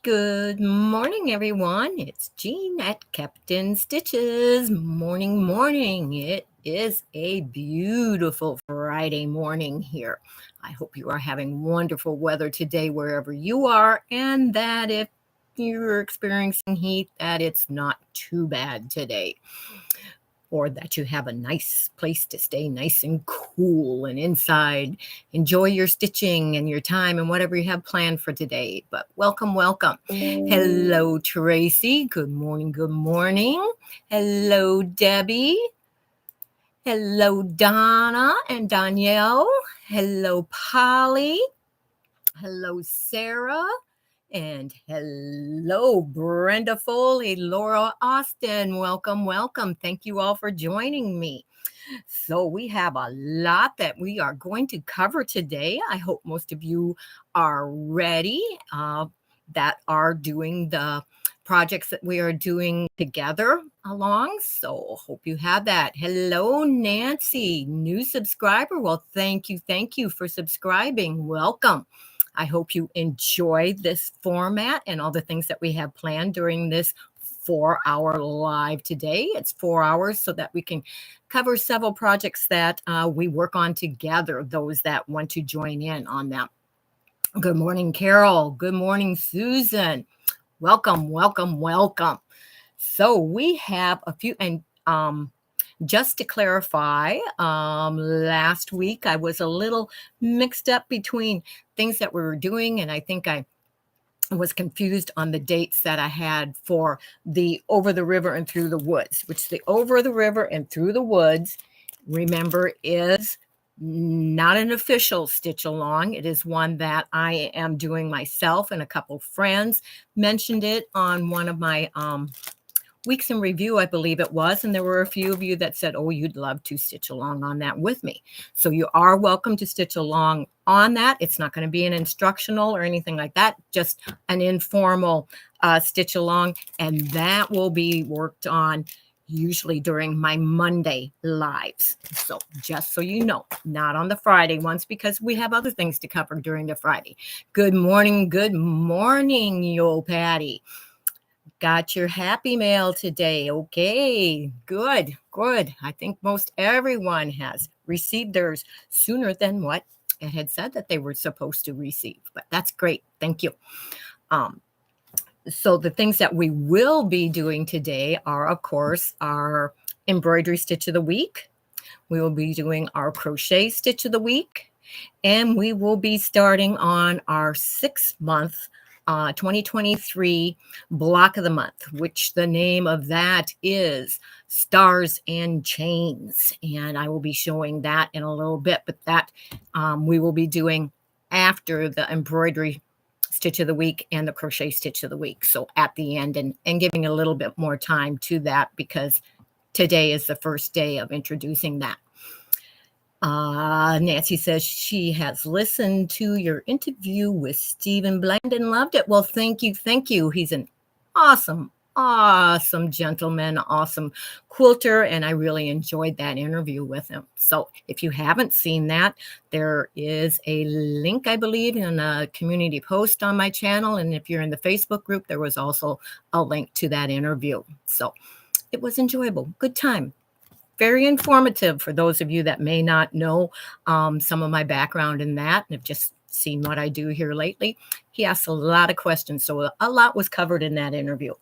Good morning, everyone. It's Jean at Captain Stitches. Morning, morning. It is a beautiful Friday morning here. I hope you are having wonderful weather today wherever you are, and that if you're experiencing heat, that it's not too bad today, or that you have a nice place to stay nice and cool and inside. Enjoy your stitching and your time and whatever you have planned for today. But welcome, welcome. Hello, Tracy. Good morning, good morning. Hello, Debbie. Hello, Donna and Danielle. Hello, Polly. Hello, Sarah. And hello, Brenda Foley, Laura Austin. Welcome, welcome. Thank you all for joining me. So we have a lot that we are going to cover today. I hope most of you are ready, that are doing the projects that we are doing together along. So hope you have that. Hello, Nancy, new subscriber. Well, thank you for subscribing. Welcome. I hope you enjoy this format and all the things that we have planned during this 4-hour live today. It's 4 hours so that we can cover several projects that we work on together, those that want to join in on them. Good morning, Carol. Good morning, Susan. Welcome, welcome, welcome. So we have a few, and just to clarify, last week I was a little mixed up between things that we were doing, and I think I was confused on the dates that I had for the Over the River and Through the Woods, which the Over the River and Through the Woods, remember, is not an official stitch along. It is one that I am doing myself, and a couple friends mentioned it on one of my weeks in review, I believe it was, and there were a few of you that said, oh, you'd love to stitch along on that with me. So you are welcome to stitch along on that. It's not going to be an instructional or anything like that, just an informal stitch along, and that will be worked on usually during my Monday lives. So just so you know, not on the Friday ones, because we have other things to cover during the Friday. Good morning, Yo Patty. Got your happy mail today. Okay, good. I think most everyone has received theirs sooner than what it had said that they were supposed to receive, but that's great. Thank you. So the things that we will be doing today are, of course, our embroidery stitch of the week. We will be doing our crochet stitch of the week, and we will be starting on our 6-month 2023 block of the month, which the name of that is Stars and Chains. And I will be showing that in a little bit, but that we will be doing after the embroidery stitch of the week and the crochet stitch of the week. So at the end, and giving a little bit more time to that, because today is the first day of introducing that. Nancy says she has listened to your interview with Stephen Bland and loved it. Well, thank you. He's an awesome gentleman, awesome quilter, and I really enjoyed that interview with him. So if you haven't seen that, there is a link, I believe, in a community post on my channel, and if you're in the Facebook group, there was also a link to that interview. So it was enjoyable, good time. Very informative for those of you that may not know some of my background in that and have just seen what I do here lately. He asked a lot of questions, so a lot was covered in that interview.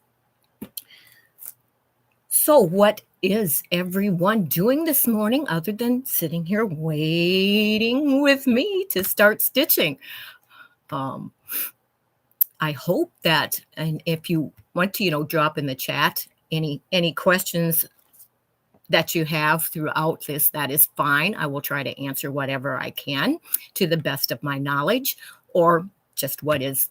So what is everyone doing this morning other than sitting here waiting with me to start stitching? I hope that, and if you want to, drop in the chat any questions that you have throughout this, that is fine. I will try to answer whatever I can to the best of my knowledge, or just what is,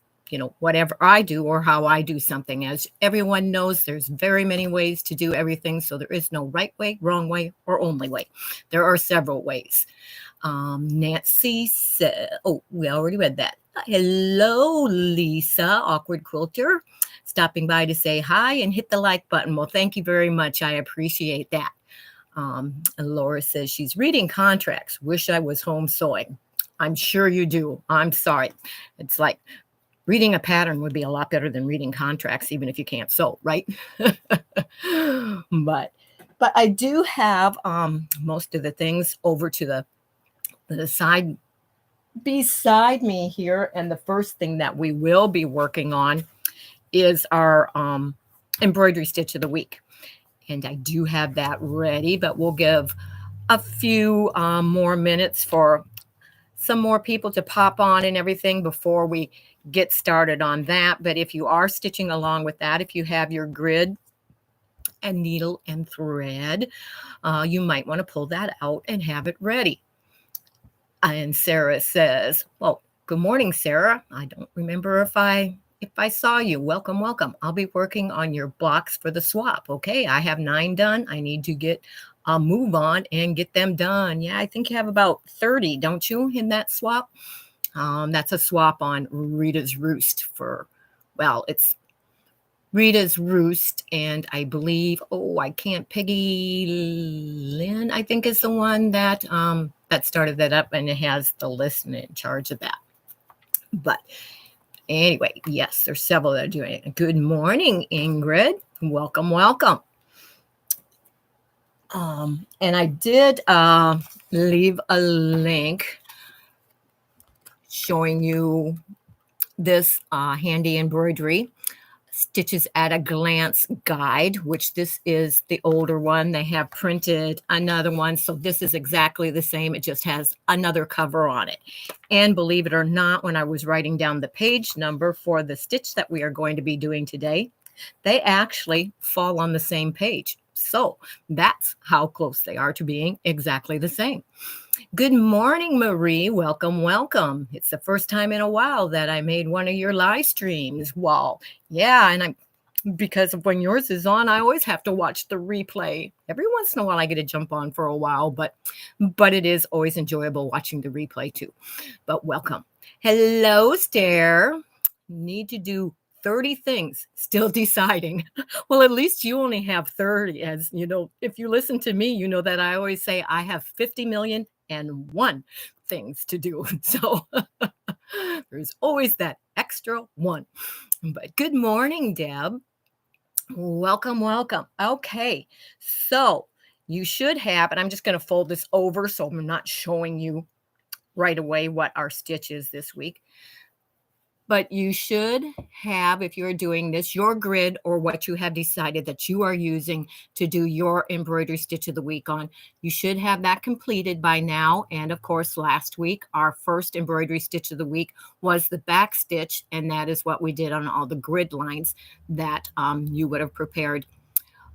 whatever I do or how I do something. As everyone knows, there's very many ways to do everything. So there is no right way, wrong way, or only way. There are several ways. Nancy said, oh, we already read that. Hello, Lisa, Awkward Quilter, stopping by to say hi and hit the like button. Well, thank you very much. I appreciate that. Laura says she's reading contracts. Wish I was home sewing. I'm sure you do. I'm sorry. It's like reading a pattern would be a lot better than reading contracts, even if you can't sew, right? but I do have most of the things over to the side beside me here. And the first thing that we will be working on is our embroidery stitch of the week. And I do have that ready, but we'll give a few more minutes for some more people to pop on and everything before we get started on that. But if you are stitching along with that, if you have your grid and needle and thread, you might want to pull that out and have it ready. And Sarah says, well, good morning, Sarah. I don't remember if I saw you. Welcome, welcome. I'll be working on your blocks for the swap. Okay, I have 9 done. I need to get a move on and get them done. Yeah, I think you have about 30, don't you, in that swap? That's a swap on Rita's Roost for, well, it's Rita's Roost, and I believe, Peggy Lynn, I think is the one that that started that up, and it has the listen in charge of that. But anyway, yes, there's several that are doing it. Good morning, Ingrid. Welcome, welcome. And I did leave a link showing you this handy embroidery Stitches at a Glance guide, which this is the older one. They have printed another one, so this is exactly the same. It just has another cover on it. And believe it or not, when I was writing down the page number for the stitch that we are going to be doing today, they actually fall on the same page. So that's how close they are to being exactly the same. Good morning, Marie. Welcome, welcome. It's the first time in a while that I made one of your live streams. Wow. Yeah, and because of when yours is on, I always have to watch the replay. Every once in a while I get to jump on for a while, but it is always enjoyable watching the replay too. But welcome. Hello, Stair. Need to do 30 things, still deciding. Well, at least you only have 30. As you know, if you listen to me, you know that I always say I have 50,000,001 things to do. So there's always that extra one. But good morning, Deb. Welcome, welcome. Okay, so you should have, and I'm just going to fold this over so I'm not showing you right away what our stitch is this week. But you should have, if you're doing this, your grid or what you have decided that you are using to do your embroidery stitch of the week on. You should have that completed by now. And of course, last week, our first embroidery stitch of the week was the back stitch. And that is what we did on all the grid lines that you would have prepared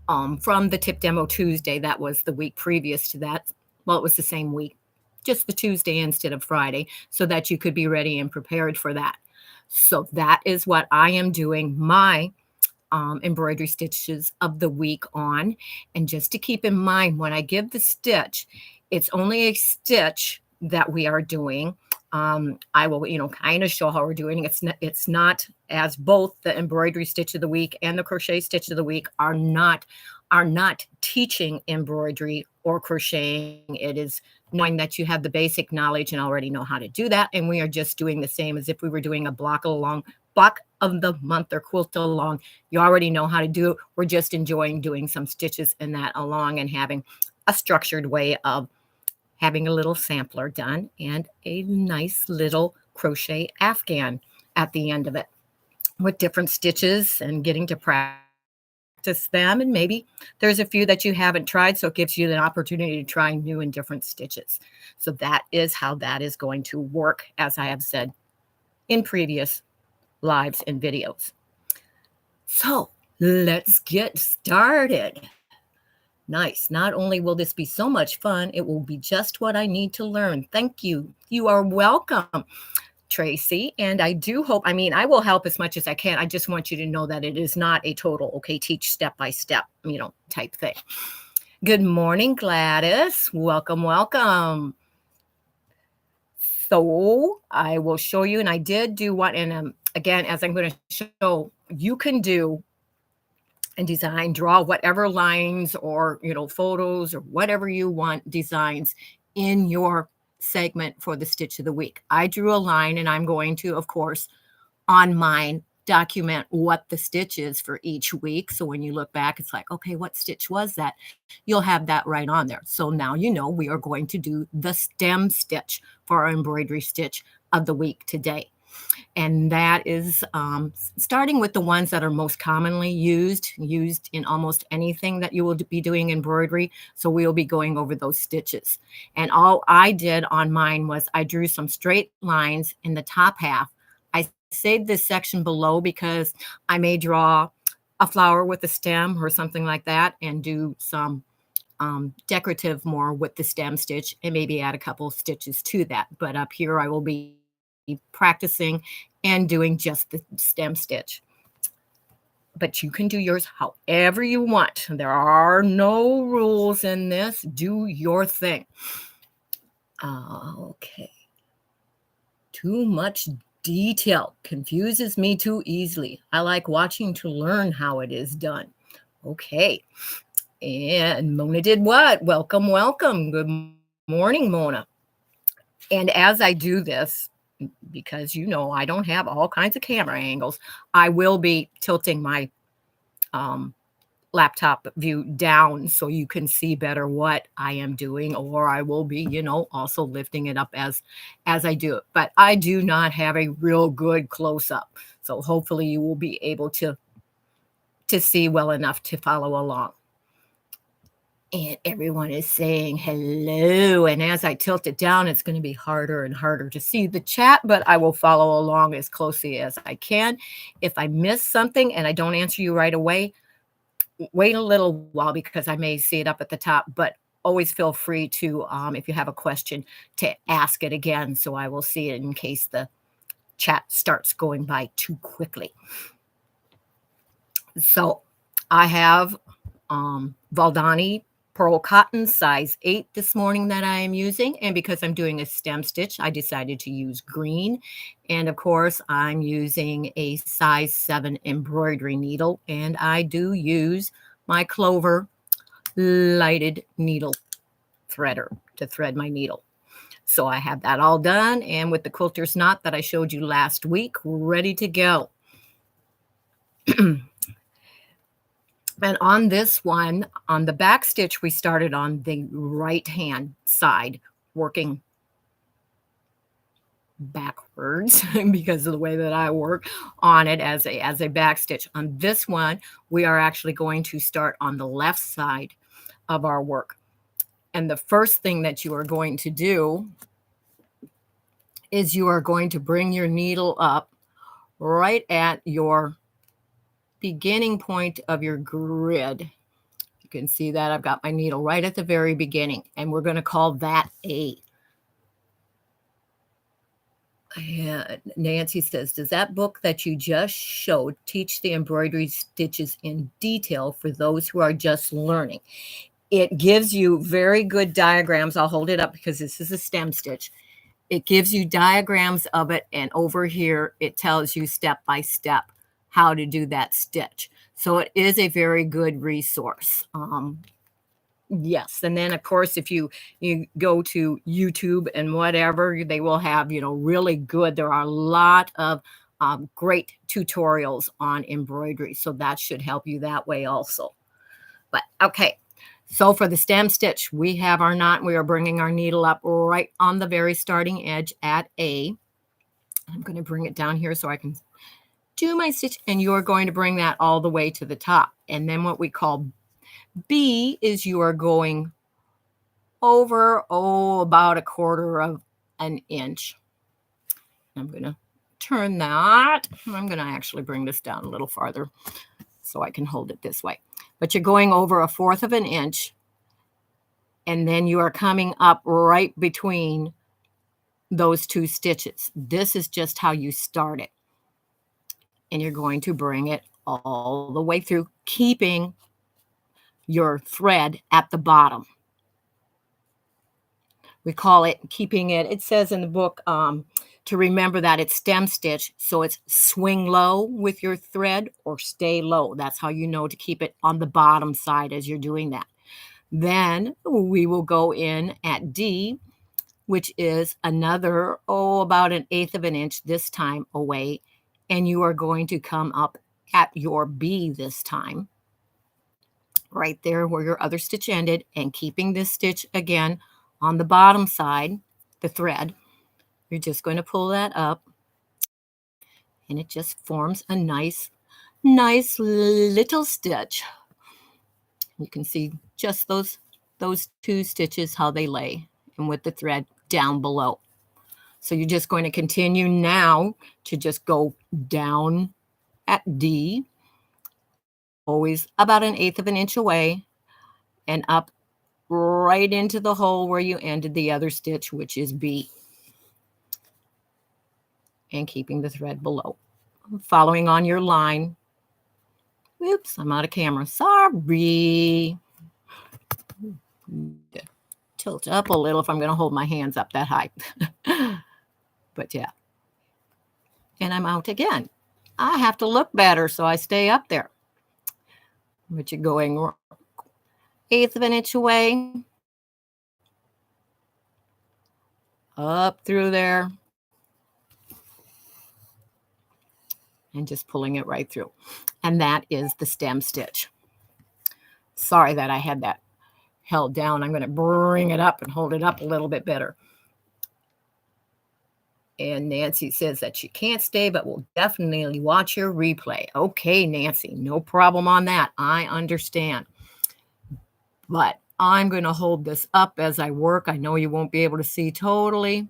from the Tip Demo Tuesday. That was the week previous to that. Well, it was the same week, just the Tuesday instead of Friday, so that you could be ready and prepared for that. So that is what I am doing my embroidery stitches of the week on. And just to keep in mind, when I give the stitch, it's only a stitch that we are doing. I will, kind of show how we're doing. It's not as both the embroidery stitch of the week and the crochet stitch of the week are not teaching embroidery or crocheting. It is knowing that you have the basic knowledge and already know how to do that. And we are just doing the same as if we were doing a block of the month or quilt along. You already know how to do it. We're just enjoying doing some stitches in that along and having a structured way of having a little sampler done and a nice little crochet afghan at the end of it with different stitches and getting to practice them. And maybe there's a few that you haven't tried, so it gives you an opportunity to try new and different stitches. So that is how that is going to work, as I have said in previous lives and videos. So let's get started. Nice. Not only will this be so much fun, it will be just what I need to learn. Thank you. You are welcome, Tracy. And I do hope, I will help as much as I can. I just want you to know that it is not a total, okay, teach step by step, type thing. Good morning, Gladys. Welcome, welcome. So I will show you, and I did do what, and again, as I'm going to show, you can do and design, draw whatever lines or, photos or whatever you want, designs in your segment for the stitch of the week. I drew a line, and I'm going to, of course, on mine document what the stitch is for each week. So when you look back, it's like, okay, what stitch was that? You'll have that right on there. So now you know we are going to do the stem stitch for our embroidery stitch of the week today. And that is starting with the ones that are most commonly used in almost anything that you will be doing embroidery. So we'll be going over those stitches. And all I did on mine was I drew some straight lines in the top half. I saved this section below because I may draw a flower with a stem or something like that and do some decorative more with the stem stitch and maybe add a couple stitches to that. But up here I will be practicing and doing just the stem stitch. But you can do yours however you want. There are no rules in this. Do your thing. Okay. Too much detail confuses me too easily. I like watching to learn how it is done. Okay. And Mona did what? Welcome, welcome. Good morning, Mona. And as I do this, because you know I don't have all kinds of camera angles, I will be tilting my laptop view down so you can see better what I am doing, or I will be, you know, also lifting it up as I do it. But I do not have a real good close-up. So hopefully you will be able to see well enough to follow along. And everyone is saying hello. And as I tilt it down, it's going to be harder and harder to see the chat, but I will follow along as closely as I can. If I miss something and I don't answer you right away, wait a little while because I may see it up at the top, but always feel free to, if you have a question, to ask it again. So I will see it in case the chat starts going by too quickly. So I have VALDANI Pearl Cotton size 8 this morning that I am using. And because I'm doing a stem stitch, I decided to use green. And of course, I'm using a size 7 embroidery needle. And I do use my Clover lighted needle threader to thread my needle. So I have that all done. And with the quilter's knot that I showed you last week, ready to go. And on this one, on the back stitch, we started on the right-hand side, working backwards because of the way that I work on it as a back stitch. On this one, we are actually going to start on the left side of our work. And the first thing that you are going to do is you are going to bring your needle up right at your beginning point of your grid. You can see that I've got my needle right at the very beginning, and we're going to call that A. Yeah, Nancy says, does that book that you just showed teach the embroidery stitches in detail for those who are just learning? It gives you very good diagrams. I'll hold it up because this is a stem stitch. It gives you diagrams of it, and over here it tells you step by step how to do that stitch. So it is a very good resource. Yes. And then of course, if you go to YouTube and whatever, they will have, you know, really good. There are a lot of great tutorials on embroidery. So that should help you that way also. But okay. So for the stem stitch, we have our knot. We are bringing our needle up right on the very starting edge at A. I'm going to bring it down here so I can do my stitch, and you're going to bring that all the way to the top. And then what we call B is you are going over, about 1/4 of an inch. I'm going to turn that. I'm going to actually bring this down a little farther so I can hold it this way. But you're going over 1/4 of an inch, and then you are coming up right between those two stitches. This is just how you start it. And you're going to bring it all the way through, keeping your thread at the bottom. We call it keeping it. It says in the book to remember that it's stem stitch. So it's swing low with your thread or stay low. That's how you know to keep it on the bottom side as you're doing that. Then we will go in at D, which is another, about 1/8 of an inch this time away. and you are going to come up at your B this time, right there where your other stitch ended, and keeping this stitch again on the bottom side, the thread, you're just going to pull that up, and it just forms a nice little stitch. You can see just those 2 stitches, how they lay, and with the thread down below. So you're just going to continue now to just go down at D, always about 1/8 of an inch away, and up right into the hole where you ended the other stitch, which is B, and keeping the thread below. Following on your line. Oops, I'm out of camera. Sorry. Tilt up a little if I'm going to hold my hands up that high. But yeah. And I'm out again. I have to look better, so I stay up there. But you're going 1/8 of an inch away, up through there, and just pulling it right through. And that is the stem stitch. Sorry that I had that held down. I'm going to bring it up and hold it up a little bit better. And Nancy says that she can't stay, but will definitely watch your replay. Okay, Nancy, no problem on that. I understand. But I'm going to hold this up as I work. I know you won't be able to see totally.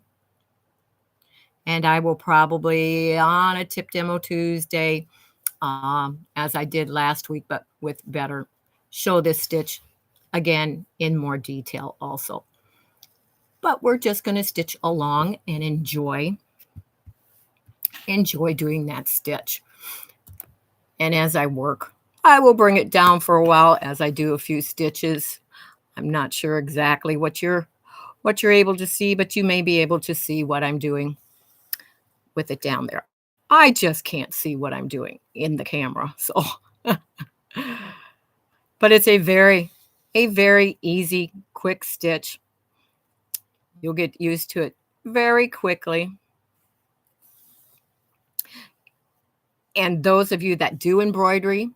And I will probably, on a tip demo Tuesday, as I did last week, but with better, show this stitch again in more detail also. But we're just going to stitch along and enjoy doing that stitch. And as I work, I will bring it down for a while as I do a few stitches. I'm not sure exactly what you're able to see, but you may be able to see what I'm doing with it down there. I just can't see what I'm doing in the camera. So, but it's a very easy, quick stitch. You'll get used to it very quickly. And those of you that do embroidery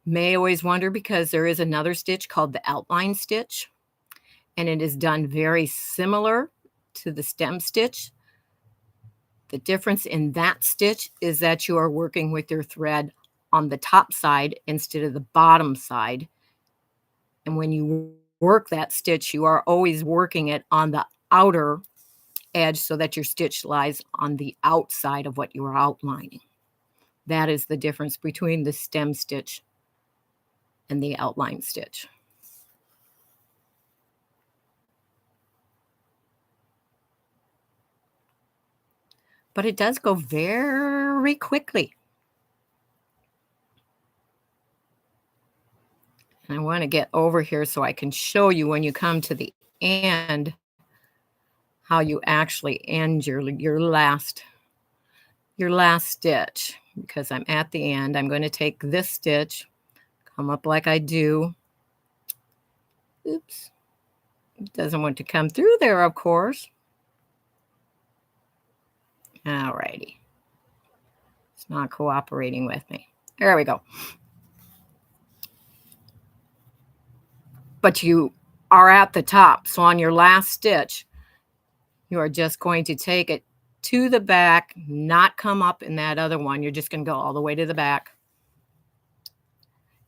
may always wonder, because there is another stitch called the outline stitch, and it is done very similar to the stem stitch. The difference in that stitch is that you are working with your thread on the top side instead of the bottom side. And when you work that stitch, you are always working it on the outer edge so that your stitch lies on the outside of what you are outlining. That is the difference between the stem stitch and the outline stitch. But it does go very quickly. And I want to get over here so I can show you when you come to the end how you actually end your last stitch. Because I'm at the end, I'm going to take this stitch, come up like I do. Oops. It doesn't want to come through there, of course. All righty. It's not cooperating with me. There we go. But you are at the top. So on your last stitch, you are just going to take it to the back, not come up in that other one. You're just going to go all the way to the back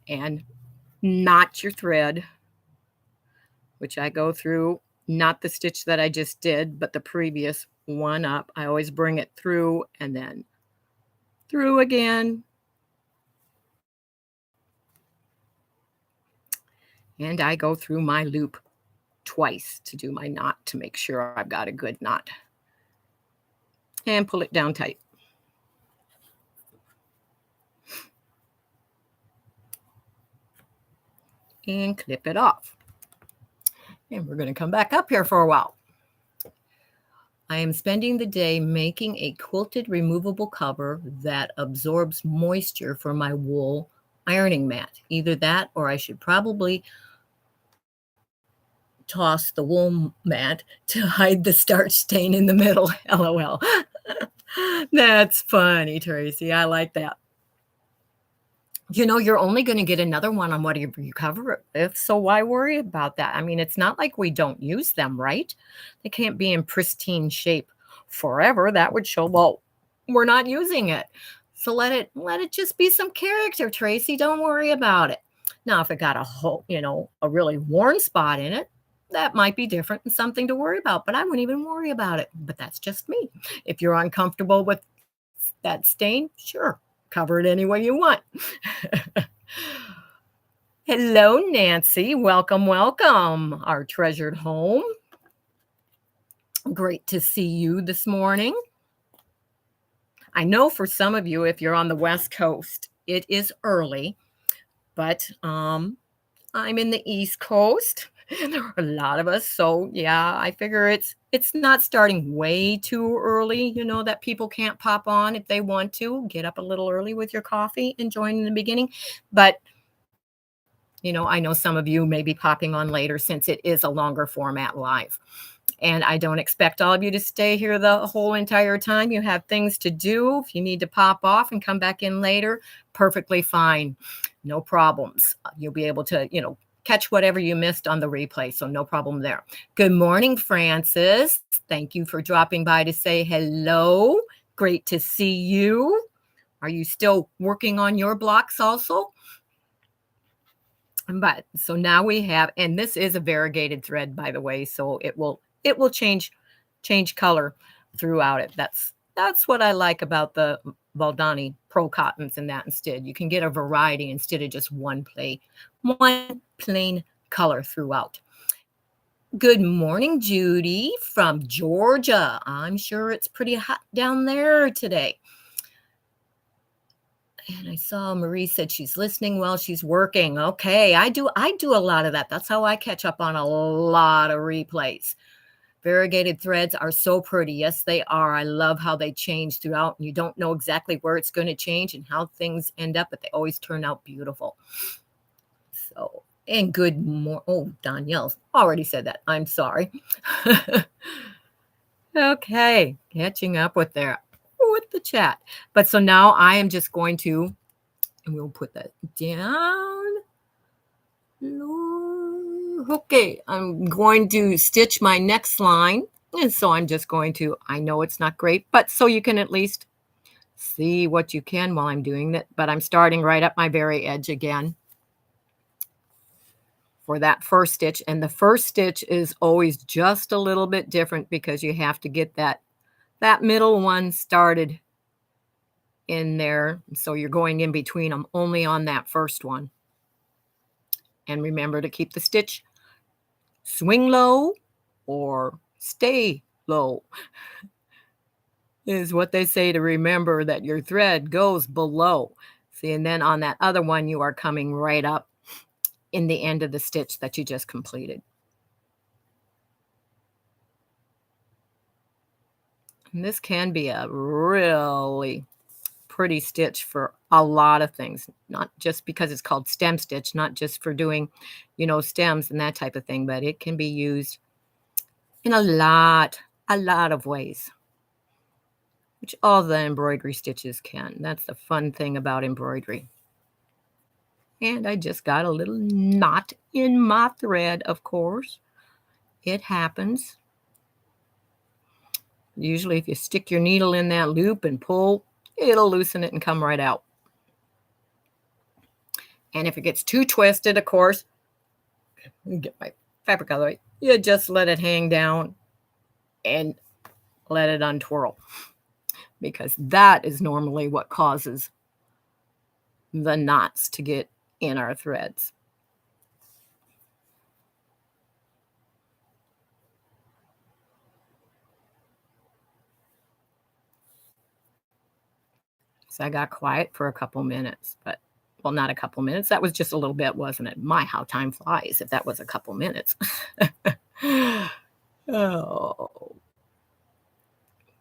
and knot your thread, which I go through, not the stitch that I just did, but the previous one up. I always bring it through and then through again. And I go through my loop twice to do my knot to make sure I've got a good knot. And pull it down tight. And clip it off. And we're going to come back up here for a while. I am spending the day making a quilted removable cover that absorbs moisture for my wool ironing mat. Either that, or I should probably toss the wool mat to hide the starch stain in the middle. LOL. That's funny, Tracy. I like that. You're only going to get another one on whatever you cover it with, so why worry about that? I mean, it's not like we don't use them, right? They can't be in pristine shape forever. That would show, well, we're not using it. So let it just be some character, Tracy. Don't worry about it. Now, if it got a whole, a really worn spot in it, that might be different and something to worry about, but I wouldn't even worry about it. But that's just me. If you're uncomfortable with that stain, sure, cover it any way you want. Hello, Nancy. Welcome, welcome, our treasured home. Great to see you this morning. I know for some of you, if you're on the West Coast, it is early, but I'm in the East Coast. And there are a lot of us, so yeah, I figure it's not starting way too early. That people can't pop on if they want to. Get up a little early with your coffee and join in the beginning, but I know some of you may be popping on later since it is a longer format live. And I don't expect all of you to stay here the whole entire time. You have things to do. If you need to pop off and come back in later, perfectly fine. No problems. You'll be able to, catch whatever you missed on the replay. So no problem there. Good morning, Francis. Thank you for dropping by to say hello. Great to see you. Are you still working on your blocks also? But so now we have, and this is a variegated thread, by the way, so it will change color throughout it. That's what I like about the VALDANI Pearl Cottons and that instead. You can get a variety instead of just one plain color throughout. Good morning, Judy from Georgia. I'm sure it's pretty hot down there today. And I saw Marie said she's listening while she's working. Okay, I do a lot of that. That's how I catch up on a lot of replays. Variegated threads are so pretty. Yes, they are. I love how they change throughout. And you don't know exactly where it's going to change and how things end up, but they always turn out beautiful. So, and good morning. Oh, Danielle already said that. I'm sorry. Okay, catching up with the chat. But so now I am just going to, and we'll put that down. Okay, I'm going to stitch my next line. And so I'm just going to, I know it's not great, but so you can at least see what you can while I'm doing that. But I'm starting right at my very edge again for that first stitch. And the first stitch is always just a little bit different because you have to get that middle one started in there. So you're going in between them only on that first one. And remember to keep the stitch swing low or stay low is what they say, to remember that your thread goes below. See, and then on that other one, you are coming right up in the end of the stitch that you just completed. And this can be a really pretty stitch for a lot of things, not just because it's called stem stitch, not just for doing, stems and that type of thing, but it can be used in a lot of ways, which all the embroidery stitches can. That's the fun thing about embroidery. And I just got a little knot in my thread, of course. It happens. Usually if you stick your needle in that loop and pull, it'll loosen it and come right out. And if it gets too twisted, of course, get my fabric out of the way, you just let it hang down and let it untwirl, because that is normally what causes the knots to get in our threads. So I got quiet for a couple minutes, but well, not a couple minutes. That was just a little bit, wasn't it? My, how time flies if that was a couple minutes. Oh.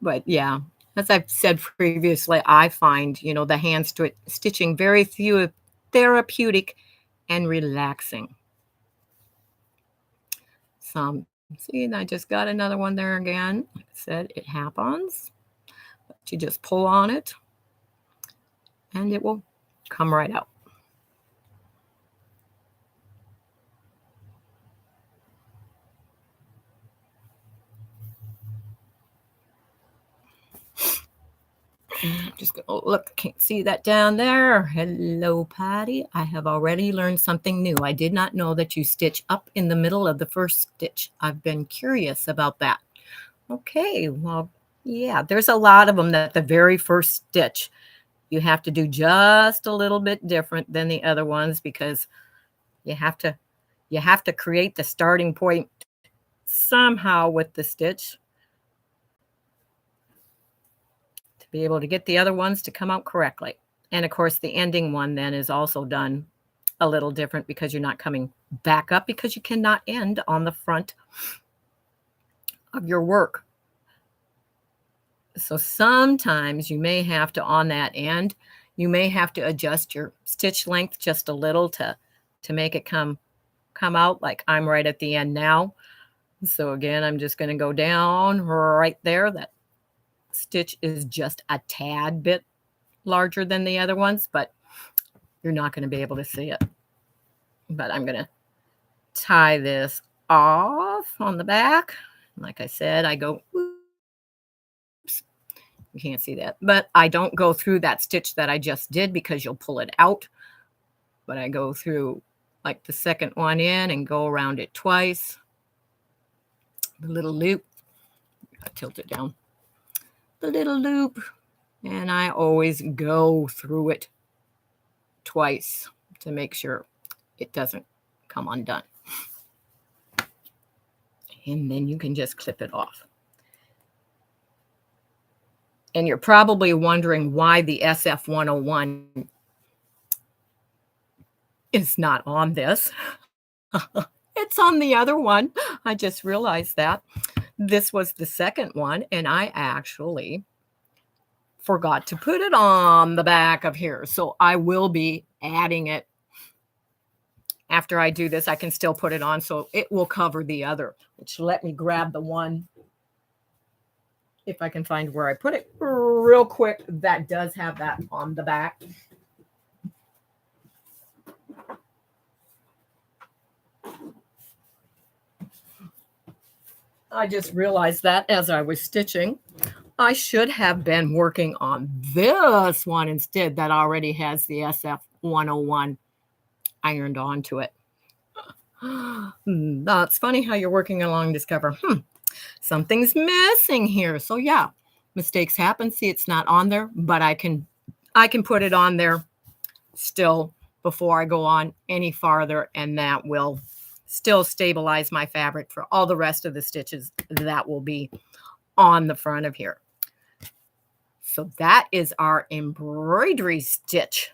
But yeah, as I've said previously, I find, the hand stitching very therapeutic and relaxing. See, and I just got another one there again. Like I said, it happens. You just pull on it and it will come right out. Just go, oh, look, can't see that down there. Hello, Patty. I have already learned something new. I did not know that you stitch up in the middle of the first stitch. I've been curious about that. Okay, well, yeah, there's a lot of them that the very first stitch you have to do just a little bit different than the other ones because you have to create the starting point somehow with the stitch to be able to get the other ones to come out correctly. And of course, the ending one then is also done a little different because you're not coming back up because you cannot end on the front of your work. So sometimes you may have to, on that end, you may have to adjust your stitch length just a little to make it come out like I'm right at the end now. So again, I'm just going to go down right there. That stitch is just a tad bit larger than the other ones, but you're not going to be able to see it. But I'm going to tie this off on the back. Like I said, I go, oops, you can't see that, but I don't go through that stitch that I just did because you'll pull it out. But I go through like the second one in and go around it twice. The little loop, I tilt it down, the little loop, and I always go through it twice to make sure it doesn't come undone. And then you can just clip it off. And you're probably wondering why the SF101 is not on this. It's on the other one. I just realized that. This was the second one, and I actually forgot to put it on the back of here. So I will be adding it. After I do this, I can still put it on so it will cover the other, which let me grab the one, if I can find where I put it real quick, that does have that on the back. I just realized that as I was stitching, I should have been working on this one instead that already has the SF101 ironed onto it. That's funny how you're working along Discover. Something's missing here. So yeah, mistakes happen. See, it's not on there, but I can put it on there still before I go on any farther, and that will still stabilize my fabric for all the rest of the stitches that will be on the front of here. So that is our embroidery stitch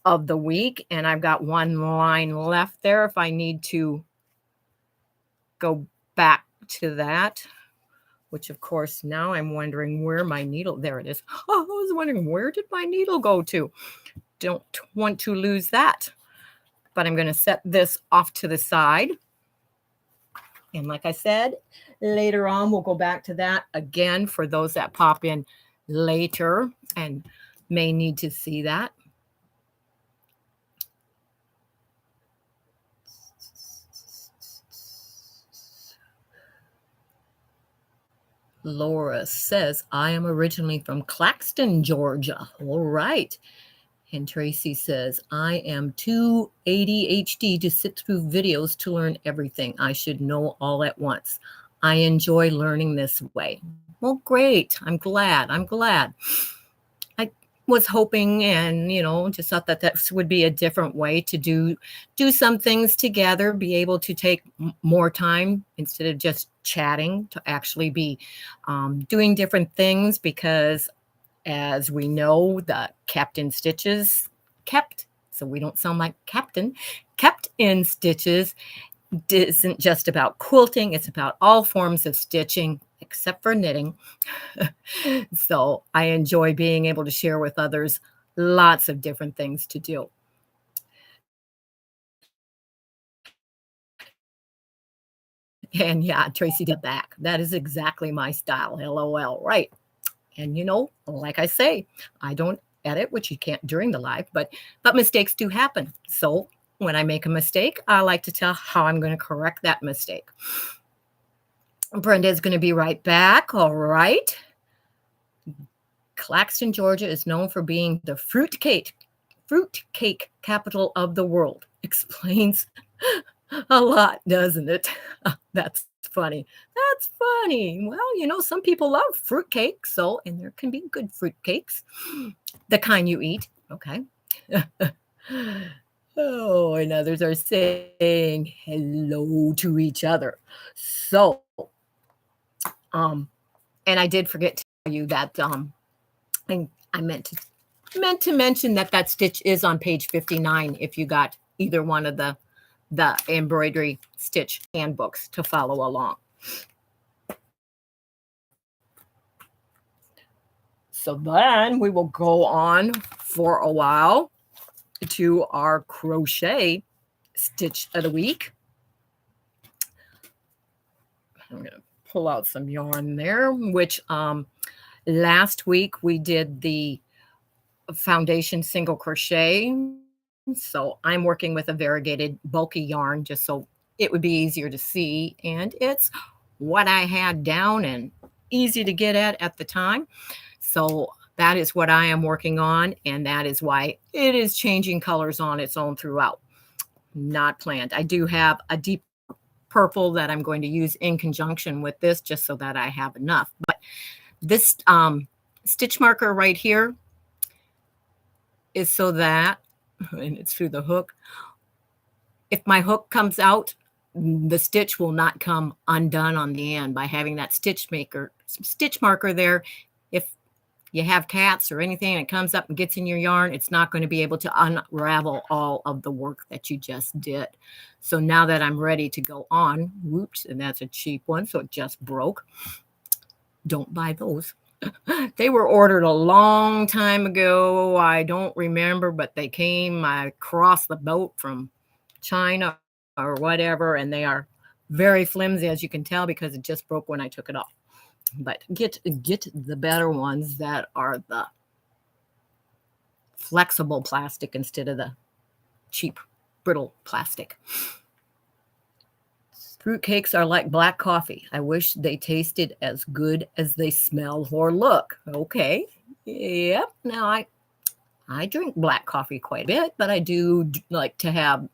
of the week, and I've got one line left there if I need to go back to that, which of course now I'm wondering where my needle, there it is. Oh, I was wondering, where did my needle go to? Don't want to lose that. But I'm going to set this off to the side. And like I said, later on, we'll go back to that again for those that pop in later and may need to see that. Laura says, I am originally from Claxton, Georgia. All right. And Tracy says, I am too ADHD to sit through videos to learn everything. I should know all at once. I enjoy learning this way. Well, great. I'm glad. I was hoping and, just thought that this would be a different way to do some things together, be able to take more time instead of just chatting, to actually be doing different things, because as we know, the kept in stitches, so we don't sound like captain, kept in stitches isn't just about quilting. It's about all forms of stitching except for knitting. So I enjoy being able to share with others lots of different things to do. And yeah, Tracy did back. That is exactly my style. LOL. Right. And like I say, I don't edit, which you can't during the live, but mistakes do happen. So when I make a mistake, I like to tell how I'm going to correct that mistake. Brenda is going to be right back. All right. Claxton, Georgia is known for being the fruitcake capital of the world. Explains a lot, doesn't it? That's funny. That's funny. Well, some people love fruitcake, and there can be good fruitcakes, the kind you eat. Okay. Oh, and others are saying hello to each other. So, and I did forget to tell you that I meant to mention that stitch is on page 59 if you got either one of the embroidery stitch handbooks to follow along. So then we will go on for a while to our crochet stitch of the week. I'm going to pull out some yarn there, which last week we did the foundation single crochet. So I'm working with a variegated bulky yarn just so it would be easier to see. And it's what I had down and easy to get at the time. So that is what I am working on. And that is why it is changing colors on its own throughout. Not planned. I do have a deep purple that I'm going to use in conjunction with this just so that I have enough. But this stitch marker right here is so that, and it's through the hook, if my hook comes out, the stitch will not come undone on the end by having that stitch marker there. If you have cats or anything and it comes up and gets in your yarn, it's not going to be able to unravel all of the work that you just did. So now that I'm ready to go on, whoops, and that's a cheap one, so it just broke. Don't buy those. They were ordered a long time ago. I don't remember, but they came across the boat from China or whatever, and they are very flimsy, as you can tell, because it just broke when I took it off. But get the better ones that are the flexible plastic instead of the cheap, brittle plastic. Fruitcakes are like black coffee. I wish they tasted as good as they smell or look. Okay. Yep. Now, I drink black coffee quite a bit, but I do like to have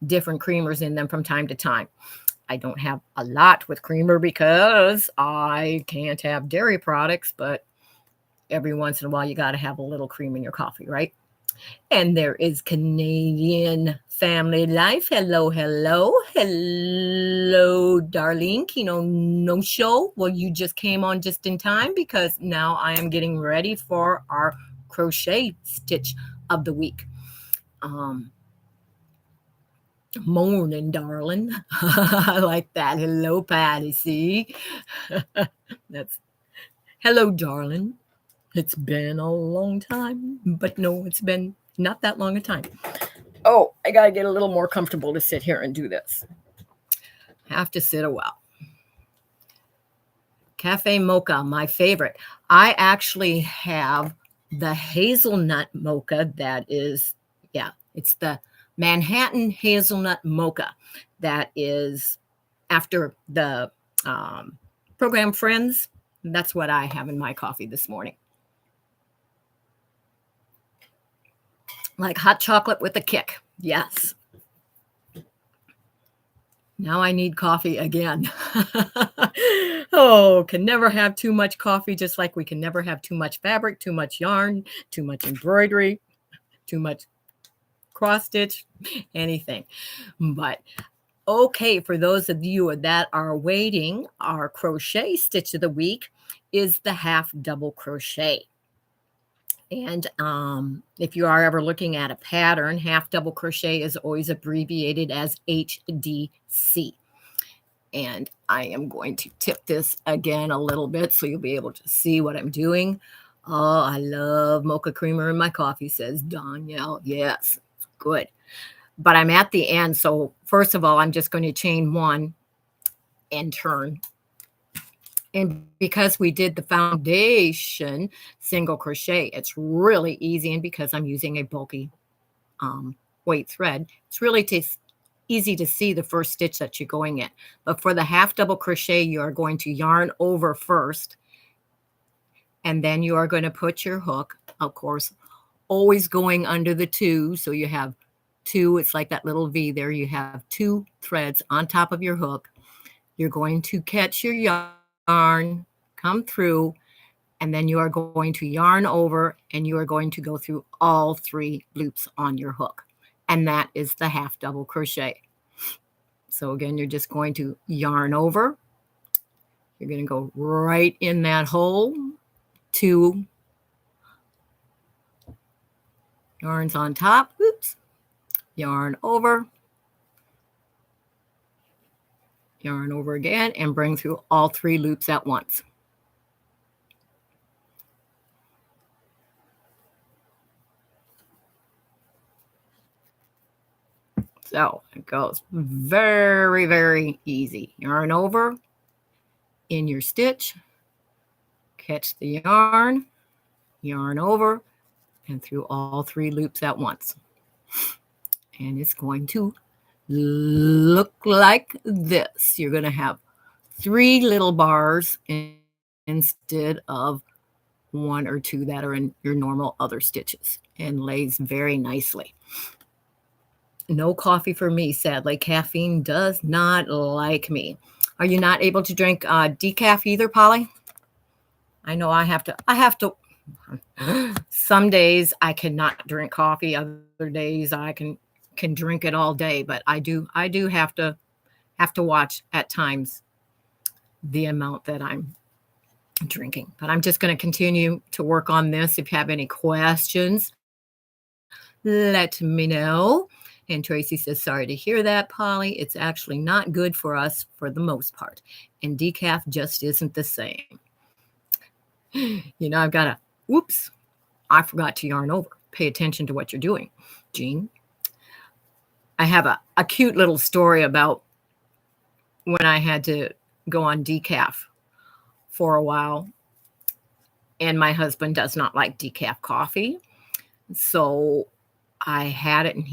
different creamers in them from time to time. I don't have a lot with creamer because I can't have dairy products, but every once in a while you got to have a little cream in your coffee, right? And there is Canadian Family Life. Hello, hello, hello, darling. No show. Well, you just came on just in time because now I am getting ready for our crochet stitch of the week. Morning, darling. I like that. Hello, Patty. See? That's hello, darling. It's been a long time, but no, it's been not that long a time. Oh, I got to get a little more comfortable to sit here and do this. Have to sit a while. Cafe Mocha, my favorite. I actually have the hazelnut mocha that is, it's the Manhattan hazelnut mocha that is after the program Friends. That's what I have in my coffee this morning. Like hot chocolate with a kick. Yes. Now I need coffee again. Oh, can never have too much coffee, just like we can never have too much fabric, too much yarn, too much embroidery, too much cross stitch, anything. But okay, for those of you that are waiting, our crochet stitch of the week is the half double crochet. And if you are ever looking at a pattern, half double crochet is always abbreviated as HDC. And I am going to tip this again a little bit so you'll be able to see what I'm doing. Oh, I love mocha creamer in my coffee, says Danielle. Yes, good. But I'm at the end. So first of all, I'm just going to chain one and turn And because we did the foundation single crochet, it's really easy. And because I'm using a bulky weight thread, it's really easy to see the first stitch that you're going in. But for the half double crochet, you are going to yarn over first, and then you are going to put your hook, of course, always going under the 2. So you have 2, it's like that little V there. You have 2 threads on top of your hook. You're going to catch your yarn, come through, and then you are going to yarn over, and you are going to go through all 3 loops on your hook. And that is the half double crochet. So again, you're just going to yarn over. You're going to go right in that hole, 2 yarns on top. Oops. Yarn over again, and bring through all 3 loops at once. So it goes very, very easy. Yarn over in your stitch, catch the yarn, yarn over, and through all 3 loops at once. And it's going to look like this. You're going to have 3 little bars instead of 1 or 2 that are in your normal other stitches, and lays very nicely. No coffee for me, sadly. Caffeine does not like me. Are you not able to drink decaf either, Polly? I know I have to. Some days I cannot drink coffee. Other days I can drink it all day. But I do have to watch at times the amount that I'm drinking. But I'm just going to continue to work on this. If you have any questions, let me know. And Tracy says, sorry to hear that, Polly. It's actually not good for us for the most part. And decaf just isn't the same. You know, I've got to, whoops, I forgot to yarn over. Pay attention to what you're doing, Jean. I have a cute little story about when I had to go on decaf for a while. And my husband does not like decaf coffee. So I had it, and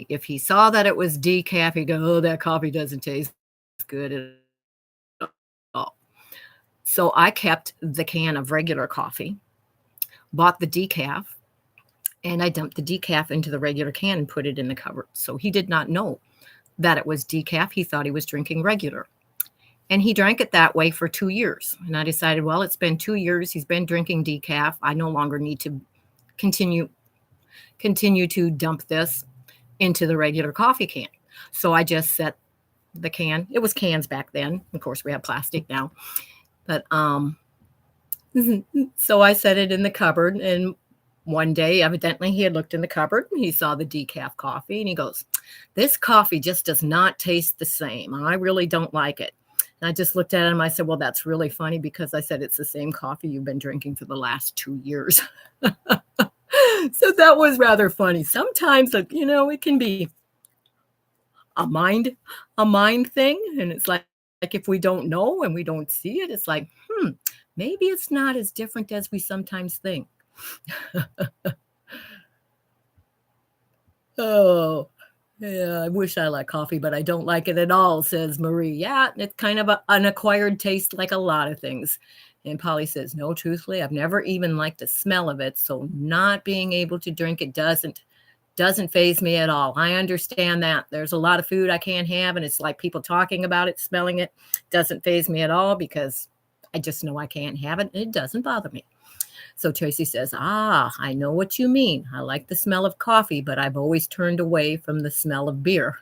if he saw that it was decaf, he'd go, oh, that coffee doesn't taste good at all. So I kept the can of regular coffee, bought the decaf, and I dumped the decaf into the regular can and put it in the cupboard. So he did not know that it was decaf. He thought he was drinking regular. And he drank it that way for 2 years. And I decided, well, it's been 2 years. He's been drinking decaf. I no longer need to continue to dump this into the regular coffee can. So I just set the can. It was cans back then. Of course, we have plastic now. But so I set it in the cupboard, and one day, evidently, he had looked in the cupboard, and he saw the decaf coffee, and he goes, this coffee just does not taste the same. I really don't like it. And I just looked at him. I said, well, that's really funny, because I said, it's the same coffee you've been drinking for the last 2 years. So that was rather funny. Sometimes, you know, it can be a mind thing. And it's like if we don't know and we don't see it, it's like, maybe it's not as different as we sometimes think. Oh, yeah, I wish I like coffee, but I don't like it at all, says Marie. Yeah, it's kind of an acquired taste, like a lot of things. And Polly says, no, truthfully, I've never even liked the smell of it. So not being able to drink it doesn't faze me at all. I understand that. There's a lot of food I can't have, and it's like people talking about it, smelling it, doesn't faze me at all, because I just know I can't have it, and it doesn't bother me. So Tracy says, I know what you mean. I like the smell of coffee, but I've always turned away from the smell of beer.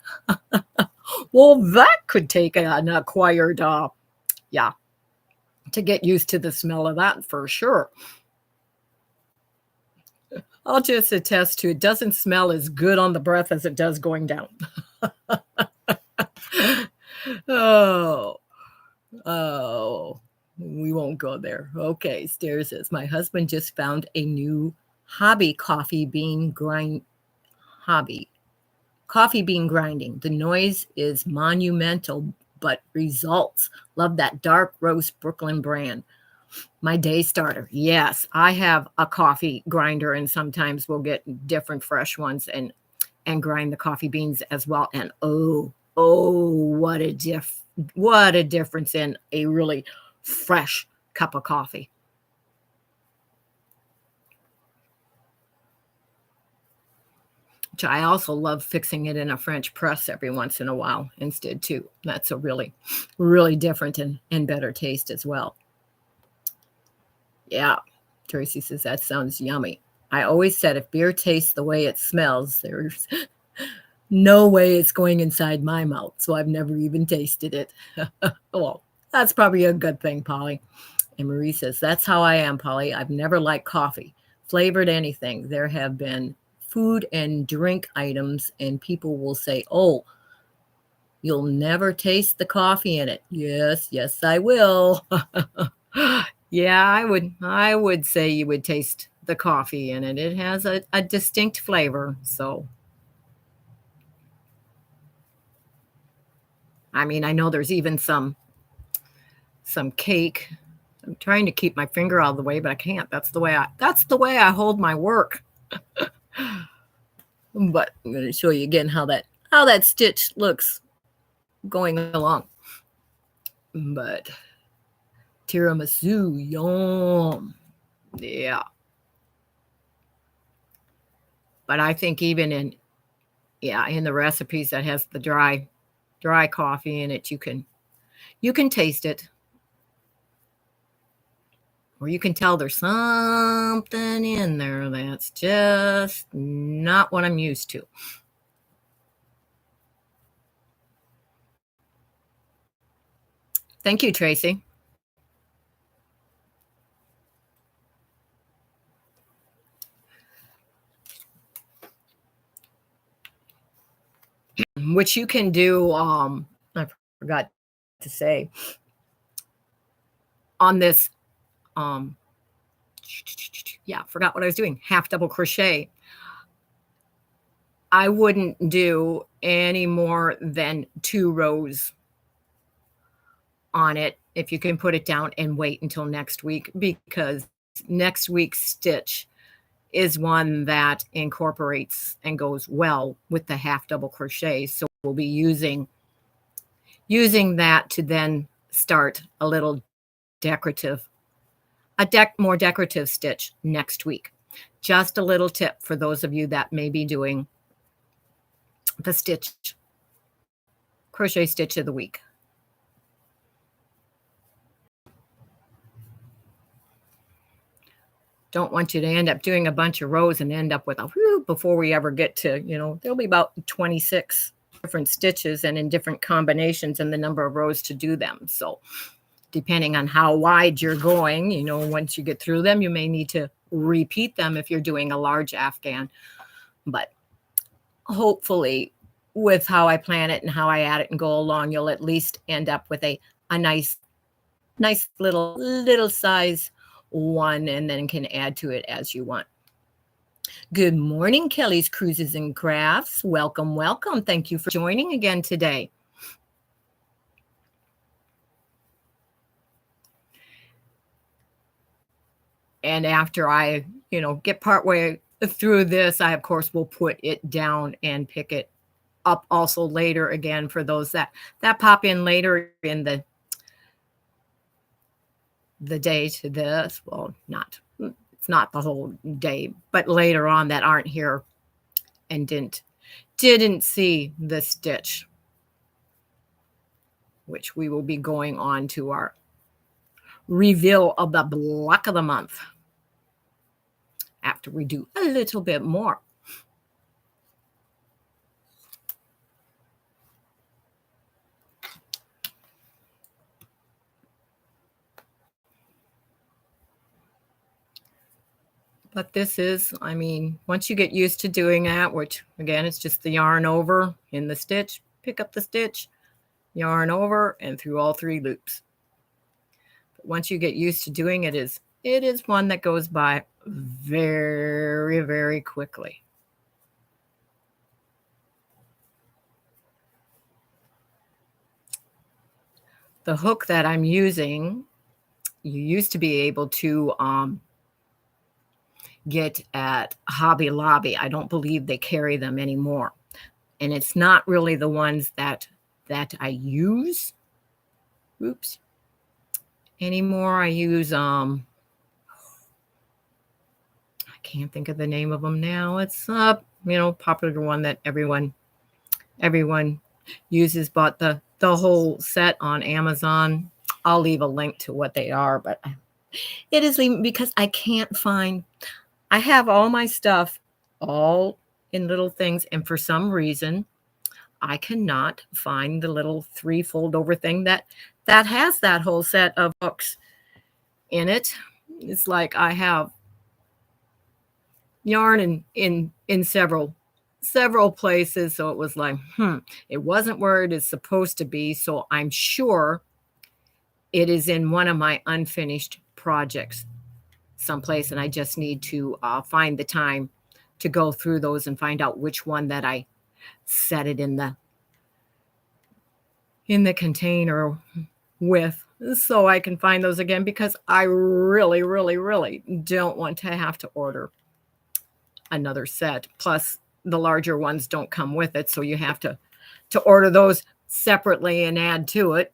Well, that could take an acquired, to get used to the smell of that for sure. I'll just attest to it doesn't smell as good on the breath as it does going down. Oh, we won't go there. Okay, Stairs says, my husband just found a new hobby, coffee bean grinding. The noise is monumental, but results. Love that dark roast Brooklyn brand. My day starter. Yes, I have a coffee grinder, and sometimes we'll get different fresh ones and grind the coffee beans as well. And what a difference in a really fresh cup of coffee. I also love fixing it in a French press every once in a while instead too. That's a really, really different and better taste as well. Yeah, Tracy says that sounds yummy. I always said if beer tastes the way it smells, there's no way it's going inside my mouth. So I've never even tasted it. Well, that's probably a good thing, Polly. And Marie says, that's how I am, Polly. I've never liked coffee, flavored anything. There have been food and drink items, and people will say, oh, you'll never taste the coffee in it. Yes, I will. Yeah, I would say you would taste the coffee in it. It has a distinct flavor. So, I mean, I know there's even some cake. I'm trying to keep my finger out of the way, but I can't. That's the way I hold my work. But I'm going to show you again how that stitch looks going along. But tiramisu, yum. Yeah. But I think even in the recipes that has the dry coffee in it, you can taste it. Or you can tell there's something in there that's just not what I'm used to. Thank you, Tracy. Which you can do, I forgot to say, on this, forgot what I was doing, half double crochet. I wouldn't do any more than 2 rows on it if you can put it down and wait until next week, because next week's stitch is one that incorporates and goes well with the half double crochet. So we'll be using that to then start a little more decorative stitch next week. Just a little tip for those of you that may be doing the crochet stitch of the week. Don't want you to end up doing a bunch of rows and end up with before we ever get to, there'll be about 26 different stitches and in different combinations and the number of rows to do them. So depending on how wide you're going, once you get through them, you may need to repeat them if you're doing a large Afghan. But hopefully with how I plan it and how I add it and go along, you'll at least end up with a nice little size one, and then can add to it as you want. Good morning, Kelly's Cruises and Crafts. Welcome. Thank you for joining again today. And after I, get partway through this, I, of course, will put it down and pick it up also later again for those that pop in later in the day to this. Well, it's not the whole day, but later on that aren't here and didn't see the stitch, which we will be going on to our reveal of the block of the month after we do a little bit more. But this is, once you get used to doing that, which again, it's just the yarn over in the stitch, pick up the stitch, yarn over and through all 3 loops. But once you get used to doing it, it is one that goes by very, very quickly. the hook that I'm using, you used to be able to get at Hobby Lobby. I don't believe they carry them anymore. And it's not really the ones that I use. Oops. Anymore. I use I can't think of the name of them now. It's popular one that everyone uses, bought the whole set on Amazon. I'll leave a link to what they are, but it is because I can't find. I have all my stuff all in little things, and for some reason I cannot find the little 3 fold over thing that has that whole set of hooks in it. It's like I have yarn in several places, so it was like, it wasn't where it is supposed to be. So I'm sure it is in one of my unfinished projects someplace, and I just need to find the time to go through those and find out which one that I set it in the container with, so I can find those again, because I really, really, really don't want to have to order another set. Plus, the larger ones don't come with it, so you have to order those separately and add to it.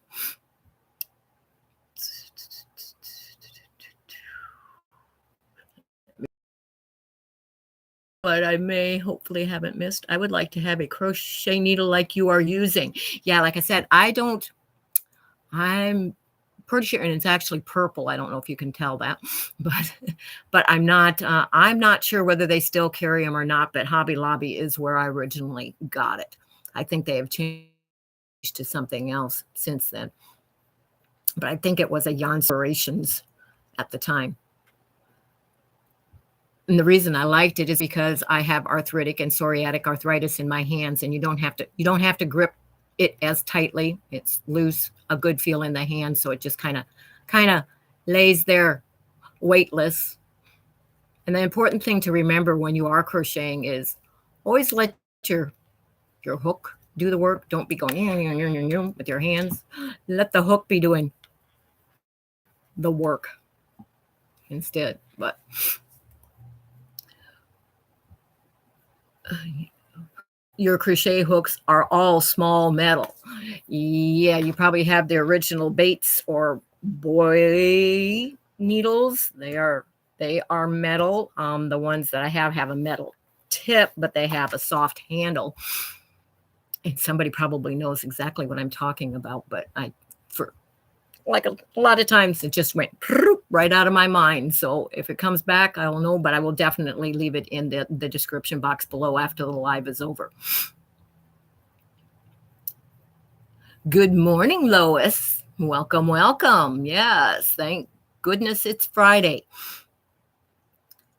But I may hopefully haven't missed. I would like to have a crochet needle like you are using. Yeah, like I said, I'm pretty sure, and it's actually purple. I don't know if you can tell that, but I'm not sure whether they still carry them or not, but Hobby Lobby is where I originally got it. I think they have changed to something else since then, but I think it was a Yarn Inspirations at the time. And the reason I liked it is because I have arthritic and psoriatic arthritis in my hands, and you don't have to grip it as tightly. It's loose, a good feel in the hand, so it just kind of lays there weightless. And the important thing to remember when you are crocheting is always let your hook do the work. Don't be going with your hands. Let the hook be doing the work instead. But your crochet hooks are all small metal. Yeah, you probably have the original Bates or Boy needles. They are metal. The ones that I have a metal tip, but they have a soft handle. And somebody probably knows exactly what I'm talking about, but for like a lot of times it just went right out of my mind. So if it comes back, I don't know, but I will definitely leave it in the description box below after the live is over. Good morning, Lois. Welcome, welcome. Yes, thank goodness it's Friday.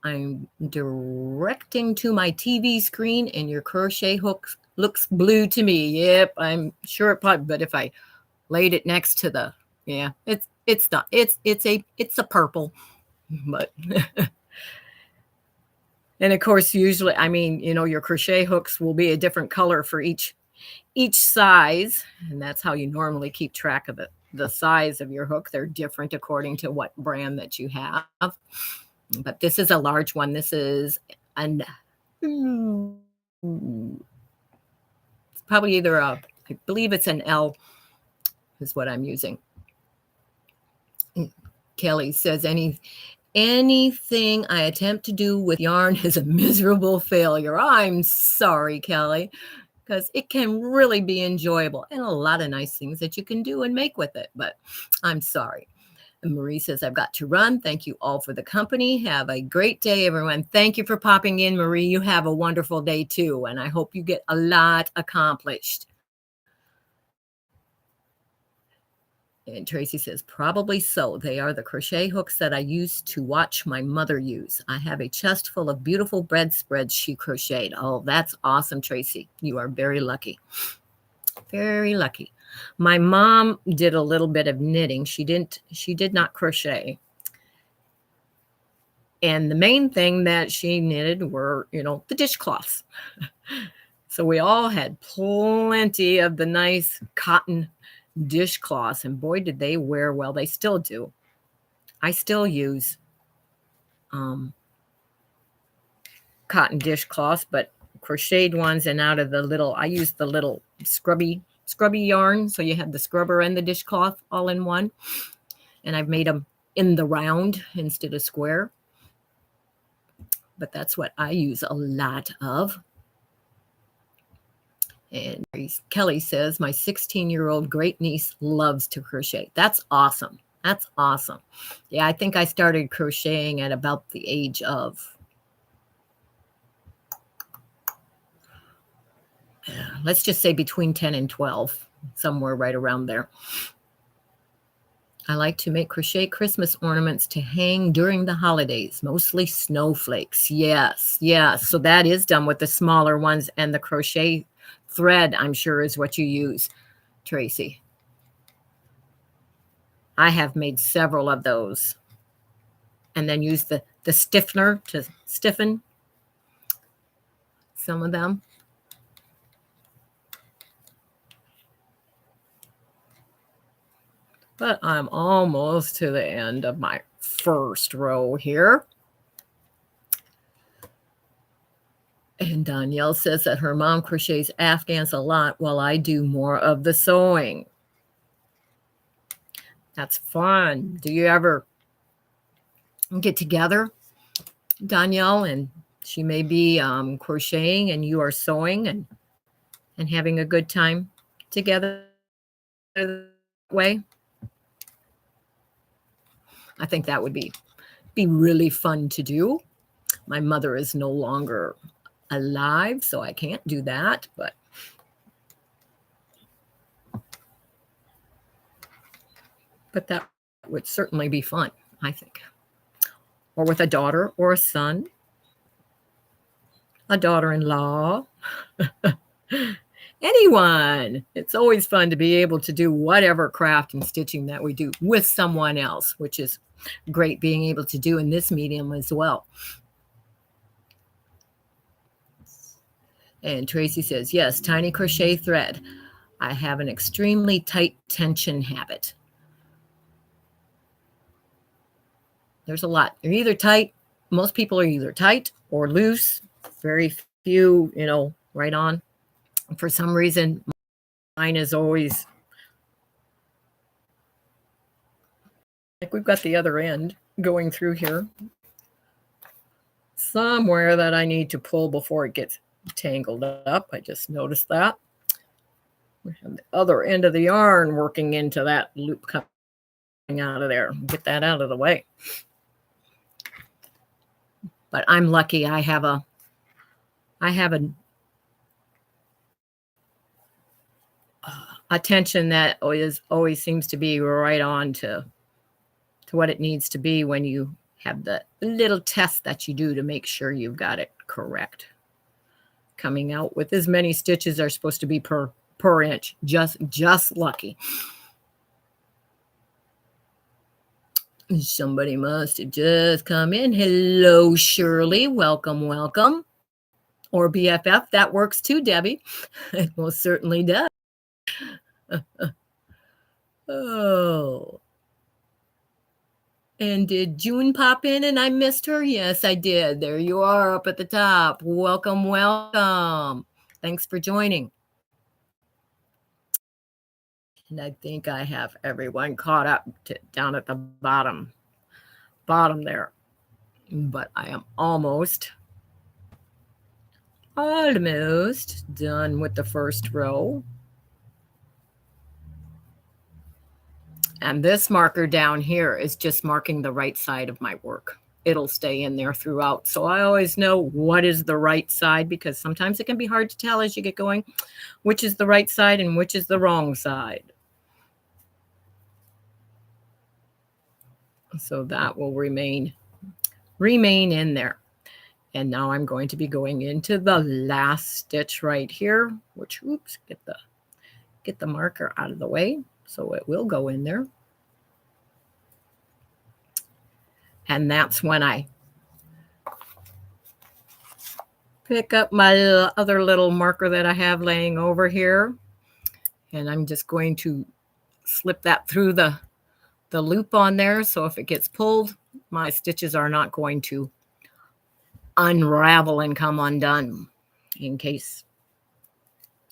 I'm directing to my TV screen, and your crochet hook looks blue to me. Yep, I'm sure it probably, but if I laid it next to the, yeah, it's not, it's a purple, but and of course, usually, I mean, your crochet hooks will be a different color for each size, and that's how you normally keep track of it. The size of your hook, they're different according to what brand that you have. But this is a large one. This is it's probably either I believe it's an L is what I'm using. Kelly says anything I attempt to do with yarn is a miserable failure. I'm sorry, Kelly, because it can really be enjoyable and a lot of nice things that you can do and make with it, but I'm sorry. And Marie says, I've got to run. Thank you all for the company. Have a great day, everyone. Thank you for popping in, Marie. You have a wonderful day too, and I hope you get a lot accomplished. And Tracy says, probably so. They are the crochet hooks that I used to watch my mother use. I have a chest full of beautiful bedspreads she crocheted. Oh, that's awesome, Tracy. You are very lucky. Very lucky. My mom did a little bit of knitting. She did not crochet. And the main thing that she knitted were, the dishcloths. So we all had plenty of the nice cotton dishcloths, and boy, did they wear well. They still do. I still use cotton dishcloths, but crocheted ones, and out of the little, I use the little scrubby yarn. So you have the scrubber and the dishcloth all in one. And I've made them in the round instead of square. But that's what I use a lot of. And Kelly says, my 16-year-old great niece loves to crochet. That's awesome. That's awesome. Yeah, I think I started crocheting at about the age of, let's just say between 10 and 12, somewhere right around there. I like to make crochet Christmas ornaments to hang during the holidays, mostly snowflakes. Yes, yes. So that is done with the smaller ones, and the crochet thread, I'm sure, is what you use, Tracy. I have made several of those, and then use the stiffener to stiffen some of them. But I'm almost to the end of my first row here. And Danielle says that her mom crochets Afghans a lot while I do more of the sewing. That's fun. Do you ever get together, Danielle, and she may be crocheting and you are sewing and having a good time together that way? I think that would be really fun to do. My mother is no longer alive, so I can't do that, but that would certainly be fun, I think. Or with a daughter or a son, a daughter-in-law, anyone. It's always fun to be able to do whatever craft and stitching that we do with someone else, which is great being able to do in this medium as well. And Tracy says, yes, tiny crochet thread. I have an extremely tight tension habit. There's a lot. You're either tight. Most people are either tight or loose. Very few, right on. For some reason, mine is always like we've got the other end going through here somewhere that I need to pull before it gets tangled up. I just noticed that. We have the other end of the yarn working into that loop coming out of there. Get that out of the way. But I'm lucky. I have a tension that always seems to be right on to what it needs to be when you have the little test that you do to make sure you've got it correct. Coming out with as many stitches are supposed to be per inch. Just lucky. Somebody must have just come in. Hello, Shirley. Welcome, welcome. Or BFF. That works too, Debbie. It most certainly does. Oh. And did June pop in and I missed her? Yes, I did. There you are up at the top. Welcome, welcome. Thanks for joining. And I think I have everyone caught up down at the bottom there. But I am almost done with the first row. And this marker down here is just marking the right side of my work. It'll stay in there throughout. So I always know what is the right side, because sometimes it can be hard to tell as you get going which is the right side and which is the wrong side. So that will remain in there. And now I'm going to be going into the last stitch right here, which, oops, get the marker out of the way. So it will go in there. And that's when I pick up my other little marker that I have laying over here. And I'm just going to slip that through the loop on there. So if it gets pulled, my stitches are not going to unravel and come undone, in case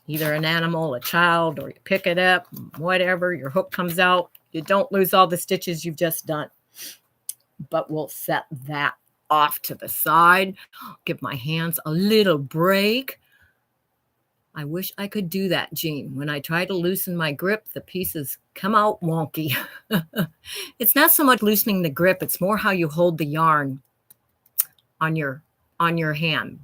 either an animal, a child, or you pick it up, whatever, your hook comes out. You don't lose all the stitches you've just done. But we'll set that off to the side. Give my hands a little break. I wish I could do that, Jean. When I try to loosen my grip, the pieces come out wonky. It's not so much loosening the grip, it's more how you hold the yarn on your hand.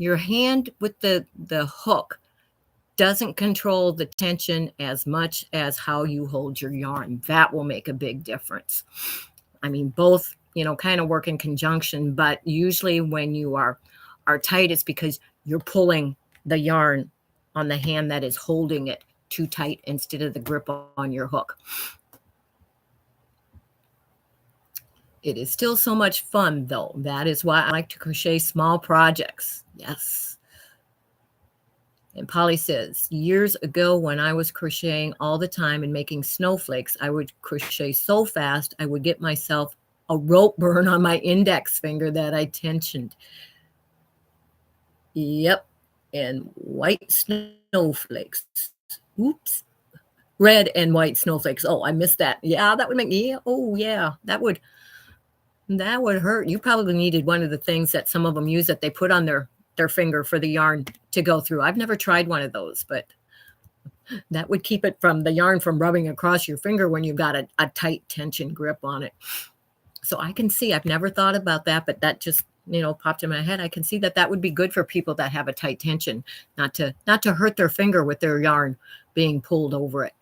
Your hand with the hook doesn't control the tension as much as how you hold your yarn. That will make a big difference. I mean, both, kind of work in conjunction, but usually when you are tight, it's because you're pulling the yarn on the hand that is holding it too tight instead of the grip on your hook. It is still so much fun, though. That is why I like to crochet small projects. Yes. And Polly says, years ago when I was crocheting all the time and making snowflakes, I would crochet so fast I would get myself a rope burn on my index finger that I tensioned. Yep. And white snowflakes. Oops. Red and white snowflakes. Oh, I missed that. Yeah, that would make me. Oh, yeah. That would hurt. You probably needed one of the things that some of them use that they put on their finger for the yarn to go through. I've never tried one of those, but that would keep it from the yarn from rubbing across your finger when you've got a tight tension grip on it. So I can see, I've never thought about that, but that just, popped in my head. I can see that would be good for people that have a tight tension, not to hurt their finger with their yarn being pulled over it.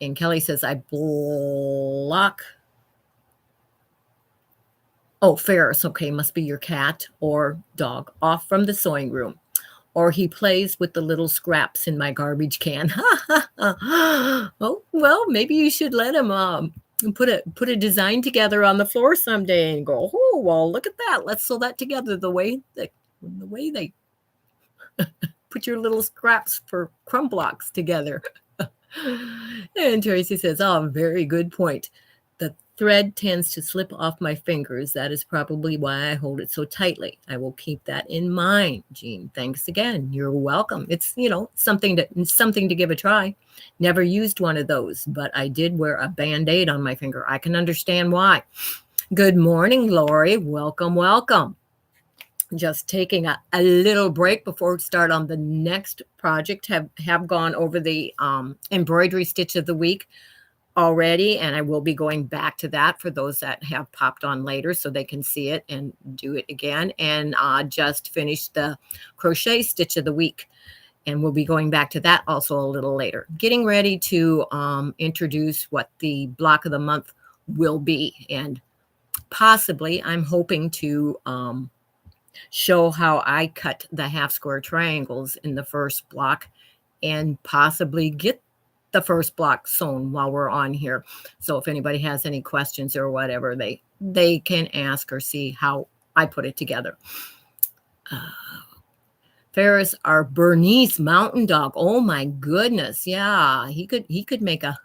And Kelly says, I block. Oh, Ferris, okay, must be your cat or dog, off from the sewing room. Or he plays with the little scraps in my garbage can. Oh, well, maybe you should let him put a design together on the floor someday and go, oh, well, look at that. Let's sew that together the way they put your little scraps for crumb blocks together. And Tracy says, oh, very good point. The thread tends to slip off my fingers. That is probably why I hold it so tightly. I will keep that in mind, Jean. Thanks again. You're welcome. It's, something to give a try. Never used one of those, but I did wear a Band-Aid on my finger. I can understand why. Good morning, Lori. Welcome, welcome. Just taking a little break before we start on the next project. Have gone over the embroidery stitch of the week already, and I will be going back to that for those that have popped on later so they can see it and do it again. And just finished the crochet stitch of the week, and we'll be going back to that also a little later. Getting ready to introduce what the block of the month will be, and possibly I'm hoping to show how I cut the half square triangles in the first block and possibly get the first block sewn while we're on here. So if anybody has any questions or whatever, they can ask or see how I put it together. Ferris, our Bernese mountain dog. Oh my goodness. Yeah, he could make a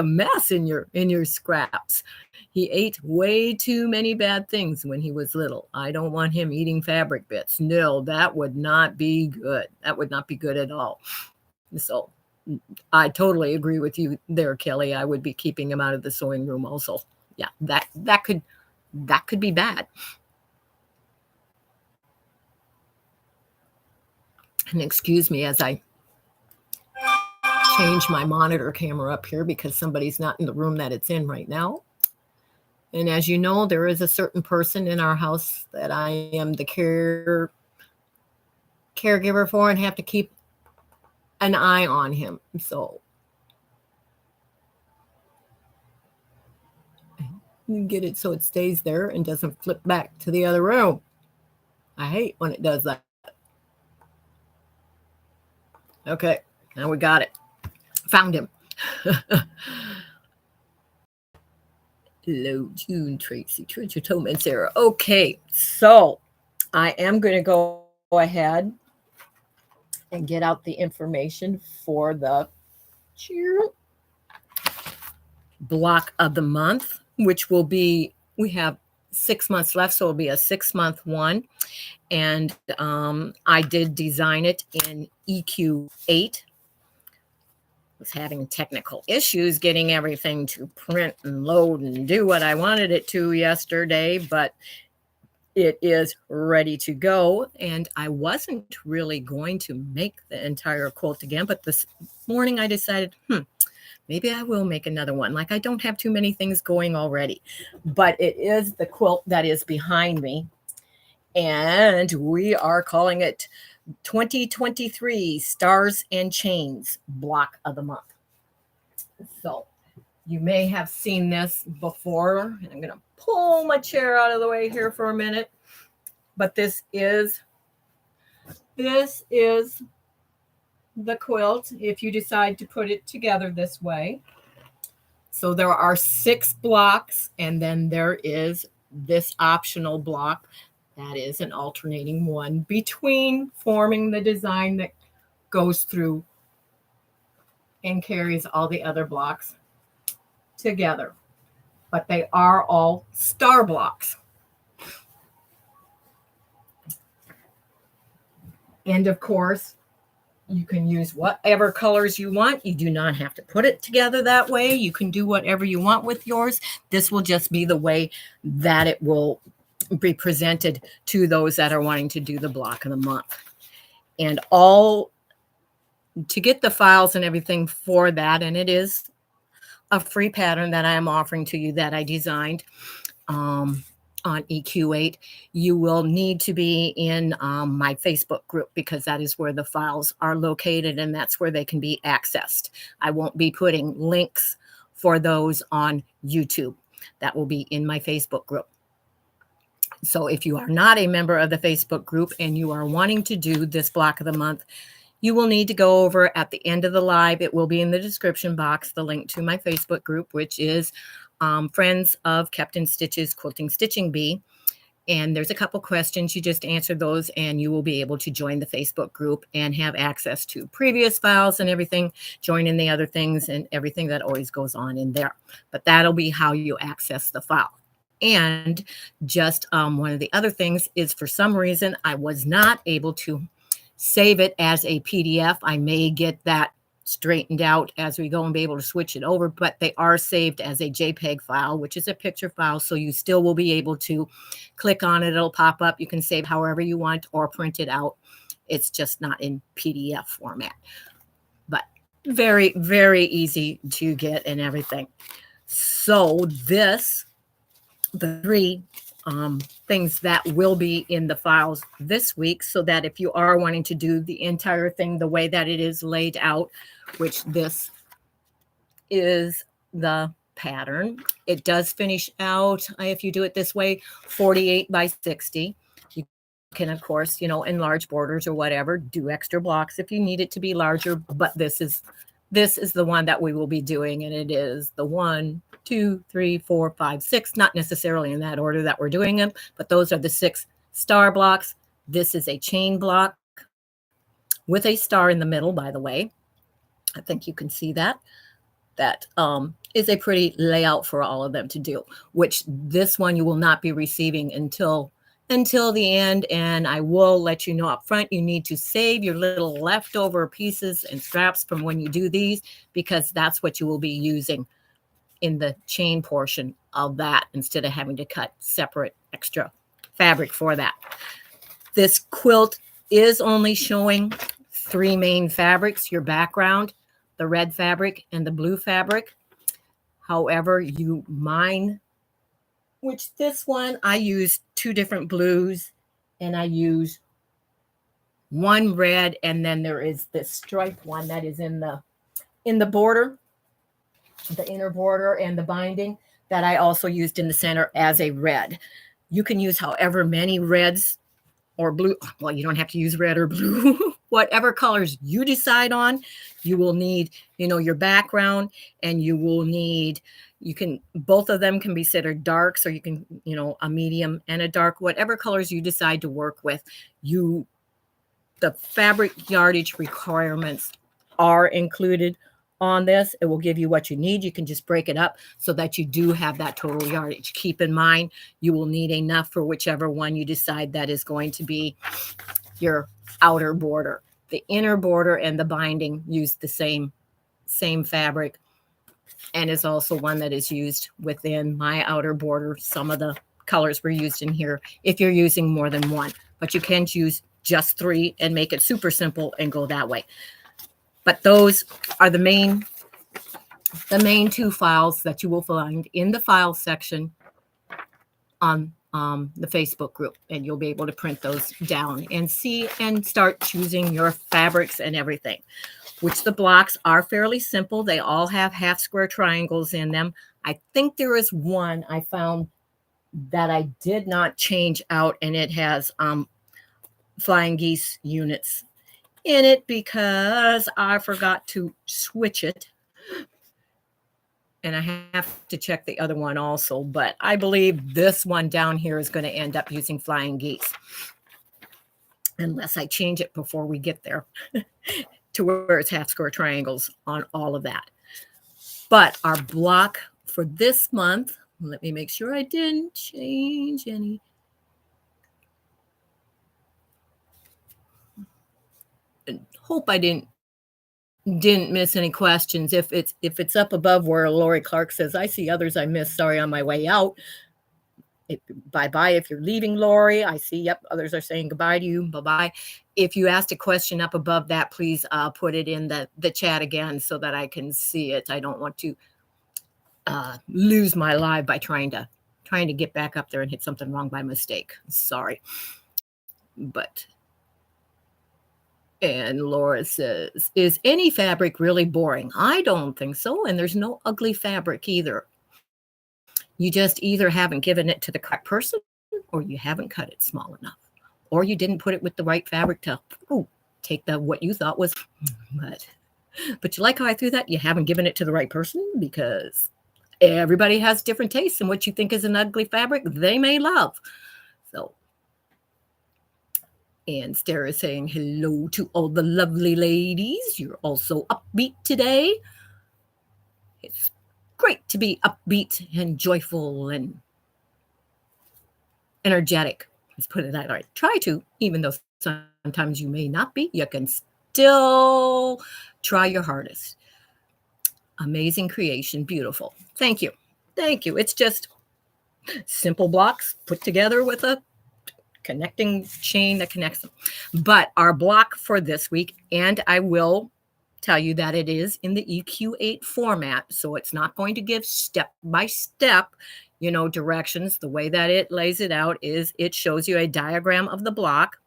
mess in your scraps. He ate way too many bad things when he was little. I don't want him eating fabric bits. No, that would not be good. That would not be good at all. So I totally agree with you there, Kelly. I would be keeping him out of the sewing room also. Yeah, that could be bad. And excuse me as I change my monitor camera up here because somebody's not in the room that it's in right now. And as you know, there is a certain person in our house that I am the caregiver for and have to keep an eye on him. So you get it so it stays there and doesn't flip back to the other room. I hate when it does that. Okay, now we got it. Found him. Hello, June, Tracy, Trisha, Tom, and Sarah. Okay, so I am going to go ahead and get out the information for the block of the month, which will be, we have 6 months left, so it'll be a 6-month one. And I did design it in EQ8. Was having technical issues getting everything to print and load and do what I wanted it to yesterday, but it is ready to go. And I wasn't really going to make the entire quilt again, but this morning I decided, maybe I will make another one. Like, I don't have too many things going already, but it is the quilt that is behind me. And we are calling it 2023 Stars and Chains block of the month. So you may have seen this before. I'm going to pull my chair out of the way here for a minute. But this is the quilt if you decide to put it together this way. So there are 6 blocks, and then there is this optional block that is an alternating one between forming the design that goes through and carries all the other blocks together. But they are all star blocks. And of course, you can use whatever colors you want. You do not have to put it together that way. You can do whatever you want with yours. This will just be the way that it will be presented to those that are wanting to do the block of the month. And all to get the files and everything for that, and it is a free pattern that I am offering to you that I designed on EQ8, you will need to be in my Facebook group, because that is where the files are located and that's where they can be accessed. I won't be putting links for those on YouTube. That will be in my Facebook group. So if you are not a member of the Facebook group and you are wanting to do this block of the month, you will need to go over at the end of the live. It will be in the description box, the link to my Facebook group, which is Friends of Captain Stitches Quilting Stitching Bee. And there's a couple questions. You just answer those and you will be able to join the Facebook group and have access to previous files and everything, join in the other things and everything that always goes on in there. But that'll be how you access the file. And just one of the other things is, for some reason, I was not able to save it as a PDF. I may get that straightened out as we go and be able to switch it over, but they are saved as a JPEG file, which is a picture file. So you still will be able to click on it. It'll pop up. You can save however you want or print it out. It's just not in PDF format, but very, very easy to get and everything. So the 3 things that will be in the files this week, so that if you are wanting to do the entire thing the way that it is laid out, which this is the pattern, it does finish out, if you do it this way, 48 by 60. You can, of course, enlarge borders or whatever, do extra blocks if you need it to be larger, but this is the one that we will be doing, and it is the 1, 2, 3, 4, 5, 6, not necessarily in that order that we're doing them, but those are the 6 star blocks. This is a chain block with a star in the middle, by the way. I think you can see that. That is a pretty layout for all of them to do, which this one you will not be receiving until the end. And I will let you know up front, you need to save your little leftover pieces and scraps from when you do these, because that's what you will be using in the chain portion of that, instead of having to cut separate extra fabric for that. This quilt is only showing 3 main fabrics: your background, the red fabric, and the blue fabric. However, you mine, which this one I use 2 different blues, and I use 1 red, and then there is this striped one that is in the border, the inner border and the binding, that I also used in the center as a red. You can use however many reds or blue. Well, you don't have to use red or blue. Whatever colors you decide on, you will need, your background, and you will need, both of them can be considered darks, or you can, a medium and a dark, whatever colors you decide to work with, you the fabric yardage requirements are included on this. It will give you what you need. You can just break it up so that you do have that total yardage. Keep in mind, you will need enough for whichever one you decide that is going to be your outer border. The inner border and the binding use the same fabric, and is also one that is used within my outer border. Some of the colors were used in here if you're using more than one, but you can use just 3 and make it super simple and go that way. But those are the main 2 files that you will find in the file section on the Facebook group, and you'll be able to print those down and see and start choosing your fabrics and everything. Which the blocks are fairly simple. They all have half square triangles in them. I think there is one I found that I did not change out, and it has flying geese units in it because I forgot to switch it. And I have to check the other one also, but I believe this one down here is going to end up using flying geese, unless I change it before we get there to where it's half square triangles on all of that. But our block for this month, let me make sure I didn't change any. Hope I didn't miss any questions. If it's up above where Lori Clark says, I see others I missed, sorry, on my way out. Bye-bye if you're leaving, Lori. I see, yep, others are saying goodbye to you. Bye-bye. If you asked a question up above that, please put it in the chat again so that I can see it. I don't want to lose my live by trying to get back up there and hit something wrong by mistake. Sorry. But and Laura says, is any fabric really boring? I don't think so. And there's no ugly fabric either. You just either haven't given it to the correct person, or you haven't cut it small enough, or you didn't put it with the right fabric to take what you thought was. But you like how I threw that? You haven't given it to the right person, because everybody has different tastes, and what you think is an ugly fabric, they may love. So. And Stara is saying hello to all the lovely ladies. You're also upbeat today. It's great to be upbeat and joyful and energetic. Let's put it that way. Try to, even though sometimes you may not be, you can still try your hardest. Amazing creation. Beautiful. Thank you. Thank you. It's just simple blocks put together with a connecting chain that connects them. But our block for this week, and I will tell you that it is in the EQ8 format, so it's not going to give step by step, directions. The way that it lays it out is it shows you a diagram of the block,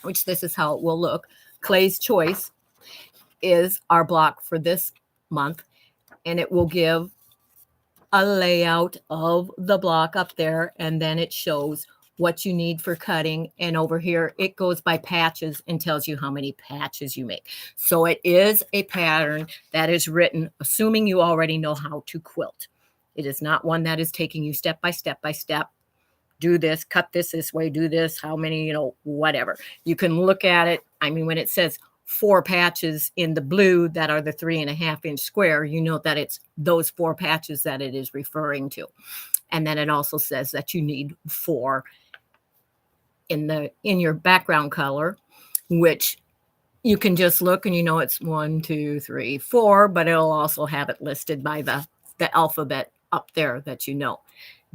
which this is how it will look. Clay's Choice is our block for this month, and it will give a layout of the block up there, and then it shows what you need for cutting. And over here, it goes by patches and tells you how many patches you make. So it is a pattern that is written, assuming you already know how to quilt. It is not one that is taking you step by step by step. Do this, cut this way, do this, how many, whatever. You can look at it. I mean, when it says 4 patches in the blue that are the 3.5-inch square, you know that it's those 4 patches that it is referring to. And then it also says that you need 4 in your background color, which you can just look and it's 1, 2, 3, 4, but it'll also have it listed by the alphabet up there that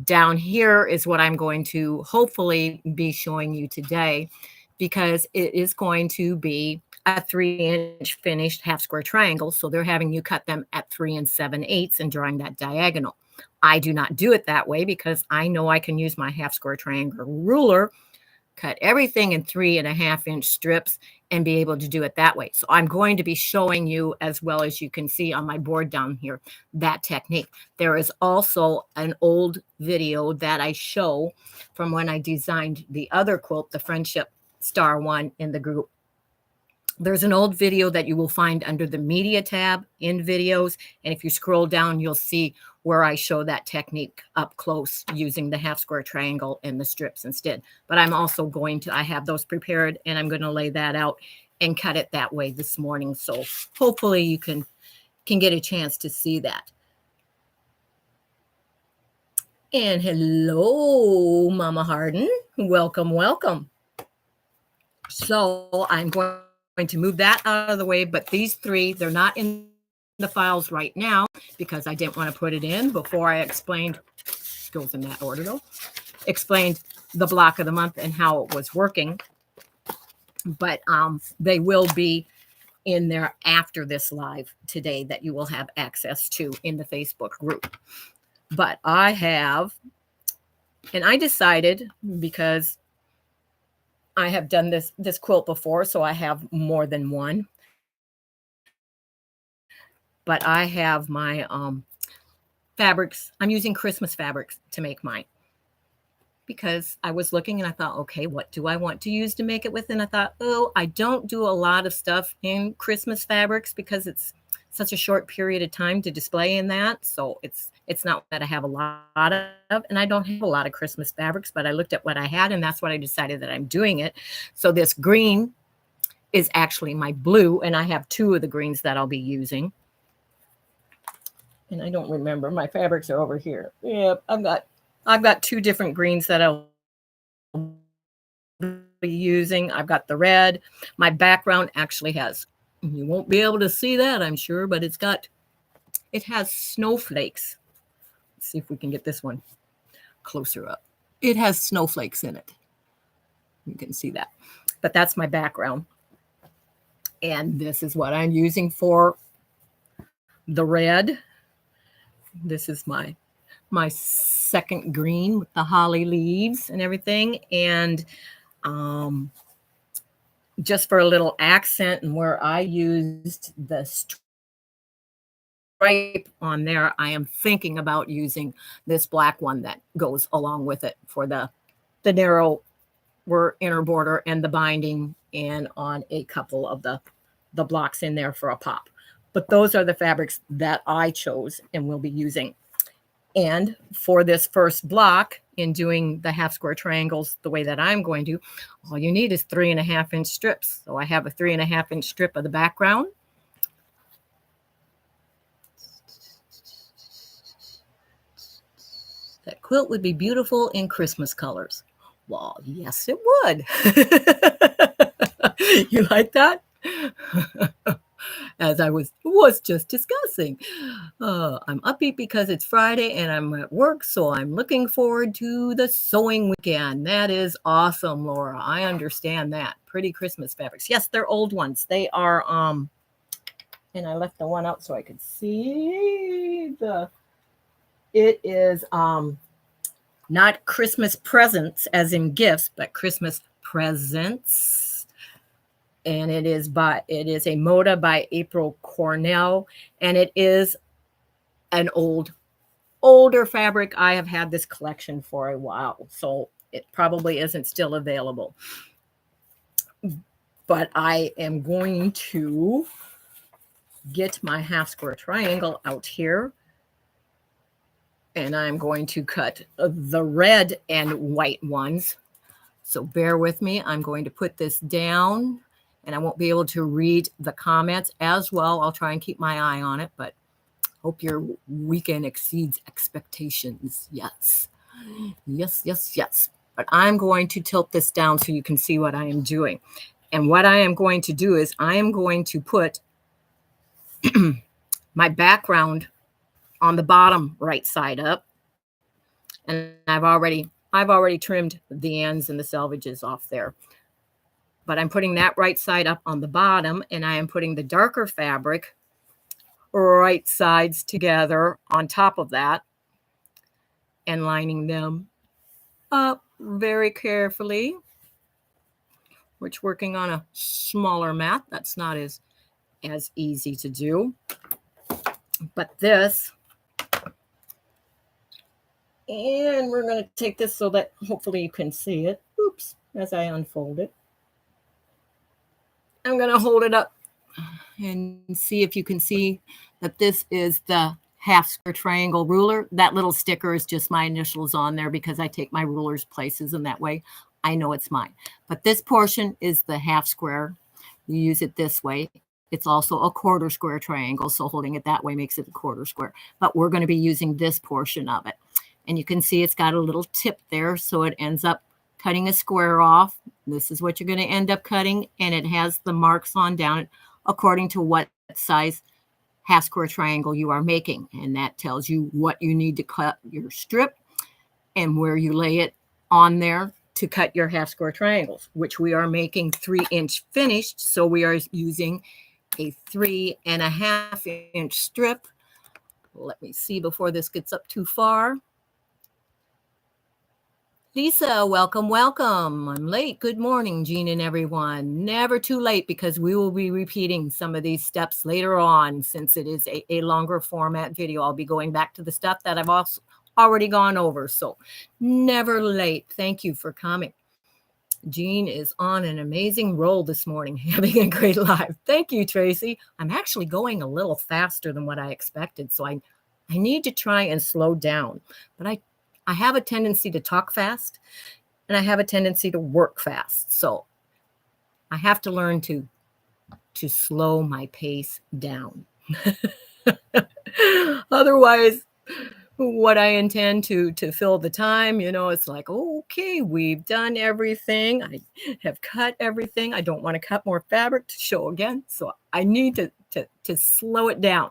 Down here is what I'm going to hopefully be showing you today, because it is going to be a 3-inch finished half square triangle. So they're having you cut them at 3 7/8 and drawing that diagonal. I do not do it that way because I know I can use my half square triangle ruler, cut everything in 3.5-inch strips, and be able to do it that way. So I'm going to be showing you, as well as you can see on my board down here, that technique. There is also an old video that I show from when I designed the other quilt, the Friendship Star one, in the group There's an old video that you will find under the media tab in videos. And if you scroll down, you'll see where I show that technique up close using the half square triangle and the strips instead. But I'm also going to, I have those prepared and I'm going to lay that out and cut it that way this morning. So hopefully you can get a chance to see that. And hello, Mama Hardin. Welcome, welcome. So I'm going to move that out of the way, but these three, they're not in the files right now because I didn't want to put it in before I explained, goes in that order though, explained the block of the month and how it was working. But they will be in there after this live today that you will have access to in the Facebook group. But I have, and I decided because I have done this quilt before, so I have more than one. But I have my fabrics. I'm using Christmas fabrics to make mine because I was looking and I thought, okay, what do I want to use to make it with? And I thought, oh, I don't do a lot of stuff in Christmas fabrics because it's such a short period of time to display in that. So it's not that I have a lot of, and I don't have a lot of Christmas fabrics, but I looked at what I had and that's what I decided that I'm doing it. So this green is actually my blue, and I have two of the greens that I'll be using. And I don't remember, my fabrics are over here. Yep, I've got two different greens that I'll be using. I've got the red. My background actually has, you won't be able to see that, I'm sure, but it has snowflakes. Let's see if we can get this one closer up. It has snowflakes in it. You can see that. But that's my background. And this is what I'm using for the red. This is my second green with the holly leaves and everything. And just for a little accent, and where I used the stripe on there, I am thinking about using this black one that goes along with it for the narrow inner border and the binding, and on a couple of the blocks in there for a pop. But those are the fabrics that I chose and will be using. And for this first block, in doing the half square triangles the way that I'm going to, all you need is 3.5 inch strips. So I have a 3.5 inch strip of the background. That quilt would be beautiful in Christmas colors. Well, yes, it would. You like that? As I was just discussing. I'm upbeat because it's Friday and I'm at work, so I'm looking forward to the sewing weekend. That is awesome, Laura. I understand that. Pretty Christmas fabrics. Yes, they're old ones. They are, and I left the one out so I could see it is not Christmas presents as in gifts, but Christmas presents. And it is a Moda by April Cornell, and it is an older fabric. I have had this collection for a while, so it probably isn't still available. But I am going to get my half square triangle out here, and I'm going to cut the red and white ones. So bear with me. I'm going to put this down, and I won't be able to read the comments as well. I'll try and keep my eye on it, but hope your weekend exceeds expectations. Yes. Yes, yes, yes. But I'm going to tilt this down so you can see what I am doing. And what I am going to do is I am going to put my background on the bottom right side up. And I've already trimmed the ends and the selvages off there. But I'm putting that right side up on the bottom, and I am putting the darker fabric right sides together on top of that and lining them up very carefully. We're working on a smaller mat. That's not as easy to do. But this, and we're going to take this so that hopefully you can see it. Oops, as I unfold it. I'm going to hold it up and see if you can see that this is the half square triangle ruler. That little sticker is just my initials on there because I take my rulers places, and that way I know it's mine. But this portion is the half square. You use it this way. It's also a quarter square triangle, so holding it that way makes it a quarter square. But we're going to be using this portion of it. And you can see it's got a little tip there, so it ends up cutting a square off. This is what you're going to end up cutting, and it has the marks on down according to what size half square triangle you are making. And that tells you what you need to cut your strip and where you lay it on there to cut your half square triangles, which we are making 3-inch finished. So we are using a 3.5-inch strip. Let me see before this gets up too far. Lisa, welcome, welcome. I'm late. Good morning, Jean and everyone. Never too late because we will be repeating some of these steps later on since it is a longer format video. I'll be going back to the stuff that I've also already gone over. So never late. Thank you for coming. Jean is on an amazing roll this morning, having a great live. Thank you, Tracy. I'm actually going a little faster than what I expected, so I need to try and slow down. But I have a tendency to talk fast, and I have a tendency to work fast. So I have to learn to slow my pace down. Otherwise, what I intend to fill the time, it's like, okay, we've done everything. I have cut everything. I don't want to cut more fabric to show again. So I need to slow it down.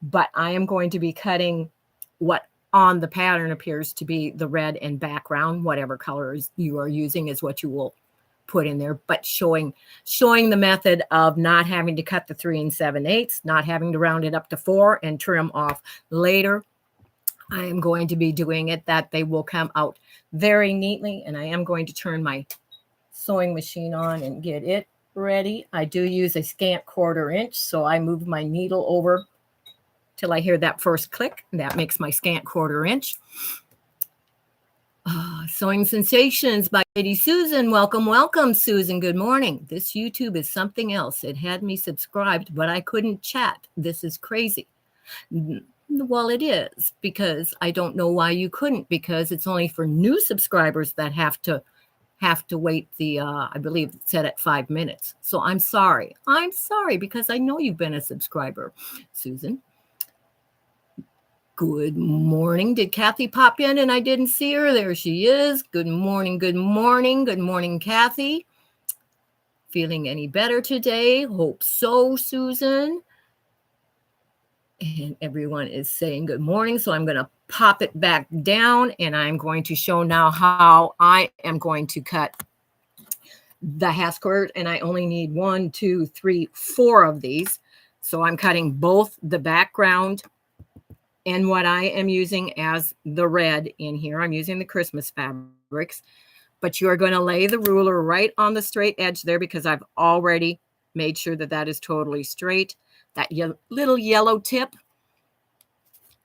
But I am going to be cutting what on the pattern appears to be the red and background. Whatever colors you are using is what you will put in there, but showing the method of not having to cut the 3 7/8, not having to round it up to 4 and trim off later. I am going to be doing it that they will come out very neatly, and I am going to turn my sewing machine on and get it ready. I do use a scant 1/4 inch, so I move my needle over till I hear that first click. That makes my scant 1/4 inch. Sewing Sensations by Lady Susan. Welcome, welcome, Susan. Good morning. This YouTube is something else. It had me subscribed, but I couldn't chat. This is crazy. Well, it is, because I don't know why you couldn't, because it's only for new subscribers that have to wait the, I believe it's set at 5 minutes. So I'm sorry. I'm sorry, because I know you've been a subscriber, Susan. Good morning. Did Kathy pop in and I didn't see her? There she is. Good morning. Good morning. Good morning, Kathy. Feeling any better today? Hope so, Susan. And everyone is saying good morning. So I'm going to pop it back down, and I'm going to show now how I am going to cut the half square. And I only need 1, 2, 3, 4 of these. So I'm cutting both the background and what I am using as the red in here. I'm using the Christmas fabrics, but you're going to lay the ruler right on the straight edge there, because I've already made sure that that is totally straight. That little yellow tip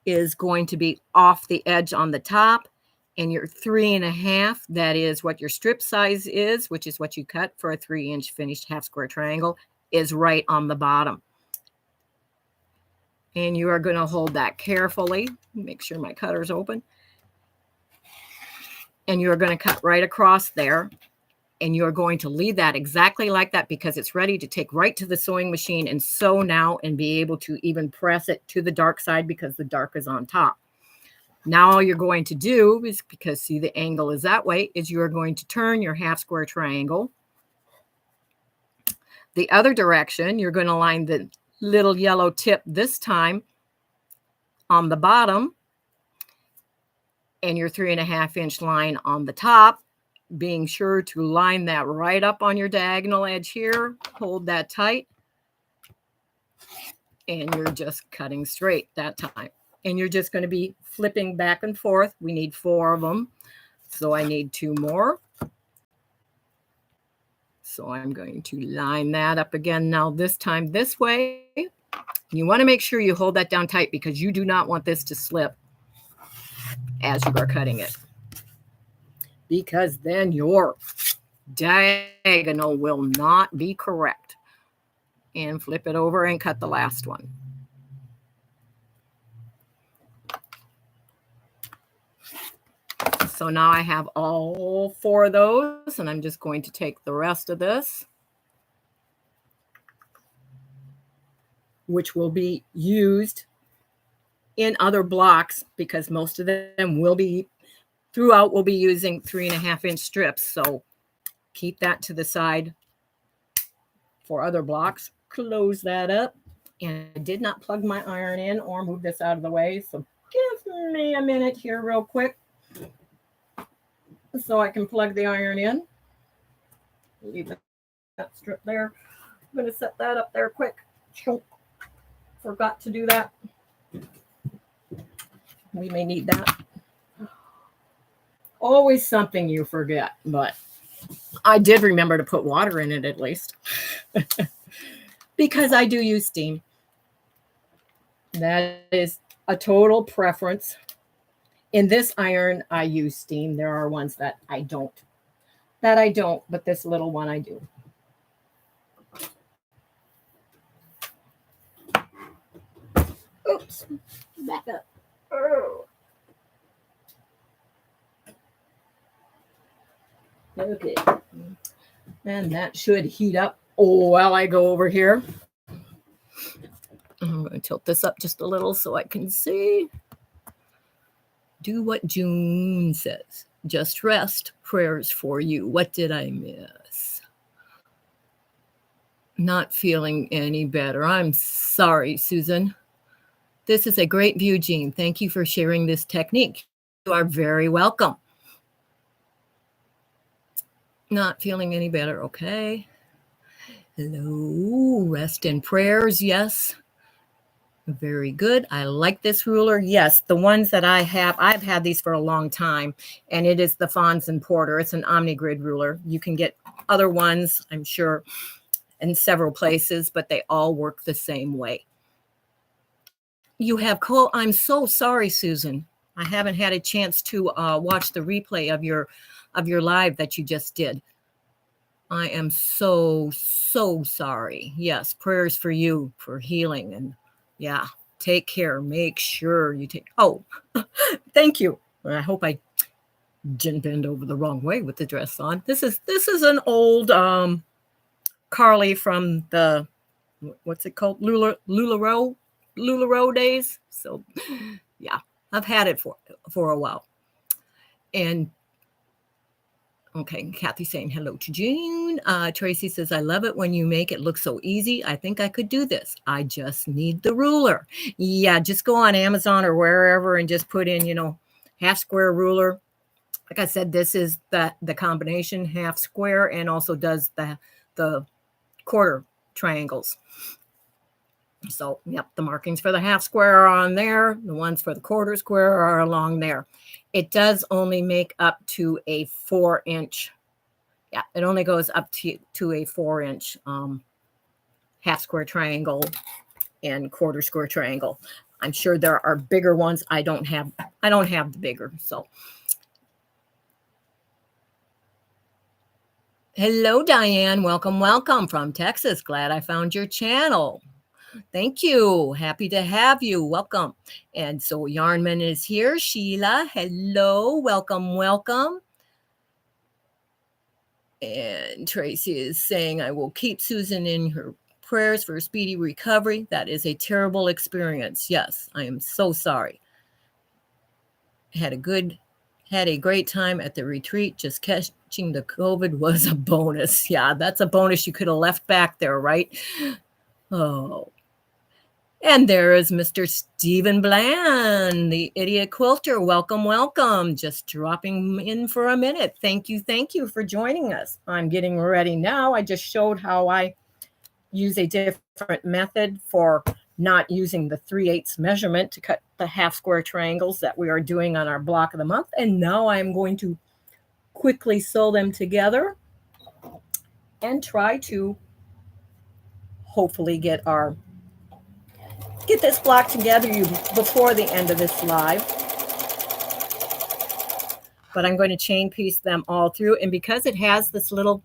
is going to be off the edge on the top, and your 3.5, that is what your strip size is, which is what you cut for a 3-inch finished half square triangle, is right on the bottom. And you are going to hold that carefully. Make sure my cutter's open. And you're going to cut right across there. And you're going to leave that exactly like that, because it's ready to take right to the sewing machine and sew now, and be able to even press it to the dark side, because the dark is on top. Now all you're going to do is, because see the angle is that way, is you're going to turn your half square triangle the other direction. You're going to line the little yellow tip this time on the bottom, and your 3.5-inch line on the top, being sure to line that right up on your diagonal edge here. Hold that tight, and you're just cutting straight that time. And you're just going to be flipping back and forth. We need 4 of them, so I need 2 more. So I'm going to line that up again now, this time this way. You want to make sure you hold that down tight, because you do not want this to slip as you are cutting it, because then your diagonal will not be correct. and flip it over and cut the last one. So now I have all 4 of those, and I'm just going to take the rest of this, which will be used in other blocks because most of them will be throughout. We'll be using 3.5-inch strips. So keep that to the side for other blocks. Close that up. And I did not plug my iron in or move this out of the way. So give me a minute here real quick so I can plug the iron in. Leave that strip there. I'm going to set that up there quick. Forgot to do that. We may need that. Always something you forget, but I did remember to put water in it at least. Because I do use steam. That is a total preference. In this iron, I use steam. There are ones that I don't. But this little one I do. Oops. Back up. Oh. Okay. And that should heat up while I go over here. I'm going to tilt this up just a little so I can see. Do what June says. Just rest. Prayers for you. What did I miss? Not feeling any better. I'm sorry, Susan. This is a great view, Jean. Thank you for sharing this technique. You are very welcome. Not feeling any better. Okay. Hello. Rest in prayers. Yes. Very good. I like this ruler. Yes, the ones that I have, I've had these for a long time, and it is the Fons and Porter. It's an OmniGrid ruler. You can get other ones, I'm sure, in several places, but they all work the same way. You have I'm so sorry, Susan. I haven't had a chance to watch the replay of your live that you just did. I am so sorry. Yes, prayers for you for healing, and yeah, take care. Make sure you take. Oh, thank you. I hope I didn't bend over the wrong way with the dress on. This is an old Carly from the, what's it called, LuLaRoe days. So yeah, I've had it for a while. And okay, Kathy saying hello to June. Tracy says, I love it when you make it look so easy. I think I could do this. I just need the ruler. Yeah, just go on Amazon or wherever and just put in, half square ruler. Like I said, this is the combination half square and also does the quarter triangles. So, yep, the markings for the half square are on there. The ones for the quarter square are along there. It does only make up to a 4-inch. Yeah, it only goes up to a 4-inch half square triangle and quarter square triangle. I'm sure there are bigger ones. I don't have the bigger. So, hello, Diane. Welcome from Texas. Glad I found your channel. Thank you. Happy to have you. Welcome. And so Yarnman is here. Sheila, hello. Welcome. And Tracy is saying, I will keep Susan in her prayers for speedy recovery. That is a terrible experience. Yes, I am so sorry. Had a great time at the retreat. Just catching the COVID was a bonus. Yeah, that's a bonus you could have left back there, right? Oh. And there is Mr. Stephen Bland, the idiot quilter. Welcome. Just dropping in for a minute. Thank you for joining us. I'm getting ready now. I just showed how I use a different method for not using the 3/8 measurement to cut the half square triangles that we are doing on our block of the month. And now I'm going to quickly sew them together and try to hopefully get this block together before the end of this live. But I'm going to chain piece them all through. And because it has this little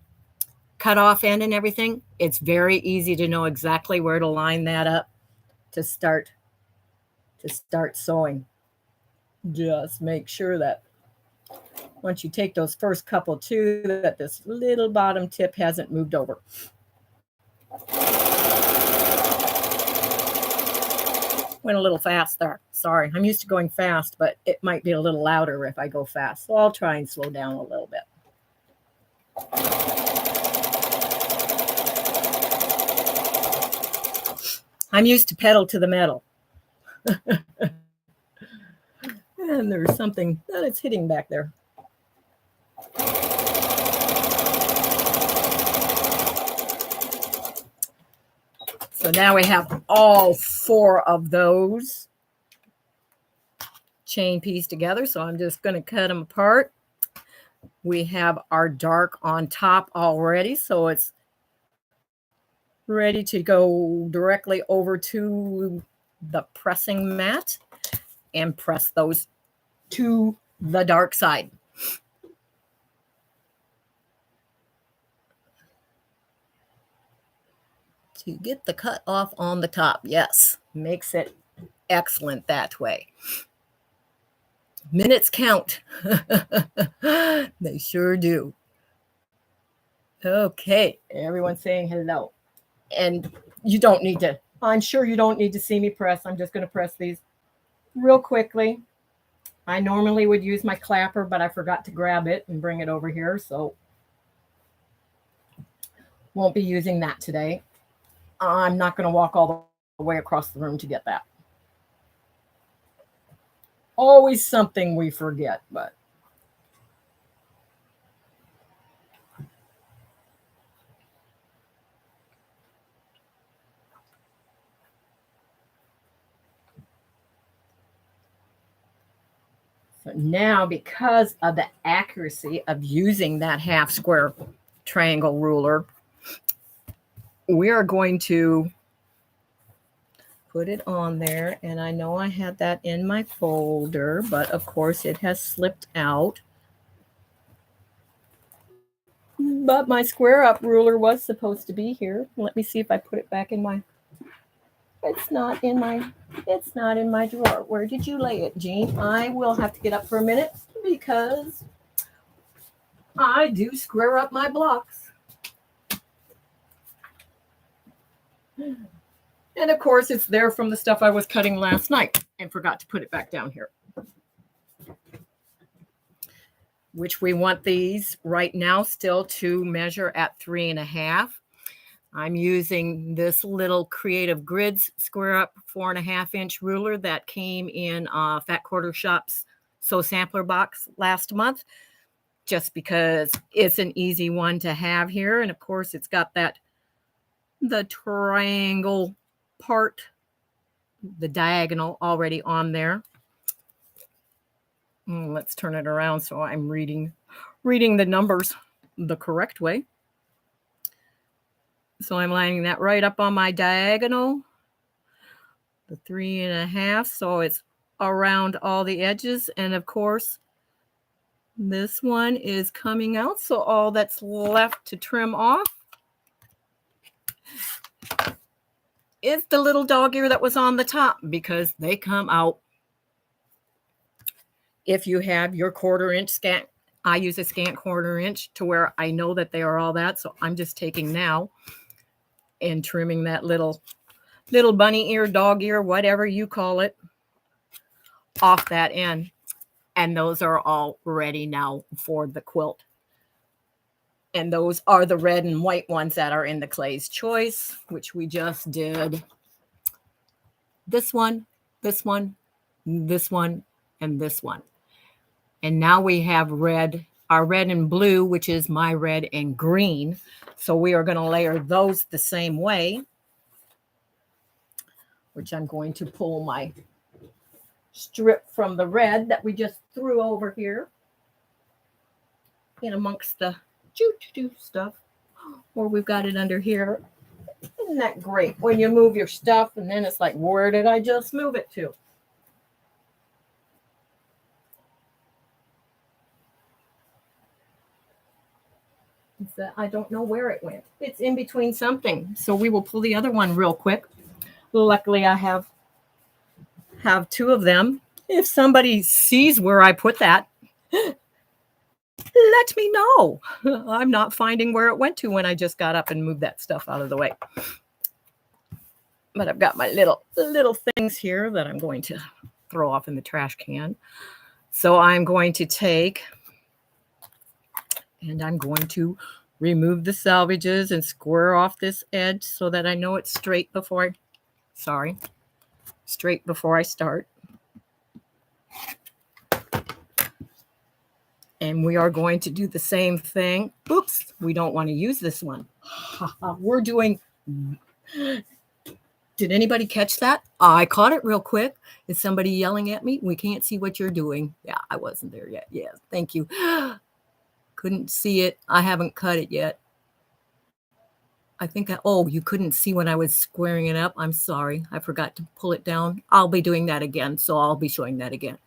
cutoff end and everything, it's very easy to know exactly where to line that up to start sewing. Just make sure that once you take those first couple too, that this little bottom tip hasn't moved over. Went a little fast there. Sorry, I'm used to going fast, but it might be a little louder if I go fast. So I'll try and slow down a little bit. I'm used to pedal to the metal. And there's something that it's hitting back there. So now we have all 4 of those chain pieced together. So I'm just going to cut them apart. We have our dark on top already, so it's ready to go directly over to the pressing mat and press those to the dark side. To get the cut off on the top, yes, makes it excellent that way. Minutes count. They sure do. Okay, everyone's saying hello. And you don't need to, I'm sure you don't need to see me press. I'm just going to press these real quickly. I normally would use my clapper, but I forgot to grab it and bring it over here, so won't be using that today. I'm not going to walk all the way across the room to get that. Always something we forget, but so now, because of the accuracy of using that half square triangle ruler, we are going to put it on there. And I know I had that in my folder, but of course it has slipped out. But my square up ruler was supposed to be here. Let me see if I put it back in my, it's not in my drawer. Where did you lay it, Jean? I will have to get up for a minute because I do square up my blocks. And of course, it's there from the stuff I was cutting last night and forgot to put it back down here. Which we want these right now still to measure at 3.5. I'm using this little Creative Grids square up 4.5-inch ruler that came in Fat Quarter Shop's Sew Sampler box last month, just because it's an easy one to have here. And of course, it's got the triangle part, the diagonal already on there. Let's turn it around so I'm reading the numbers the correct way. So I'm lining that right up on my diagonal, the 3.5, so it's around all the edges. And of course, this one is coming out, so all that's left to trim off is the little dog ear that was on the top, because they come out if you have your 1/4-inch scant. I use a scant 1/4-inch to where I know that they are all that. So I'm just taking now and trimming that little bunny ear, dog ear, whatever you call it, off that end. And those are all ready now for the quilt. And those are the red and white ones that are in the Clay's Choice, which we just did. This one, this one, this one, and this one. And now we have our red and blue, which is my red and green. So we are going to layer those the same way, which I'm going to pull my strip from the red that we just threw over here in amongst the stuff, or we've got it under here. Isn't that great when you move your stuff and then it's like, where did I just move it to? that I don't know where it went. It's in between something. So we will pull the other one real quick. Luckily, I have two of them. If somebody sees where I put that, let me know. I'm not finding where it went to when I just got up and moved that stuff out of the way. But I've got my little things here that I'm going to throw off in the trash can. So I'm going to take and I'm going to remove the salvages and square off this edge so that I know it's straight before I start. And we are going to do the same thing. Oops, we don't want to use this one. We're doing... Did anybody catch that? I caught it real quick. Is somebody yelling at me? We can't see what you're doing. Yeah, I wasn't there yet. Yeah, thank you. Couldn't see it. I haven't cut it yet. I think you couldn't see when I was squaring it up. I'm sorry. I forgot to pull it down. I'll be doing that again, so I'll be showing that again.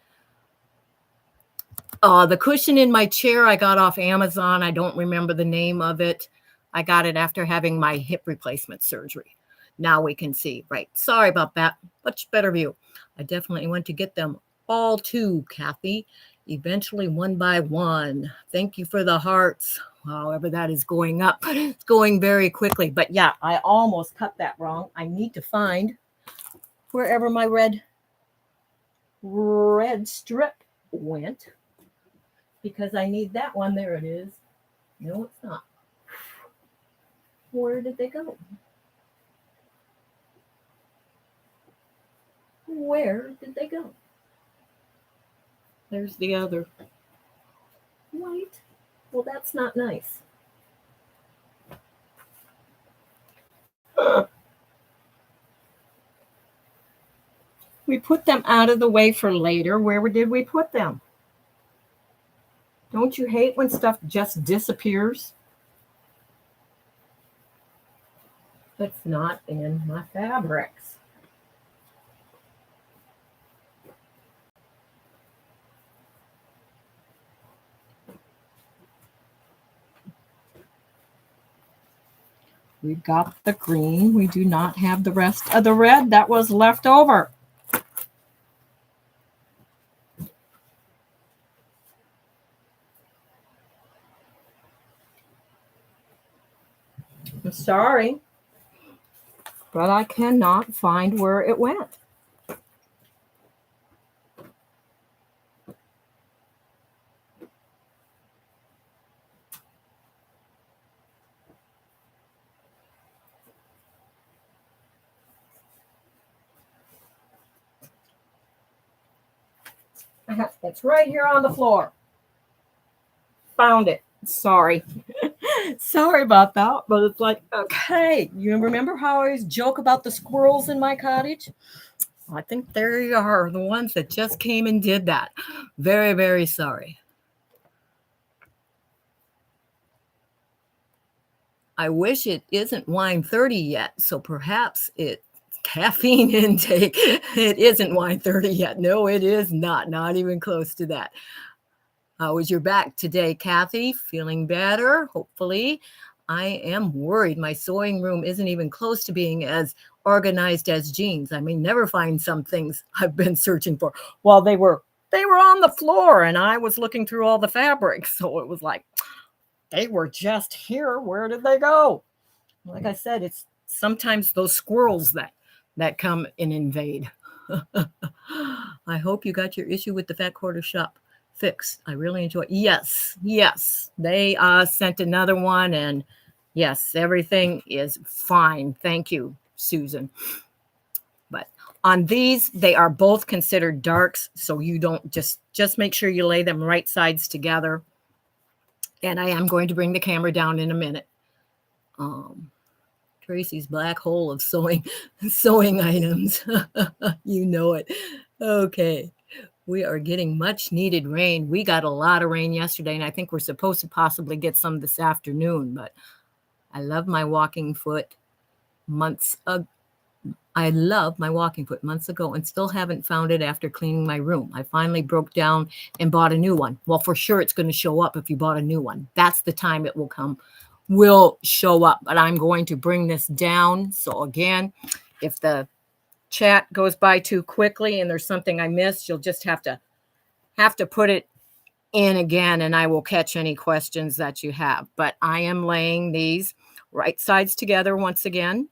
The cushion in my chair I got off Amazon. I don't remember the name of it. I got it after having my hip replacement surgery. Now we can see, right? Sorry about that. Much better view. I definitely want to get them all too, Kathy. Eventually, one by one. Thank you for the hearts. However, that is going up. It's going very quickly. But yeah, I almost cut that wrong. I need to find wherever my red strip went, because I need that one. There it is. No, it's not. Where did they go? Where did they go? There's the other. White. Well, that's not nice. We put them out of the way for later. Where did we put them? Don't you hate when stuff just disappears? That's not in my fabrics. We've got the green. We do not have the rest of the red that was left over. I'm sorry, but I cannot find where it went. It's right here on the floor. Found it. Sorry. Sorry about that, but it's like, okay, you remember how I always joke about the squirrels in my cottage? I think there you are, the ones that just came and did that. Very, very sorry. I wish it isn't wine 30 yet, so perhaps it's caffeine intake. It isn't wine 30 yet. No, it is not even close to that. How is your back today, Kathy? Feeling better? Hopefully. I am worried my sewing room isn't even close to being as organized as Jean's. I may never find some things I've been searching for. Well, they were on the floor and I was looking through all the fabrics. So it was like, they were just here. Where did they go? Like I said, it's sometimes those squirrels that come and invade. I hope you got your issue with the Fat Quarter Shop fixed. I really enjoy it. Yes. They sent another one, and yes, everything is fine. Thank you, Susan. But on these, they are both considered darks, so you don't just make sure you lay them right sides together. And I am going to bring the camera down in a minute. Tracy's black hole of sewing items. You know it. Okay. We are getting much needed rain. We got a lot of rain yesterday, and I think we're supposed to possibly get some this afternoon, but I love my walking foot months ago. I love my walking foot months ago and still haven't found it after cleaning my room. I finally broke down and bought a new one. Well, for sure it's going to show up if you bought a new one. That's the time it will come will show up, but I'm going to bring this down. So again, if the chat goes by too quickly and there's something I missed, you'll just have to put it in again, and I will catch any questions that you have. But I am laying these right sides together once again.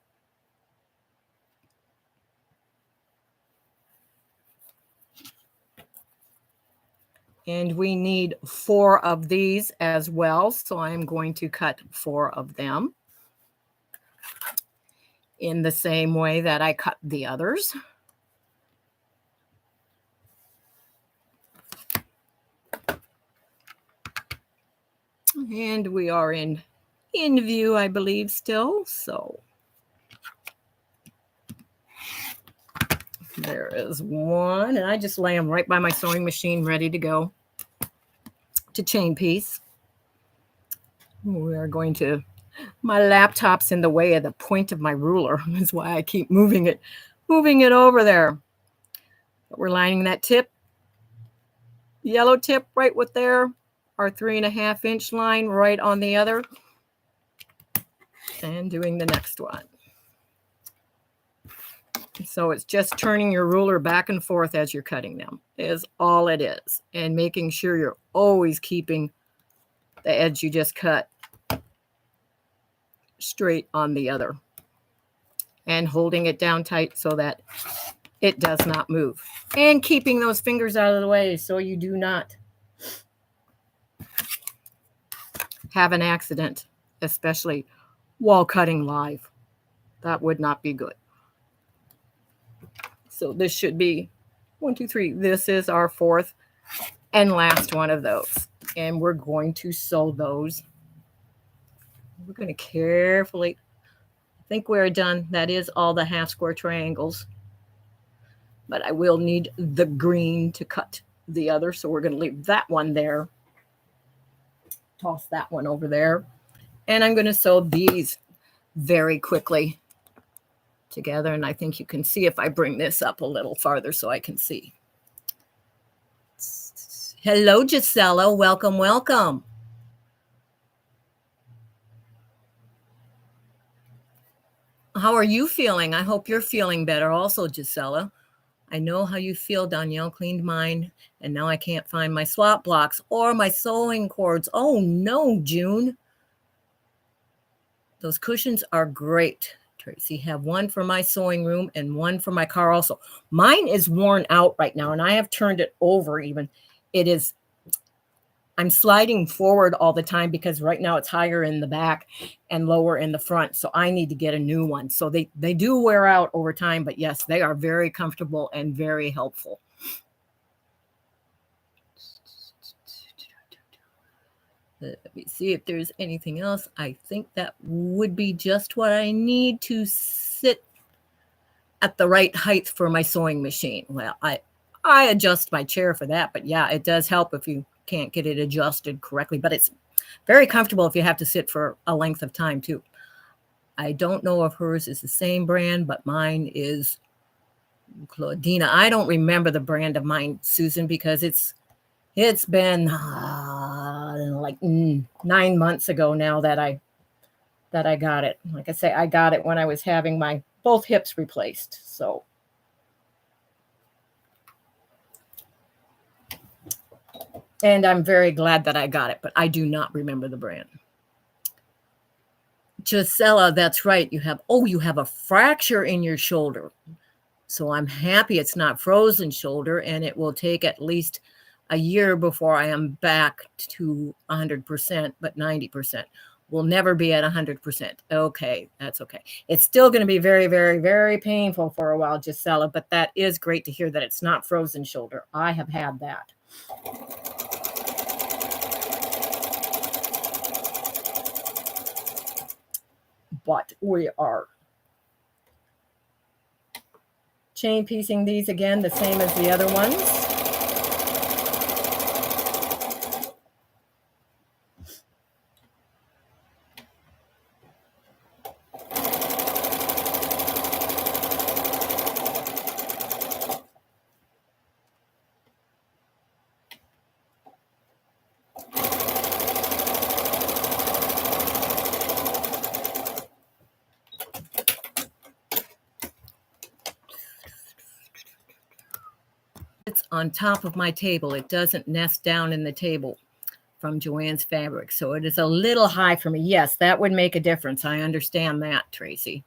And we need 4 of these as well. So I'm going to cut 4 of them in the same way that I cut the others. And we are in view, I believe, still. So there is one, and I just lay them right by my sewing machine ready to go to chain piece. We are going to, my laptop's in the way of the point of my ruler. That's why I keep moving it over there. But we're lining that tip, yellow tip right with there, our 3.5 inch line right on the other, and doing the next one. So it's just turning your ruler back and forth as you're cutting them is all it is. And making sure you're always keeping the edge you just cut straight on the other. And holding it down tight so that it does not move. And keeping those fingers out of the way so you do not have an accident, especially while cutting live. That would not be good. So this should be 1, 2, 3. This is our 4th and last one of those. And we're going to sew those. We're going to carefully, I think we're done. That is all the half square triangles. But I will need the green to cut the other. So we're going to leave that one there. Toss that one over there. And I'm going to sew these very quickly together, and I think you can see if I bring this up a little farther so I can see. Hello, Gisela. Welcome, welcome. How are you feeling? I hope you're feeling better also, Gisela. I know how you feel. Danielle cleaned mine, and now I can't find my swap blocks or my sewing cords. Oh, no, June. Those cushions are great. Tracy, have one for my sewing room and one for my car also. Mine is worn out right now, and I have turned it over even. It is, I'm sliding forward all the time because right now it's higher in the back and lower in the front. So I need to get a new one. So they do wear out over time, but yes, they are very comfortable and very helpful. Let me see if there's anything else. I think that would be just what I need to sit at the right height for my sewing machine. Well, I adjust my chair for that, but yeah, it does help if you can't get it adjusted correctly, but it's very comfortable if you have to sit for a length of time too. I don't know if hers is the same brand, but mine is Claudina. I don't remember the brand of mine, Susan, because it's been like 9 months ago now that I got it. Like I say, I got it when I was having my both hips replaced. So and I'm very glad that I got it, but I do not remember the brand. Gisela, that's right. You have a fracture in your shoulder. So I'm happy it's not frozen shoulder, and it will take at least a year before I am back to 100%, but 90%. We'll never be at 100%. Okay, that's okay. It's still going to be very, very, very painful for a while, Gisela, but that is great to hear that it's not frozen shoulder. I have had that. But we are chain piecing these again, the same as the other ones. sits on top of my table. It doesn't nest down in the table from Joann's Fabric. So it is a little high for me. Yes, that would make a difference. I understand that, Tracy.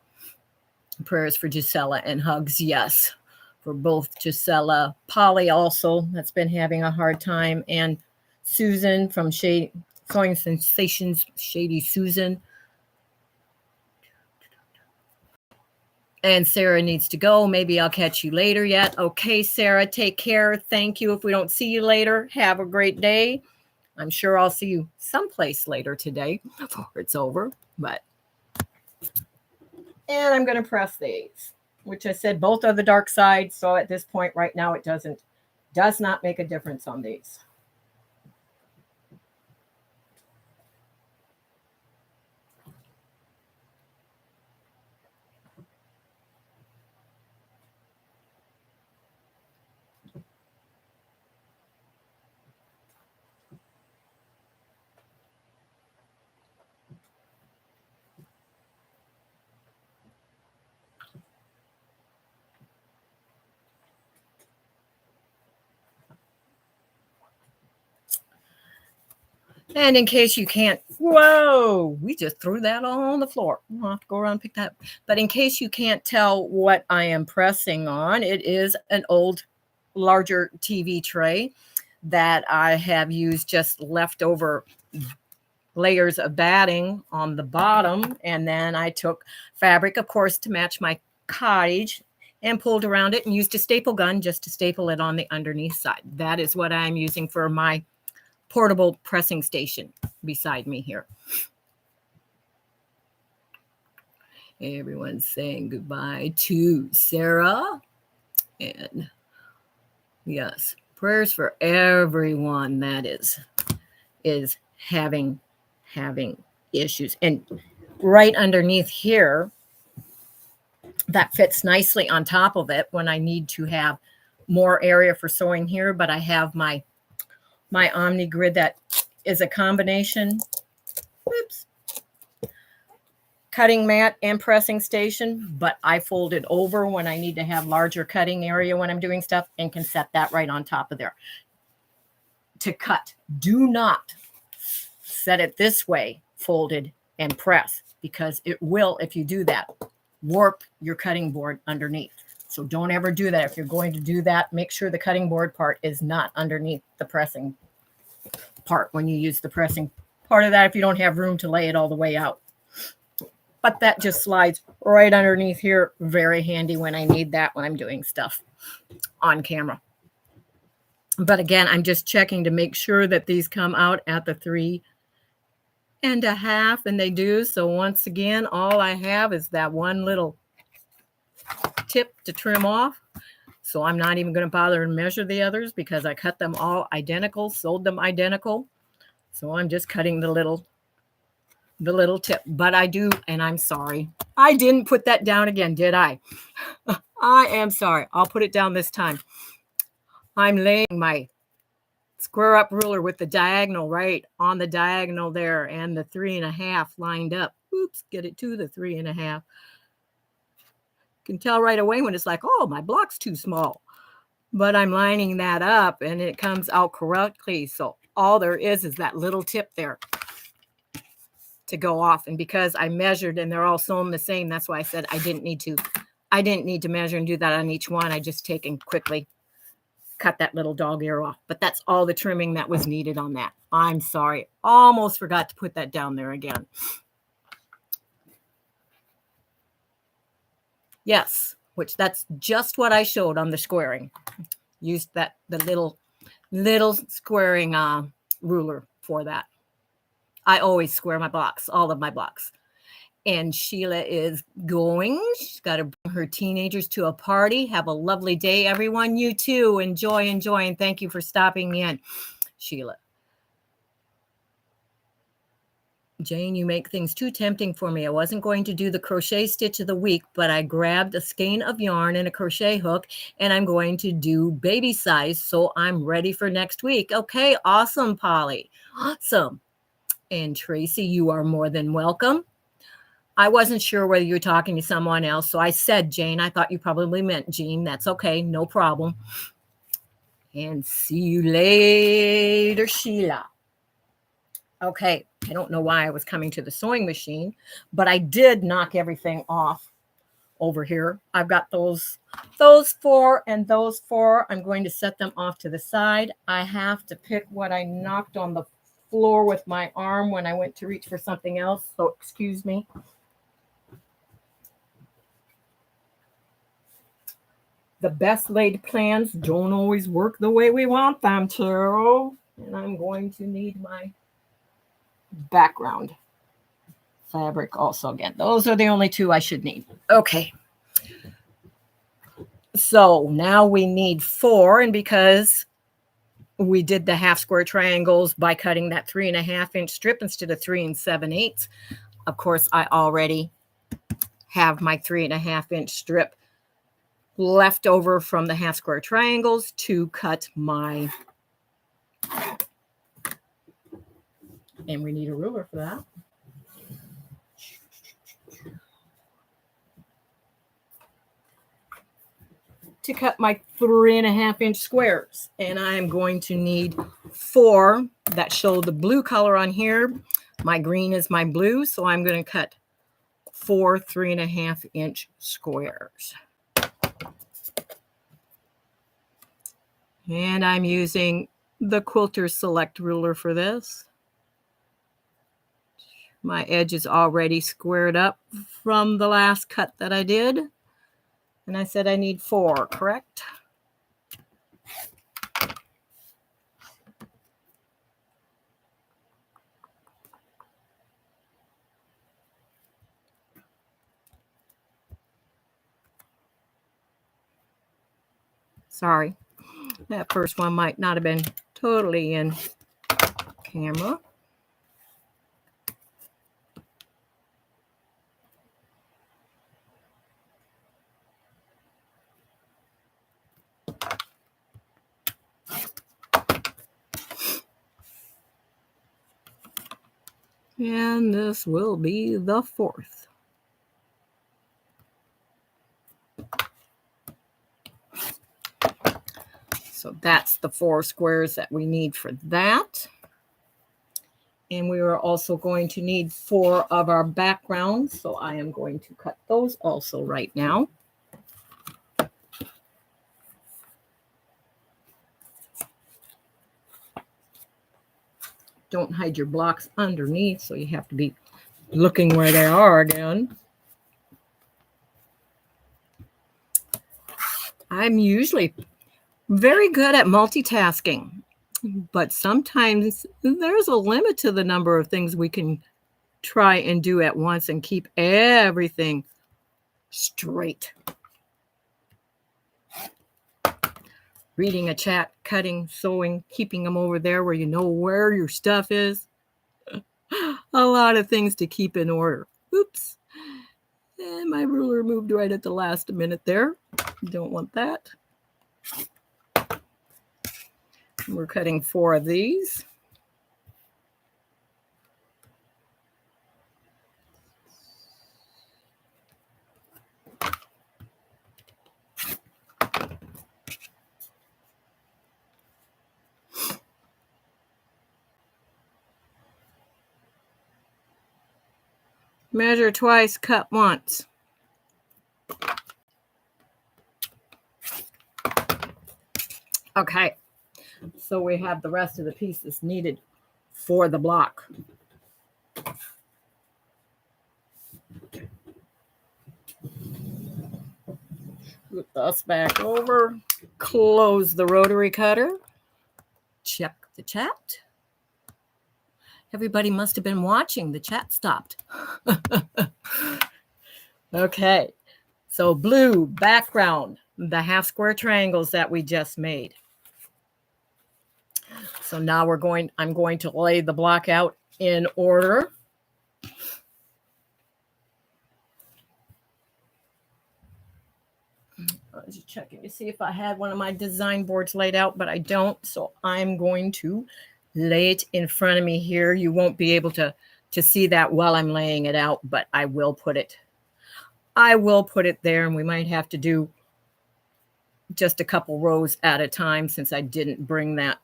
Prayers for Gisela and hugs, yes, for both Gisela. Polly also, that's been having a hard time. And Susan from Sewing Sensations, Shady Susan. And Sarah needs to go. Maybe I'll catch you later yet. Okay, Sarah, take care. Thank you. If we don't see you later, have a great day. I'm sure I'll see you someplace later today before it's over. And I'm going to press these, which I said both are the dark side. So at this point right now, it does not make a difference on these. And in case you can't, whoa, we just threw that all on the floor. I'll have to go around and pick that up. But in case you can't tell what I am pressing on, it is an old, larger TV tray that I have used just leftover layers of batting on the bottom. And then I took fabric, of course, to match my cottage and pulled around it and used a staple gun just to staple it on the underneath side. That is what I'm using for my portable pressing station beside me here. Everyone's saying goodbye to Sarah. And yes, prayers for everyone that is having issues. And right underneath here, that fits nicely on top of it when I need to have more area for sewing here, but I have my Omni grid that is a combination, cutting mat and pressing station, but I fold it over when I need to have larger cutting area when I'm doing stuff and can set that right on top of there. To cut, do not set it this way, folded and press, because it will, if you do that, warp your cutting board underneath. So don't ever do that. If you're going to do that, make sure the cutting board part is not underneath the pressing part when you use the pressing part of that, if you don't have room to lay it all the way out. But that just slides right underneath here. Very handy when I need that when I'm doing stuff on camera. But again, I'm just checking to make sure that these come out at the 3.5, and they do. So once again, all I have is that one little tip to trim off. So I'm not even going to bother and measure the others because I cut them all identical, sold them identical. So I'm just cutting the little tip. But I do, and I'm sorry, I didn't put that down again, did I? I am sorry. I'll put it down this time. I'm laying my square up ruler with the diagonal right on the diagonal there and the 3.5 lined up. Oops, get it to the 3.5. Can tell right away when it's like, oh, my block's too small. But I'm lining that up and it comes out correctly. So all there is that little tip there to go off. And because I measured and they're all sewn the same, that's why I said I didn't need to measure and do that on each one. I just take and quickly cut that little dog ear off. But that's all the trimming that was needed on that. I'm sorry. Almost forgot to put that down there again. Yes, which that's just what I showed on the squaring. Used the little squaring ruler for that. I always square my blocks, all of my blocks. And Sheila is going. She's got to bring her teenagers to a party. Have a lovely day, everyone. You too. Enjoy, and thank you for stopping in, Sheila. Jane, you make things too tempting for me. I wasn't going to do the crochet stitch of the week, but I grabbed a skein of yarn and a crochet hook, and I'm going to do baby size, so I'm ready for next week. Okay, awesome, Polly. Awesome. And Tracy, you are more than welcome. I wasn't sure whether you were talking to someone else, so I said Jane. I thought you probably meant Jean. That's okay, no problem. And see you later, Sheila. Okay, I don't know why I was coming to the sewing machine, but I did knock everything off over here. I've got those four and those four. I'm going to set them off to the side. I have to pick what I knocked on the floor with my arm when I went to reach for something else, so excuse me. The best laid plans don't always work the way we want them to. And I'm going to need my background fabric also again. Those are the only two I should need. Okay. So now we need 4, and because we did the half square triangles by cutting that 3.5 inch strip instead of 3 7/8, of course, I already have my 3.5 inch strip left over from the half square triangles to cut my, and we need a ruler for that. To cut my 3.5 inch squares, and I'm going to need 4 that show the blue color on here. My green is my blue, so I'm going to cut 4 3.5 inch squares. And I'm using the Quilter Select ruler for this. My edge is already squared up from the last cut that I did. And I said I need 4, correct? Sorry, that first one might not have been totally in camera. And this will be the 4th. So that's the 4 squares that we need for that. And we are also going to need 4 of our backgrounds. So I am going to cut those also right now. Don't hide your blocks underneath, so you have to be looking where they are again. I'm usually very good at multitasking, but sometimes there's a limit to the number of things we can try and do at once and keep everything straight. Reading a chat, cutting, sewing, keeping them over there where you know where your stuff is. A lot of things to keep in order. Oops. And my ruler moved right at the last minute there. Don't want that. We're cutting 4 of these. Measure twice, cut once. Okay, so we have the rest of the pieces needed for the block. Put this back over, close the rotary cutter, check the chat. Everybody must have been watching. The chat stopped. Okay, so blue background, the half square triangles that we just made. So now I'm going to lay the block out in order. I was just checking to see if I had one of my design boards laid out, but I don't. So I'm going to lay it in front of me here. You won't be able to see that while I'm laying it out, but I will put it there, and we might have to do just a couple rows at a time since I didn't bring that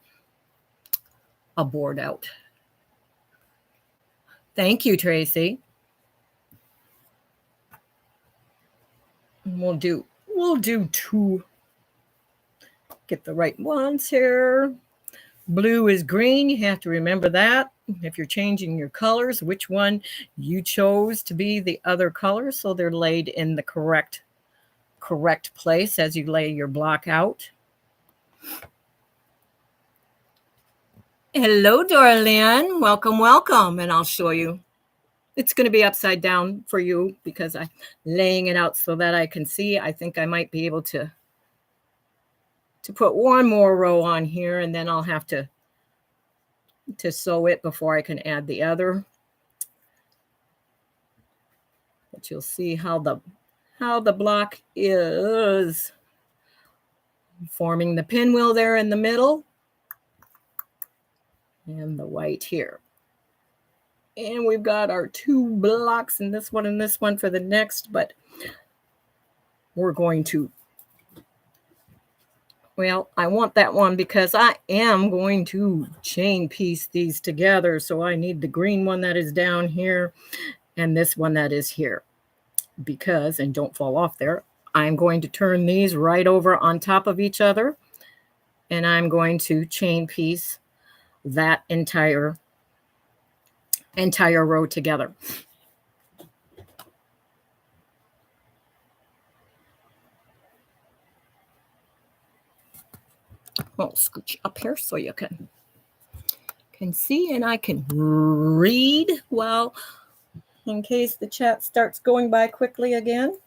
board out. Thank you, Tracy. We'll do 2. Get the right ones here. Blue is green. You have to remember that if you're changing your colors, which one you chose to be the other color, so they're laid in the correct place as you lay your block out. Hello, Dorlyn. Welcome. And I'll show you. It's going to be upside down for you because I'm laying it out so that I can see. I think I might be able to put one more row on here, and then I'll have to sew it before I can add the other. But you'll see how the block is forming the pinwheel there in the middle and the white here. And we've got our 2 blocks in this one and this one for the next, but we're going to, well, I want that one because I am going to chain piece these together. So I need the green one that is down here and this one that is here because, and don't fall off there, I'm going to turn these right over on top of each other and I'm going to chain piece that entire row together. I'll scooch up here so you can see and I can read well in case the chat starts going by quickly again.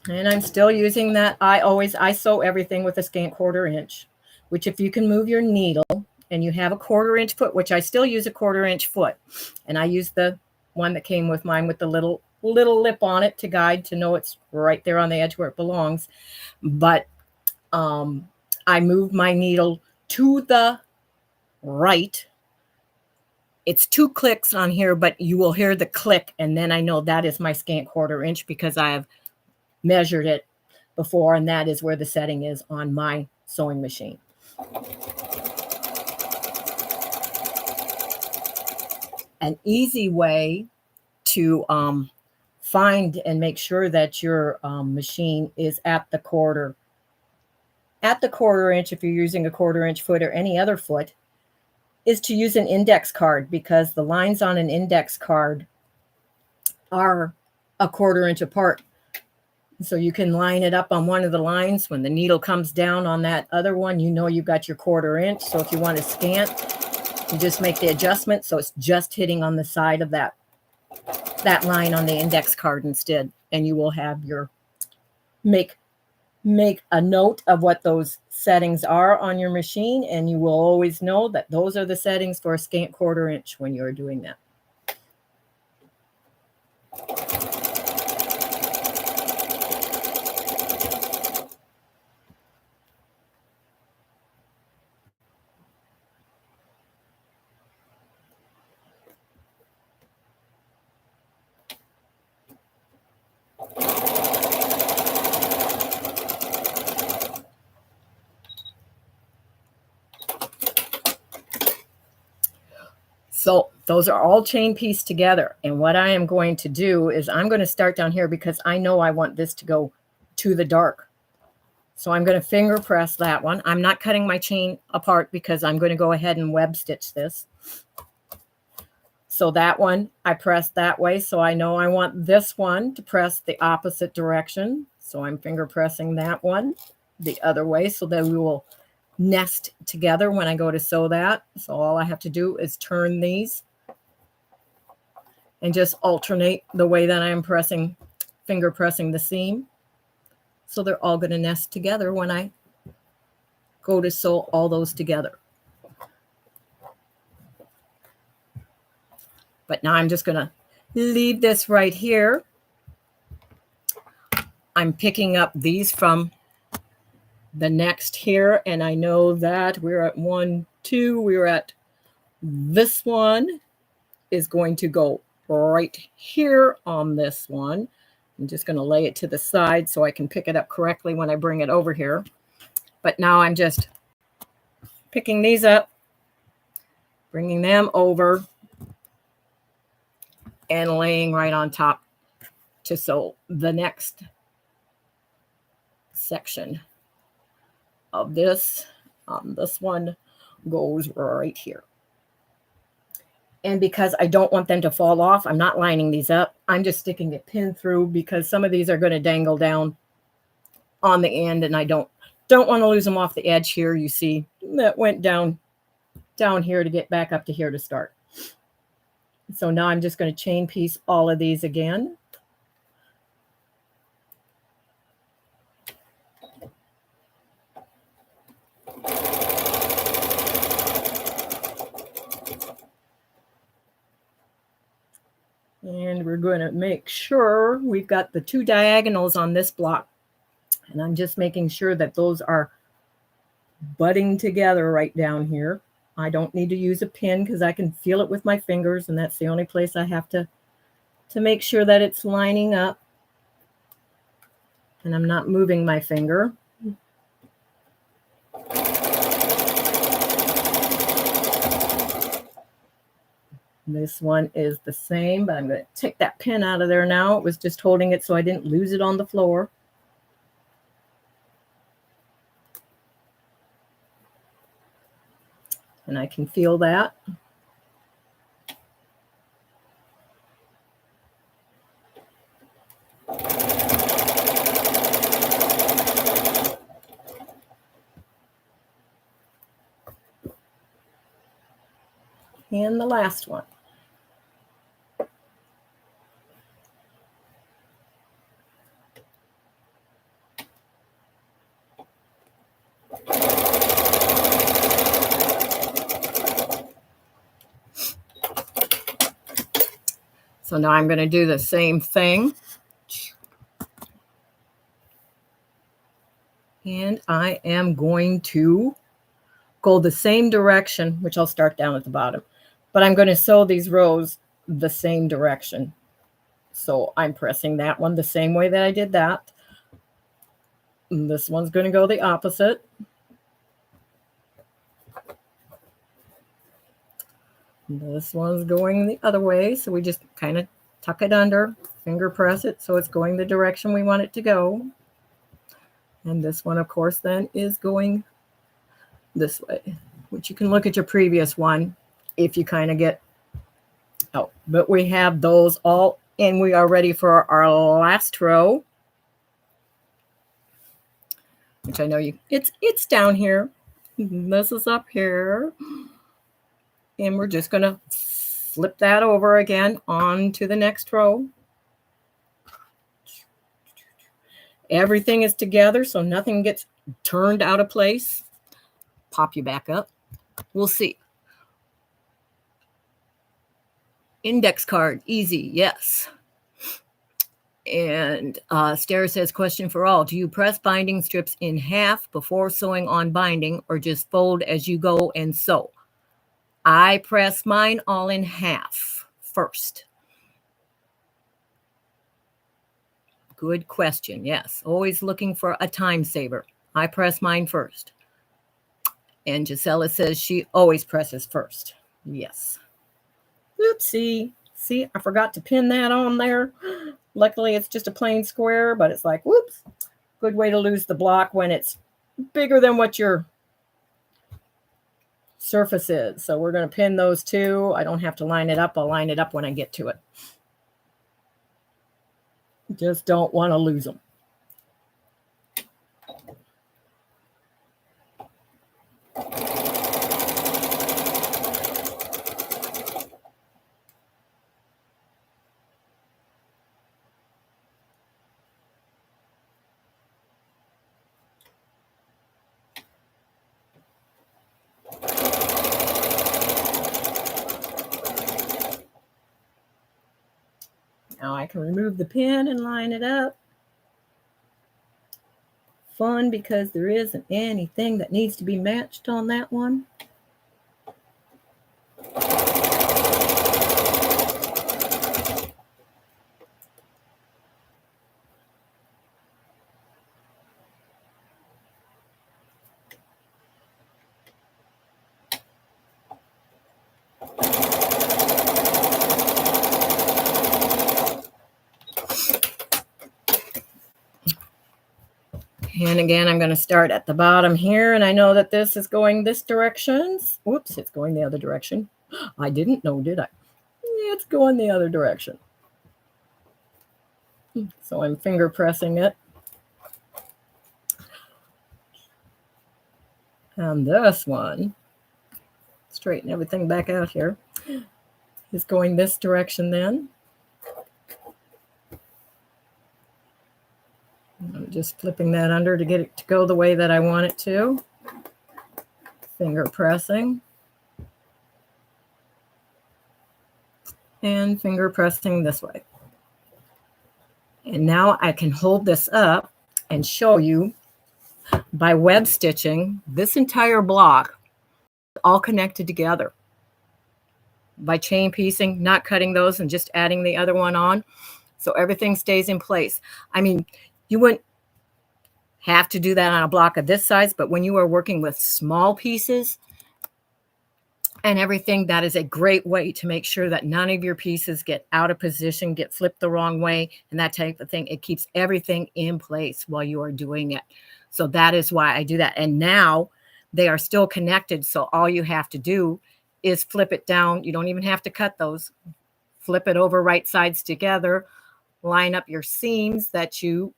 And I'm still using that. I sew everything with a scant 1/4 inch, which if you can move your needle and you have a 1/4 inch foot, which I still use a 1/4 inch foot. And I use the one that came with mine with the little lip on it to guide to know it's right there on the edge where it belongs. But I move my needle to the right. It's 2 clicks on here, but you will hear the click. And then I know that is my scant 1/4 inch because I have measured it before. And that is where the setting is on my sewing machine. An easy way to find and make sure that your machine is at the 1/4 inch if you're using a 1/4 inch foot or any other foot is to use an index card because the lines on an index card are a 1/4 inch apart. So you can line it up on one of the lines. When the needle comes down on that other one, you know you got your 1/4 inch. So if you want to scant, you just make the adjustment so it's just hitting on the side of that line on the index card instead. And you will have your make a note of what those settings are on your machine, and you will always know that those are the settings for a scant 1/4 inch when you're doing that. So those are all chain pieced together. And what I am going to do is I'm going to start down here because I know I want this to go to the dark. So I'm going to finger press that one. I'm not cutting my chain apart because I'm going to go ahead and web stitch this. So that one I press that way. So I know I want this one to press the opposite direction. So I'm finger pressing that one the other way so that we will nest together when I go to sew that. So all I have to do is turn these and just alternate the way that I'm finger pressing the seam. So they're all going to nest together when I go to sew all those together. But now I'm just going to leave this right here. I'm picking up these from the next here, and I know that we're at 1, 2. We're at this one is going to go right here on this one. I'm just going to lay it to the side so I can pick it up correctly when I bring it over here. But now I'm just picking these up, bringing them over, and laying right on top to sew the next section of this. This one goes right here. And because I don't want them to fall off, I'm not lining these up. I'm just sticking a pin through because some of these are going to dangle down on the end, and I don't want to lose them off the edge here. You see that went down here to get back up to here to start. So now I'm just going to chain piece all of these again. And we're going to make sure we've got the 2 diagonals on this block. And I'm just making sure that those are butting together right down here. I don't need to use a pin because I can feel it with my fingers, and that's the only place I have to make sure that it's lining up. And I'm not moving my finger. This one is the same, but I'm going to take that pin out of there now. It was just holding it so I didn't lose it on the floor. And I can feel that. And the last one. So now I'm going to do the same thing. And I am going to go the same direction, which I'll start down at the bottom. But I'm going to sew these rows the same direction. So I'm pressing that one the same way that I did that. And this one's going to go the opposite. This one's going the other way. So we just kind of tuck it under, finger press it so it's going the direction we want it to go. And this one, of course, then is going this way, which you can look at your previous one if you kind of get out. But we have those all, and we are ready for our last row, which I know it's down here. This is up here. And we're just going to flip that over again onto the next row. Everything is together, so nothing gets turned out of place. Pop you back up. We'll see. Index card, easy, yes. And Stara says, question for all. Do you press binding strips in half before sewing on binding, or just fold as you go and sew? I press mine all in half first. Good question. Yes, always looking for a time saver. I press mine first. And Gisela says she always presses first. Yes. Oopsie. See, I forgot to pin that on there. Luckily, it's just a plain square, but it's like, whoops. Good way to lose the block when it's bigger than what your surface is. So we're going to pin those two. I don't have to line it up. I'll line it up when I get to it. Just don't want to lose them. Now I can remove the pin and line it up. Fun because there isn't anything that needs to be matched on that one. And again, I'm going to start at the bottom here, and I know that this is going this direction. Whoops, it's going the other direction. I didn't know, did I? It's going the other direction. So I'm finger pressing it. And this one, straighten everything back out here, is going this direction then. I'm just flipping that under to get it to go the way that I want it to. Finger pressing. And finger pressing this way. And now I can hold this up and show you by web stitching this entire block all connected together. By chain piecing, not cutting those and just adding the other one on. So everything stays in place. I mean, you wouldn't have to do that on a block of this size, but when you are working with small pieces and everything, that is a great way to make sure that none of your pieces get out of position, get flipped the wrong way, and that type of thing. It keeps everything in place while you are doing it. So that is why I do that. And now they are still connected. So all you have to do is flip it down. You don't even have to cut those. Flip it over right sides together. Line up your seams that you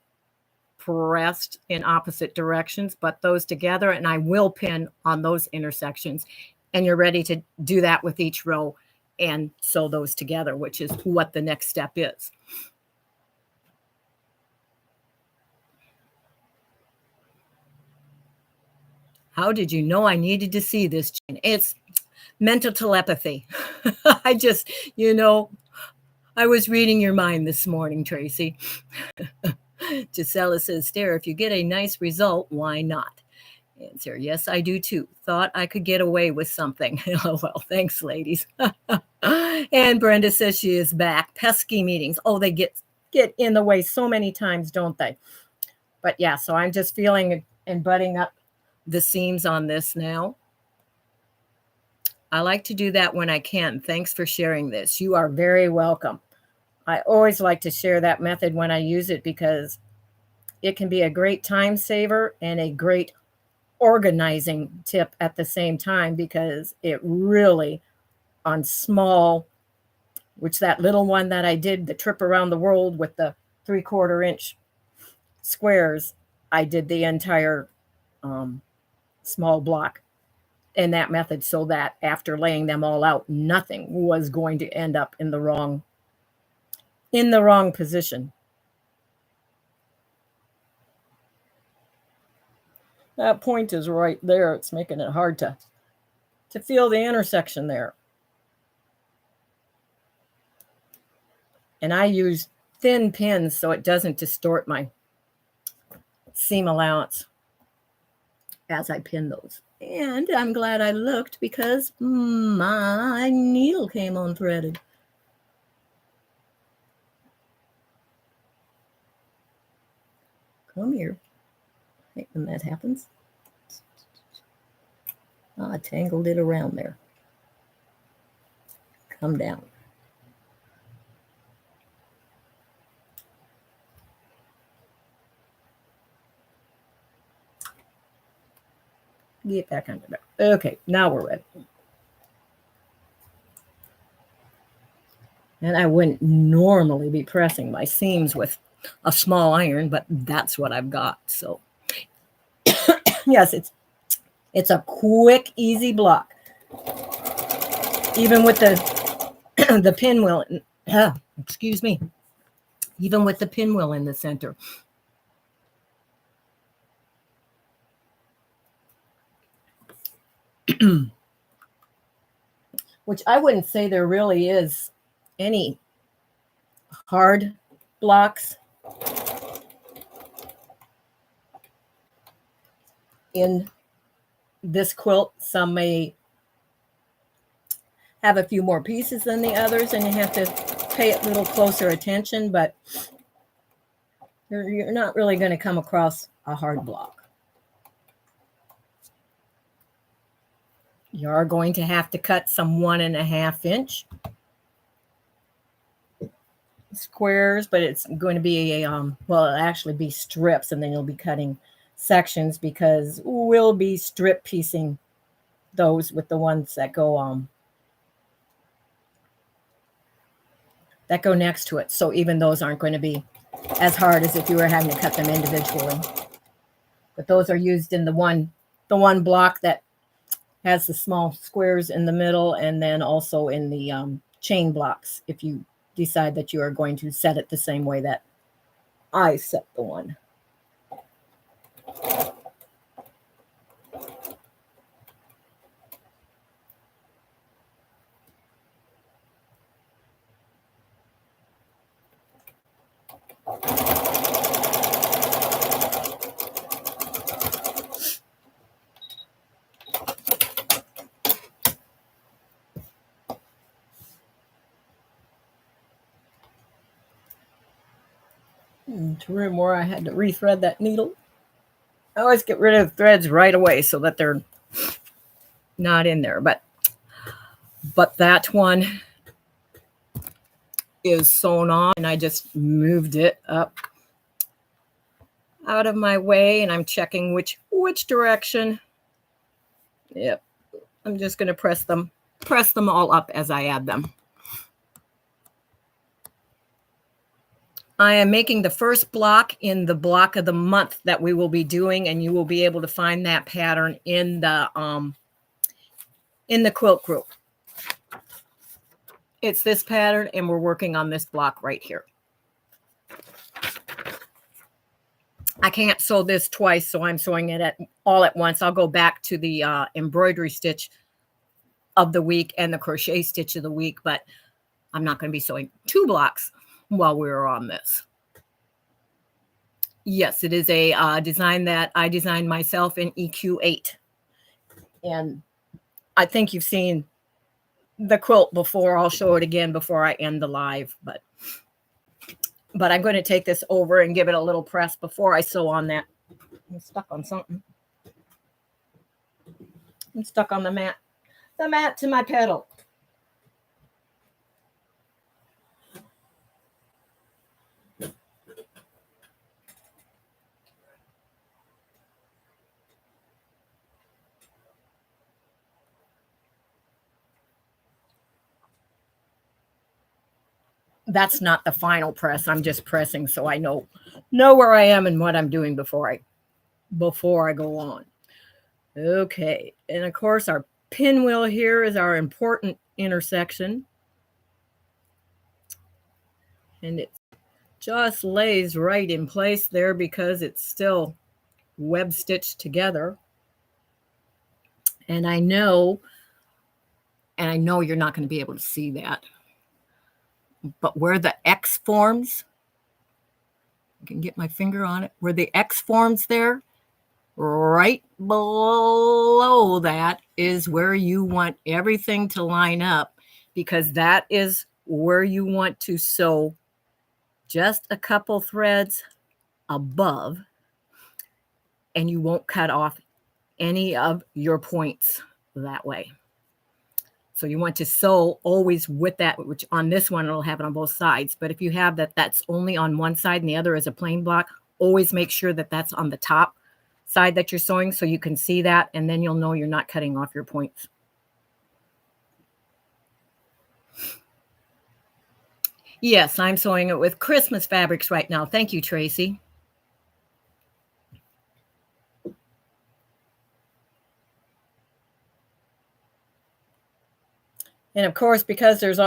pressed in opposite directions, but those together, and I will pin on those intersections. And you're ready to do that with each row and sew those together, which is what the next step is. How did you know I needed to see this? It's mental telepathy. I just, I was reading your mind this morning, Tracy. Gisela says, Stare, if you get a nice result, why not? Answer, yes, I do too. Thought I could get away with something. Oh, well, thanks, ladies. And Brenda says she is back. Pesky meetings. Oh, they get in the way so many times, don't they? But yeah, so I'm just feeling and butting up the seams on this now. I like to do that when I can. Thanks for sharing this. You are very welcome. I always like to share that method when I use it because it can be a great time saver and a great organizing tip at the same time, because it really, on small, which that little one that I did, the trip around the world with the 3/4 inch squares, I did the entire small block in that method so that after laying them all out, nothing was going to end up in the wrong position. That point is right there. It's making it hard to feel the intersection there. And I use thin pins so it doesn't distort my seam allowance as I pin those. And I'm glad I looked because my needle came unthreaded. Come here. I hate when that happens. I tangled it around there. Come down. Get back under there. Okay, now we're ready. And I wouldn't normally be pressing my seams with a small iron, but that's what I've got. So yes, it's a quick, easy block. Even with the pinwheel, excuse me, even with the pinwheel in the center. Which I wouldn't say there really is any hard blocks in this quilt. Some may have a few more pieces than the others, and you have to pay a little closer attention, but you're not really going to come across a hard block. You are going to have to cut some 1.5 inch squares, but it's going to be well, it'll actually be strips, and then you'll be cutting sections because we'll be strip piecing those with the ones that go next to it. So even those aren't going to be as hard as if you were having to cut them individually. But those are used in the one block that has the small squares in the middle, and then also in the chain blocks if you decide that you are going to set it the same way that I set the one. To room where I had to rethread that needle. I always get rid of threads right away so that they're not in there. But that one is sewn on, and I just moved it up out of my way, and I'm checking which direction. Yep. I'm just going to press them all up as I add them. I am making the first block in the block of the month that we will be doing, and you will be able to find that pattern in the quilt group. It's this pattern, and we're working on this block right here. I can't sew this twice, so I'm sewing it all at once. I'll go back to the embroidery stitch of the week and the crochet stitch of the week, but I'm not going to be sewing 2 blocks while we're on this. Yes, it is a design that I designed myself in EQ8. And I think you've seen the quilt before. I'll show it again before I end the live, but I'm going to take this over and give it a little press before I sew on that. I'm stuck on something. I'm stuck on the mat. The mat to my pedal. That's not the final press. I'm just pressing so I know where I am and what I'm doing before I go on. Okay, and of course our pinwheel here is our important intersection, and it just lays right in place there because it's still web stitched together. And I know you're not going to be able to see that, but where the X forms, I can get my finger on it, where the X forms there, right below that is where you want everything to line up, because that is where you want to sew just a couple threads above, and you won't cut off any of your points that way. So you want to sew always with that, which on this one, it'll have it on both sides. But if you have that's only on one side and the other is a plain block, always make sure that that's on the top side that you're sewing so you can see that, and then you'll know you're not cutting off your points. Yes, I'm sewing it with Christmas fabrics right now. Thank you, Tracy. And of course, because there's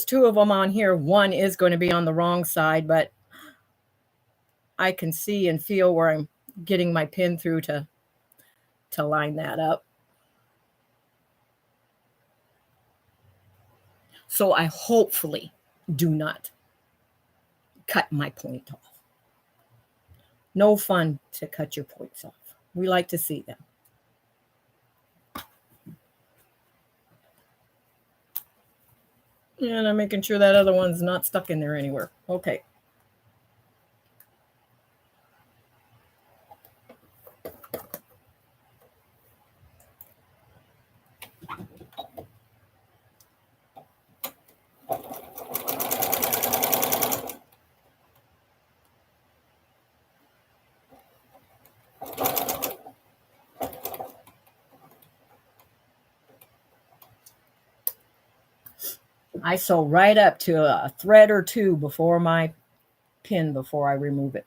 2 of them on here, one is going to be on the wrong side, but I can see and feel where I'm getting my pin through to line that up. So I hopefully do not cut my point off. No fun to cut your points off. We like to see them. And I'm making sure that other one's not stuck in there anywhere. Okay. I sew right up to a thread or two before my pin before I remove it.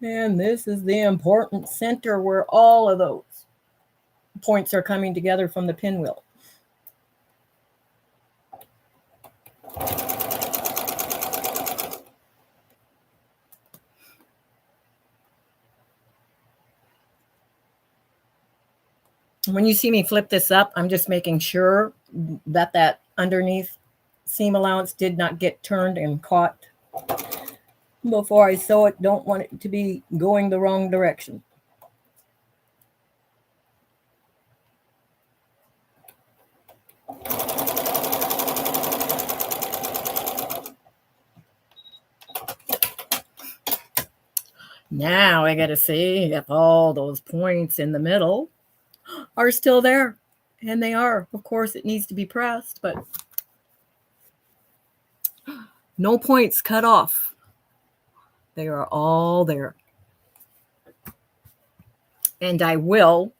And this is the important center where all of those points are coming together from the pinwheel. When you see me flip this up, I'm just making sure that that underneath seam allowance did not get turned and caught before I sew it. Don't want it to be going the wrong direction. Now I got to see if all those points in the middle are still there. And they are. Of course, it needs to be pressed, but no points cut off. They are all there. And I will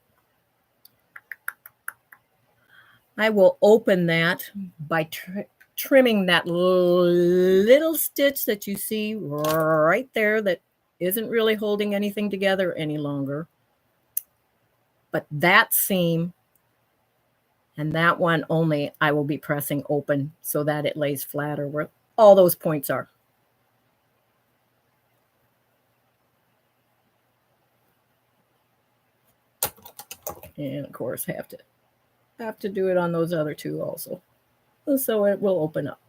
open that by trimming that little stitch that you see right there that isn't really holding anything together any longer. But that seam and that one only I will be pressing open so that it lays flatter where all those points are. And of course have to do it on those other two also. So it will open up.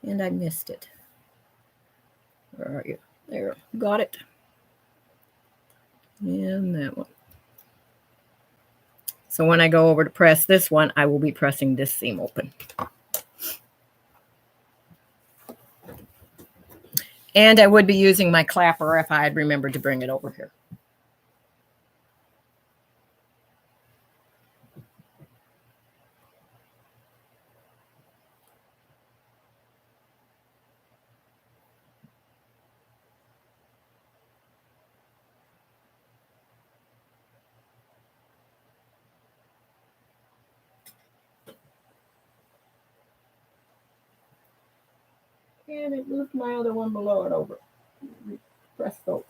And I missed it. Where are you? There, got it. And that one. So when I go over to press this one, I will be pressing this seam open. And I would be using my clapper if I had remembered to bring it over here. And it moved my other one below it over. Press those.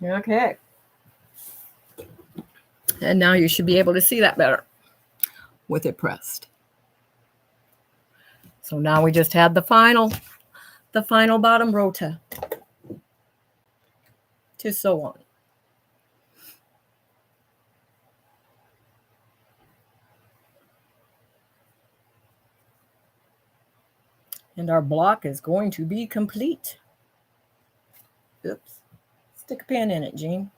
Okay. And now you should be able to see that better with it pressed. So now we just had the final bottom row to sew on. And our block is going to be complete. Oops. Stick a pin in it, Jean.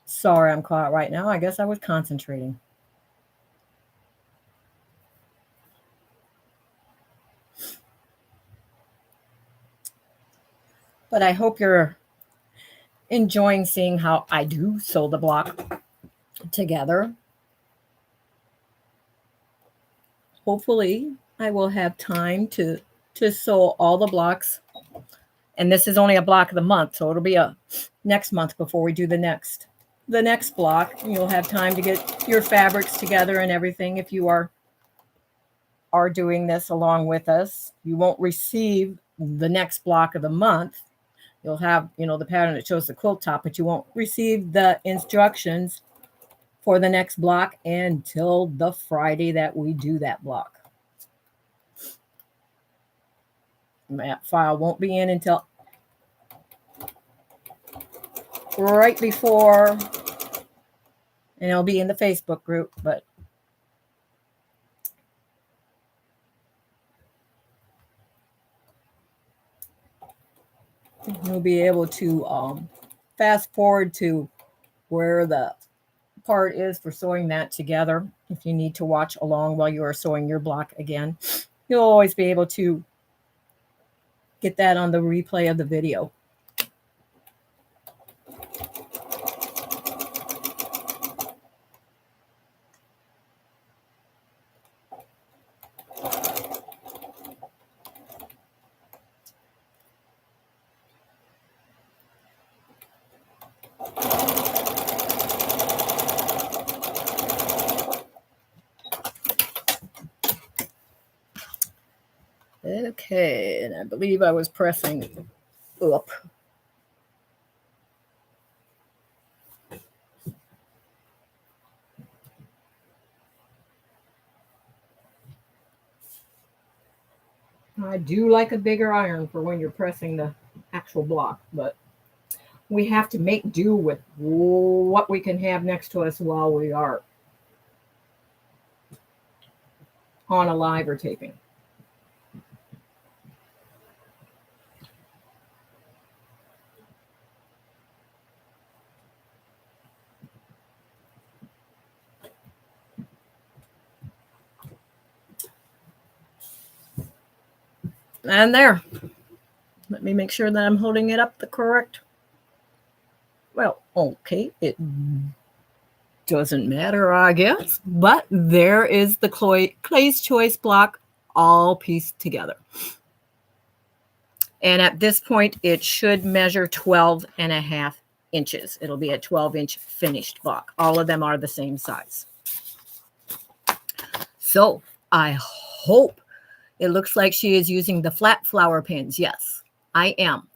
Sorry, I'm caught right now. I guess I was concentrating. But I hope you're enjoying seeing how I do sew the block together. Hopefully, I will have time to sew all the blocks. And this is only a block of the month, so it'll be a next month before we do the next block. You'll have time to get your fabrics together and everything if you are doing this along with us. You won't receive the next block of the month. You'll have, the pattern that shows the quilt top, but you won't receive the instructions for the next block until the Friday that we do that block. That file won't be in until right before, and it'll be in the Facebook group, but you'll be able to fast forward to where the part is for sewing that together. If you need to watch along while you are sewing your block again, you'll always be able to get that on the replay of the video. Okay, and I believe I was pressing up. I do like a bigger iron for when you're pressing the actual block, but we have to make do with what we can have next to us while we are on a live or taping. And there. Let me make sure that I'm holding it up the correct. Well, okay, it doesn't matter, I guess. But there is the Clay's Choice block all pieced together. And at this point, it should measure 12.5 inches. It'll be a 12-inch finished block. All of them are the same size. So I hope it looks like she is using the flat flower pins. Yes, I am.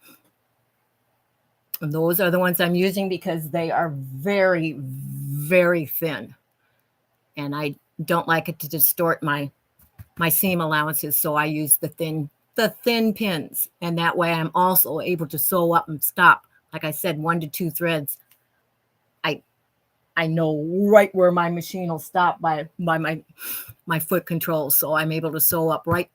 And those are the ones I'm using because they are very, very thin. And I don't like it to distort my seam allowances, so I use the thin pins. And that way I'm also able to sew up and stop. Like I said, 1 to 2 threads. I know right where my machine will stop by my foot control. So I'm able to sew up right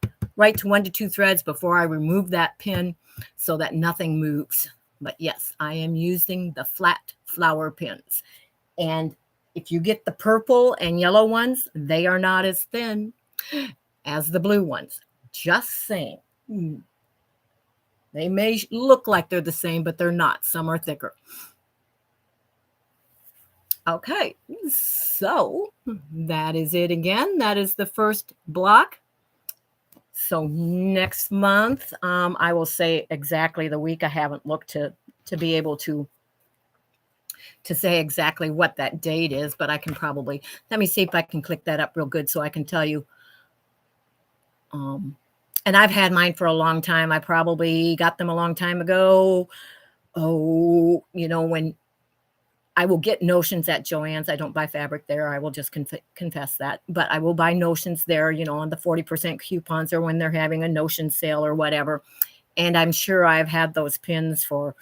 to 1 to 2 threads before I remove that pin so that nothing moves. But yes, I am using the flat flower pins. And if you get the purple and yellow ones, they are not as thin as the blue ones. Just saying. They may look like they're the same, but they're not. Some are thicker. Okay, so that is it again. That is the first block. So next month, I will say exactly the week. I haven't looked to be able to say exactly what that date is, but I can probably, let me see if I can click that up real good so I can tell you. And I've had mine for a long time. I probably got them a long time ago. Oh, you know, when I will get notions at Joann's. I don't buy fabric there. I will just confess that. But I will buy notions there, you know, on the 40% coupons or when they're having a notion sale or whatever. And I'm sure I've had those pins for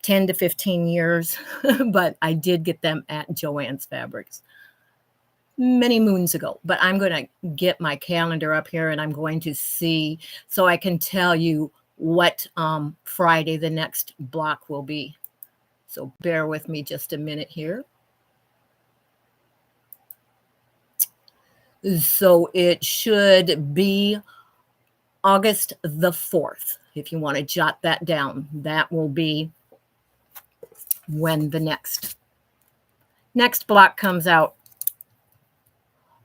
10 to 15 years. But I did get them at Joann's Fabrics many moons ago. But I'm going to get my calendar up here and I'm going to see so I can tell you what Friday the next block will be. So bear with me just a minute here. So it should be August the 4th. If you want to jot that down, that will be when the next block comes out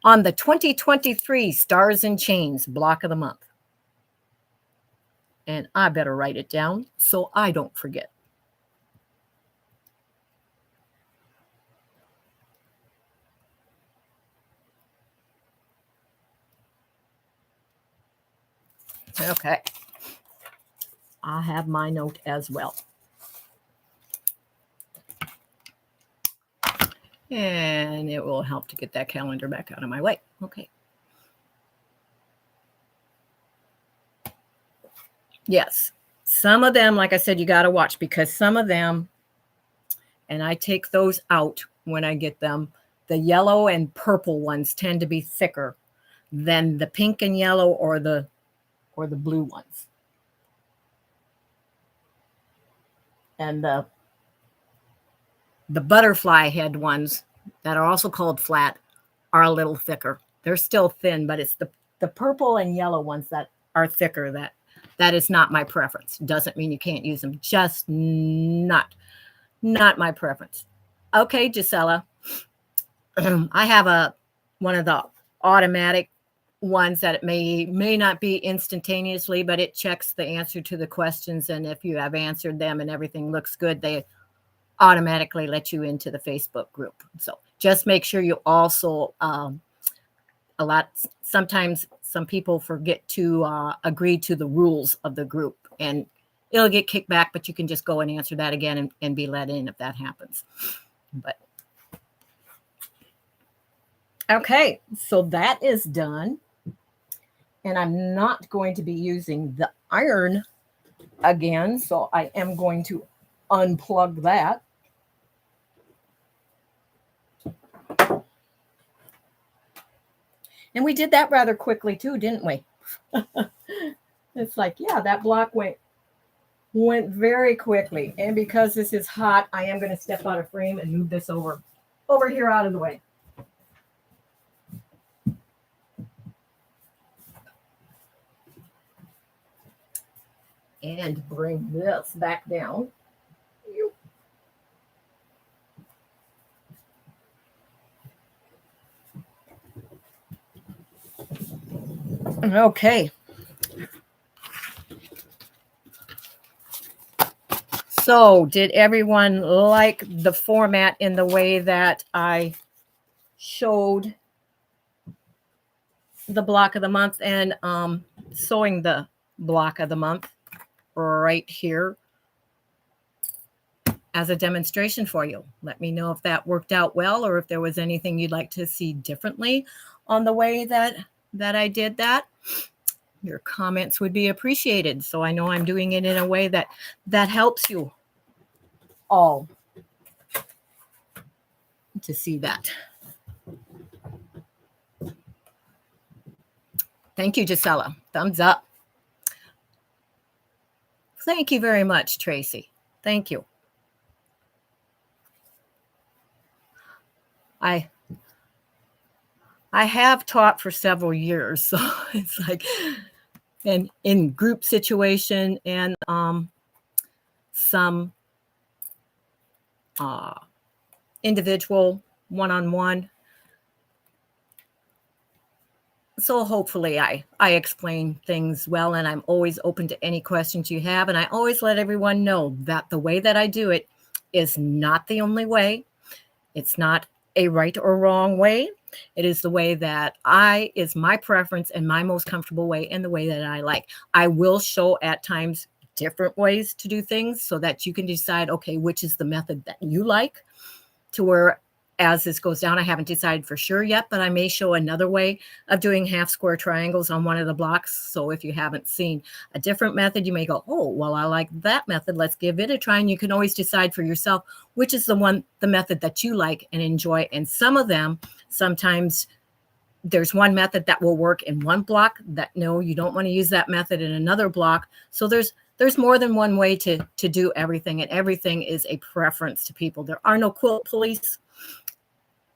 on the 2023 Stars and Chains block of the month. And I better write it down so I don't forget. Okay. I have my note as well. And it will help to get that calendar back out of my way. Okay. Yes. Some of them, like I said, you got to watch, because some of them, and I take those out when I get them, the yellow and purple ones tend to be thicker than the pink and yellow or the blue ones. And the butterfly head ones that are also called flat are a little thicker. They're still thin, but it's the purple and yellow ones that are thicker that is not my preference. Doesn't mean you can't use them, just not my preference. Okay, Gisela. I have one of the automatic ones that it may not be instantaneously, but it checks the answer to the questions, and if you have answered them and everything looks good, they automatically let you into the Facebook group. So just make sure you also sometimes some people forget to agree to the rules of the group, and it'll get kicked back, but you can just go and answer that again and be let in if that happens. But okay, so that is done. And I'm not going to be using the iron again, so I am going to unplug that. And we did that rather quickly too, didn't we? It's like, yeah, that block went very quickly. And because this is hot, I am going to step out of frame and move this over here out of the way. And bring this back down. Okay. So did everyone like the format in the way that I showed the block of the month and sewing the block of the month right here as a demonstration for you? Let me know if that worked out well, or if there was anything you'd like to see differently on the way that I did that. Your comments would be appreciated, so I know I'm doing it in a way that helps you all to see that. Thank you, Gisela. Thumbs up. Thank you very much, Tracy. Thank you. I have taught for several years, so it's like, and in group situation and some individual one-on-one. So hopefully I explain things well, and I'm always open to any questions you have. And I always let everyone know that the way that I do it is not the only way. It's not a right or wrong way. It is the way that is my preference and my most comfortable way, and the way that I like. I will show at times different ways to do things so that you can decide, okay, which is the method that you like, to where as this goes down, I haven't decided for sure yet, but I may show another way of doing half square triangles on one of the blocks. So if you haven't seen a different method, you may go, oh, well, I like that method. Let's give it a try. And you can always decide for yourself which is the method that you like and enjoy. And some of them, sometimes there's one method that will work in one block that, no, you don't want to use that method in another block. So there's more than one way to do everything, and everything is a preference to people. There are no quilt police.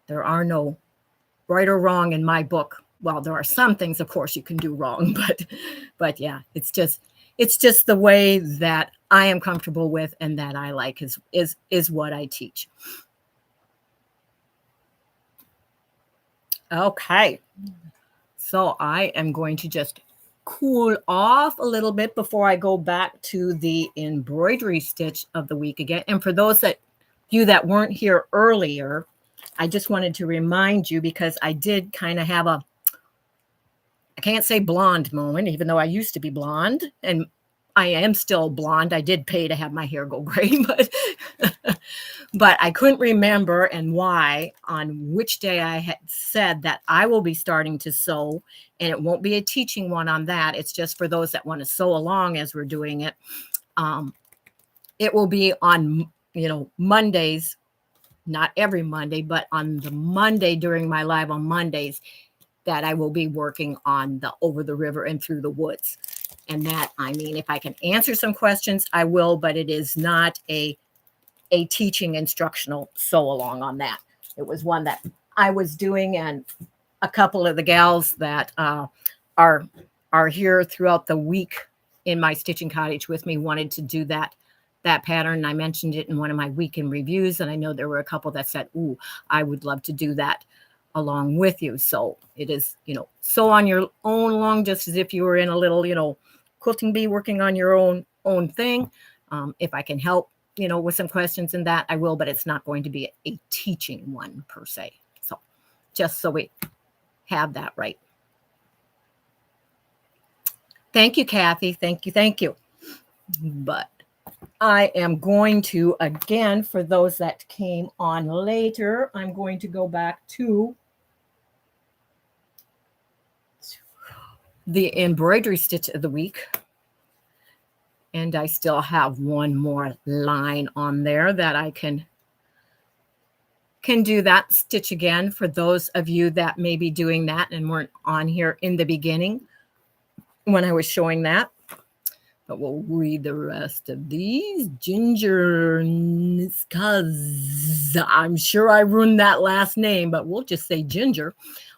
There are no right or wrong in my book. Well, there are some things, of course, you can do wrong, but yeah, it's just the way that I am comfortable with and that I like is what I teach. Okay, so I am going to just cool off a little bit before I go back to the embroidery stitch of the week again. And for those that you that weren't here earlier, I just wanted to remind you, because I did kind of have I can't say blonde moment, even though I used to be blonde, and I am still blonde. I did pay to have my hair go gray, But I couldn't remember and why on which day I had said that I will be starting to sew, and it won't be a teaching one on that. It's just for those that want to sew along as we're doing it. It will be on, Mondays, not every Monday, but on the Monday during my live on Mondays that I will be working on the Over the River and Through the Woods. And that, I mean, if I can answer some questions, I will, but it is not a teaching instructional sew along on that. It was one that I was doing, and a couple of the gals that are here throughout the week in my stitching cottage with me wanted to do that pattern. I mentioned it in one of my weekend reviews, and I know there were a couple that said, "Ooh, I would love to do that along with you." So it is, sew on your own along, just as if you were in a little, quilting bee working on your own thing. If I can help, with some questions in that, I will, but it's not going to be a teaching one per se. So just so we have that right. Thank you, Kathy. Thank you. Thank you. But I am going to, again, for those that came on later, I'm going to go back to the embroidery stitch of the week. And I still have one more line on there that I can do that stitch again for those of you that may be doing that and weren't on here in the beginning when I was showing that. But we'll read the rest of these. Ginger, because I'm sure I ruined that last name, but we'll just say Ginger.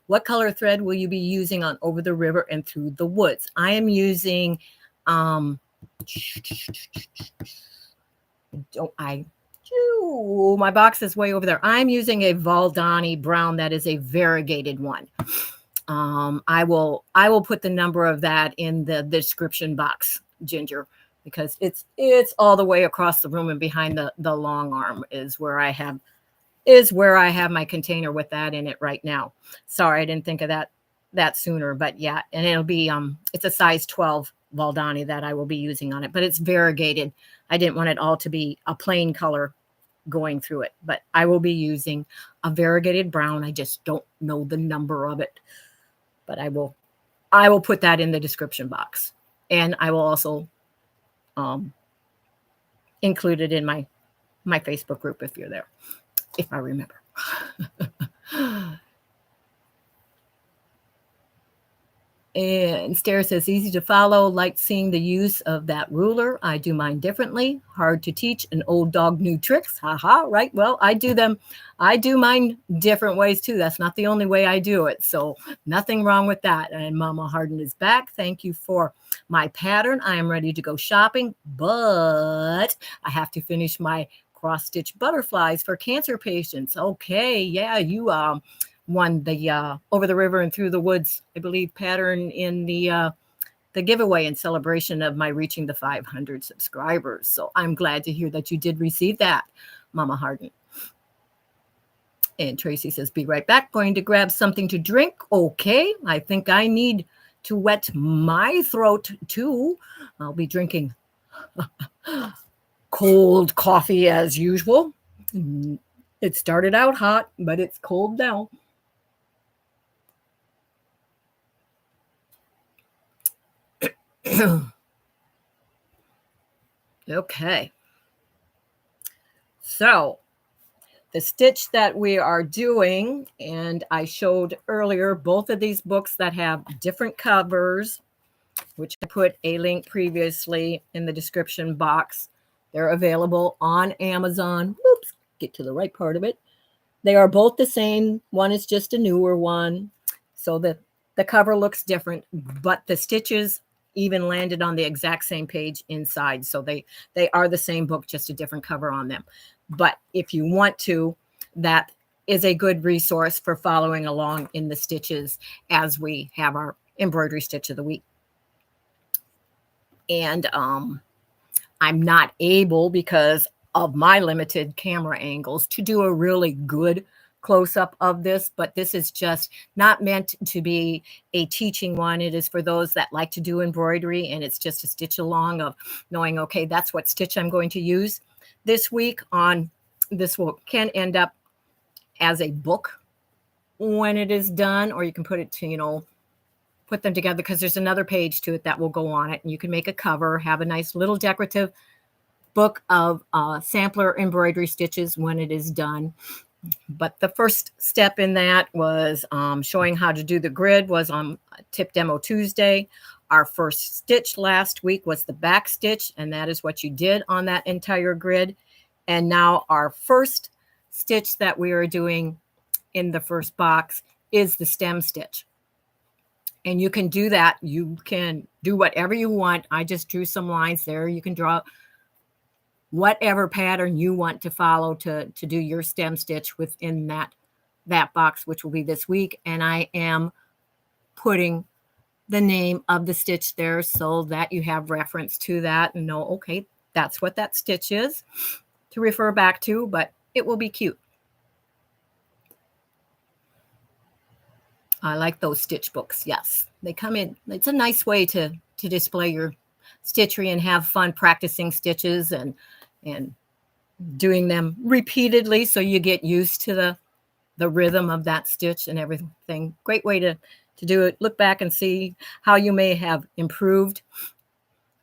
What color thread will you be using on Over the River and Through the Woods? I am using, my box is way over there. I'm using a VALDANI brown that is a variegated one. I will put the number of that in the description box, Ginger, because it's all the way across the room and behind the long arm is where I have my container with that in it right now. Sorry, I didn't think of that sooner, but yeah, and it'll be it's a size 12 VALDANI that I will be using on it, but it's variegated. I didn't want it all to be a plain color going through it, but I will be using a variegated brown. I just don't know the number of it, but I will put that in the description box, and I will also include it in my Facebook group if you're there, if I remember. And Stare says, easy to follow, like seeing the use of that ruler. I do mine differently. Hard to teach an old dog new tricks. Haha, right? Well, I do mine different ways too. That's not the only way I do it. So nothing wrong with that. And Mama Harden is back. Thank you for my pattern. I am ready to go shopping, but I have to finish my cross-stitch butterflies for cancer patients. Okay, yeah, you won the Over the River and Through the Woods, I believe, pattern in the giveaway in celebration of my reaching the 500 subscribers. So I'm glad to hear that you did receive that, Mama Harden. And Tracy says, be right back. Going to grab something to drink. Okay, I think I need to wet my throat too. I'll be drinking cold coffee as usual. It started out hot, but it's cold now. Okay. So the stitch that we are doing, and I showed earlier both of these books that have different covers, which I put a link previously in the description box. They're available on Amazon. Oops, get to the right part of it. They are both the same. One is just a newer one. So the cover looks different, but the stitches even landed on the exact same page inside. So they are the same book, just a different cover on them. But if you want to, that is a good resource for following along in the stitches as we have our embroidery stitch of the week. And I'm not able, because of my limited camera angles, to do a really good close-up of this, but this is just not meant to be a teaching one. It is for those that like to do embroidery, and it's just a stitch along of knowing, okay, that's what stitch I'm going to use this week on This can end up as a book when it is done, or you can put it to, put them together, because there's another page to it that will go on it, and you can make a cover, have a nice little decorative book of sampler embroidery stitches when it is done. But the first step in that was showing how to do the grid was on Tip Demo Tuesday. Our first stitch last week was the back stitch, and that is what you did on that entire grid. And now our first stitch that we are doing in the first box is the stem stitch. And you can do that. You can do whatever you want. I just drew some lines there. You can draw whatever pattern you want to follow to do your stem stitch within that box, which will be this week. And I am putting the name of the stitch there so that you have reference to that and know, okay, that's what that stitch is to refer back to, but it will be cute. I like those stitch books. Yes, they come in. It's a nice way to display your stitchery and have fun practicing stitches and doing them repeatedly so you get used to the rhythm of that stitch and everything. Great way to do it. Look back and see how you may have improved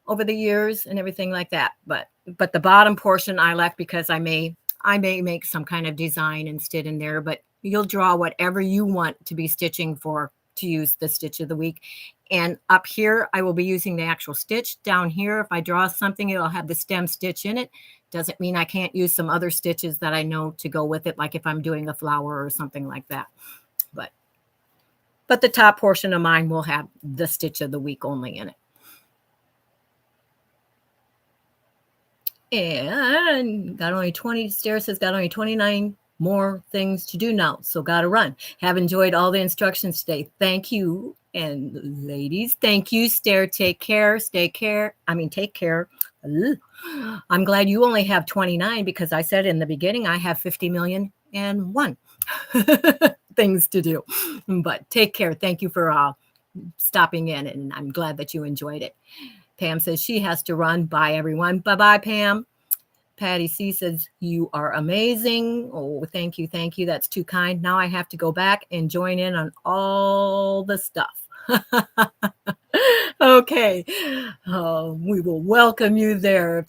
over the years and everything like that. But the bottom portion I left because I may make some kind of design instead in there, but you'll draw whatever you want to be stitching for to use the stitch of the week. And up here, I will be using the actual stitch. Down here, if I draw something, it'll have the stem stitch in it. Doesn't mean I can't use some other stitches that I know to go with it, like if I'm doing a flower or something like that. But the top portion of mine will have the stitch of the week only in it. And got only 20, Sarah says, got only 29 more things to do now, so gotta run. Have enjoyed all the instructions today. Thank you. And ladies, thank you. Take care. Take care. Ugh. I'm glad you only have 29 because I said in the beginning I have 50 million and one things to do. But take care. Thank you for stopping in, and I'm glad that you enjoyed it. Pam says she has to run. Bye, everyone. Bye-bye, Pam. Patty C says, you are amazing. Oh, thank you. Thank you. That's too kind. Now I have to go back and join in on all the stuff. Okay. We will welcome you there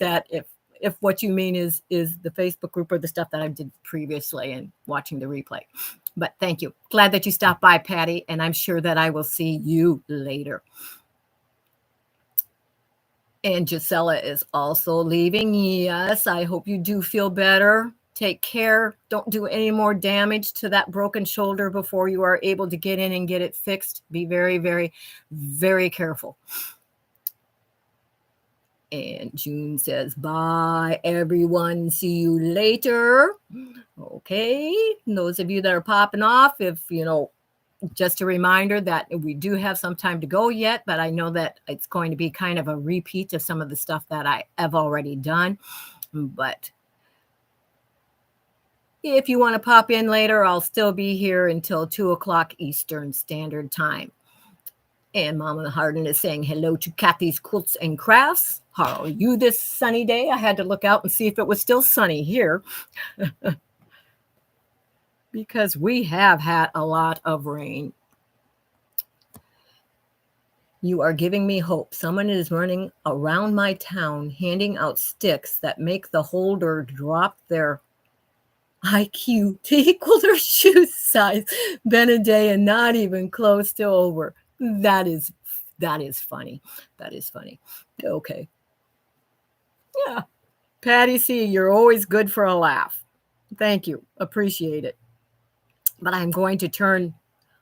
if what you mean is the Facebook group or the stuff that I did previously and watching the replay. But thank you. Glad that you stopped by, Patty, and I'm sure that I will see you later. And Gisela is also leaving. Yes, I hope you do feel better. Take care. Don't do any more damage to that broken shoulder before you are able to get in and get it fixed. Be very, very, very careful. And June says, bye, everyone. See you later. Okay. And those of you that are popping off, just a reminder that we do have some time to go yet, but I know that it's going to be kind of a repeat of some of the stuff that I have already done. But if you want to pop in later, I'll still be here until 2 o'clock Eastern Standard Time. And Mama Harden is saying hello to Kathy's Quilts and Crafts. How are you this sunny day? I had to look out and see if it was still sunny here. Because we have had a lot of rain. You are giving me hope. Someone is running around my town handing out sticks that make the holder drop their IQ to equal their shoe size. Been a day and not even close to over. That is funny. That is funny. Okay. Yeah. Patty C., you're always good for a laugh. Thank you. Appreciate it. But I'm going to turn,